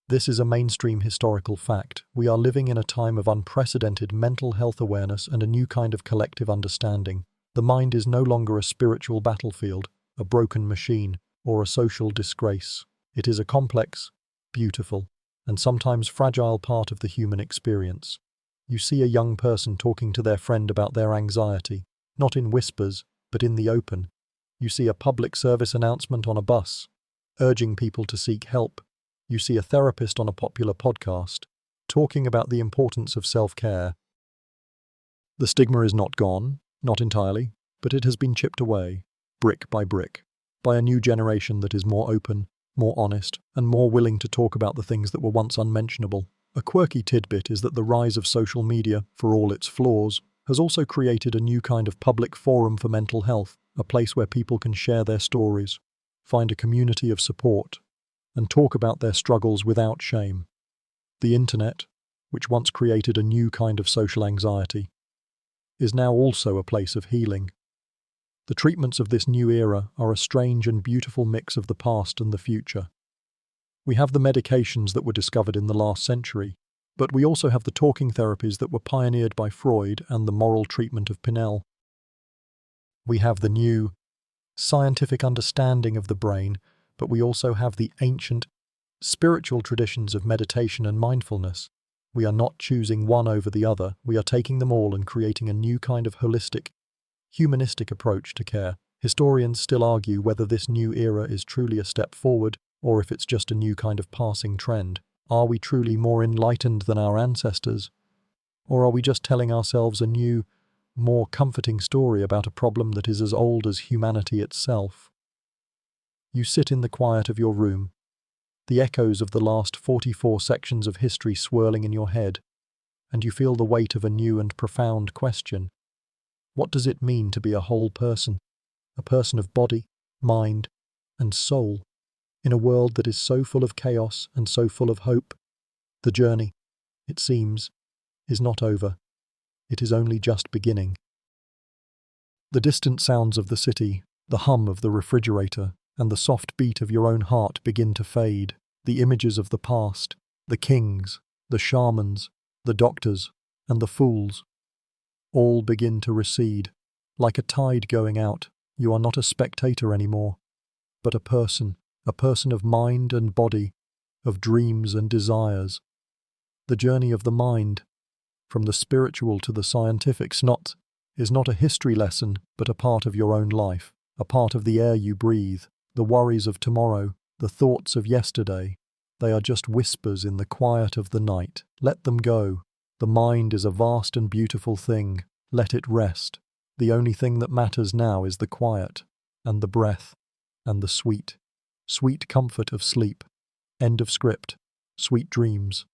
This is a mainstream historical fact. We are living in a time of unprecedented mental health awareness and a new kind of collective understanding. The mind is no longer a spiritual battlefield, a broken machine, or a social disgrace. It is a complex, beautiful, and sometimes fragile part of the human experience. You see a young person talking to their friend about their anxiety, not in whispers, but in the open. You see a public service announcement on a bus, urging people to seek help. You see a therapist on a popular podcast, talking about the importance of self-care. The stigma is not gone, not entirely, but it has been chipped away, brick by brick, by a new generation that is more open, more honest, and more willing to talk about the things that were once unmentionable. A quirky tidbit is that the rise of social media, for all its flaws, has also created a new kind of public forum for mental health, a place where people can share their stories, find a community of support, and talk about their struggles without shame. The internet, which once created a new kind of social anxiety, is now also a place of healing. The treatments of this new era are a strange and beautiful mix of the past and the future. We have the medications that were discovered in the last century, but we also have the talking therapies that were pioneered by Freud and the moral treatment of Pinel. We have the new, scientific understanding of the brain, but we also have the ancient, spiritual traditions of meditation and mindfulness. We are not choosing one over the other, we are taking them all and creating a new kind of holistic, humanistic approach to care. Historians still argue whether this new era is truly a step forward, or if it's just a new kind of passing trend. Are we truly more enlightened than our ancestors? Or are we just telling ourselves a new, more comforting story about a problem that is as old as humanity itself? You sit in the quiet of your room, the echoes of the last 44 sections of history swirling in your head, and you feel the weight of a new and profound question. What does it mean to be a whole person? A person of body, mind, and soul, in a world that is so full of chaos and so full of hope? The journey, it seems, is not over. It is only just beginning. The distant sounds of the city, the hum of the refrigerator, and the soft beat of your own heart begin to fade. The images of the past, the kings, the shamans, the doctors, and the fools, all begin to recede. Like a tide going out, you are not a spectator anymore, but a person of mind and body, of dreams and desires. The journey of the mind, from the spiritual to the scientific, is not a history lesson, but a part of your own life, a part of the air you breathe, the worries of tomorrow, the thoughts of yesterday. They are just whispers in the quiet of the night. Let them go. The mind is a vast and beautiful thing. Let it rest. The only thing that matters now is the quiet, and the breath, and the sweet, sweet comfort of sleep. End of script. Sweet dreams.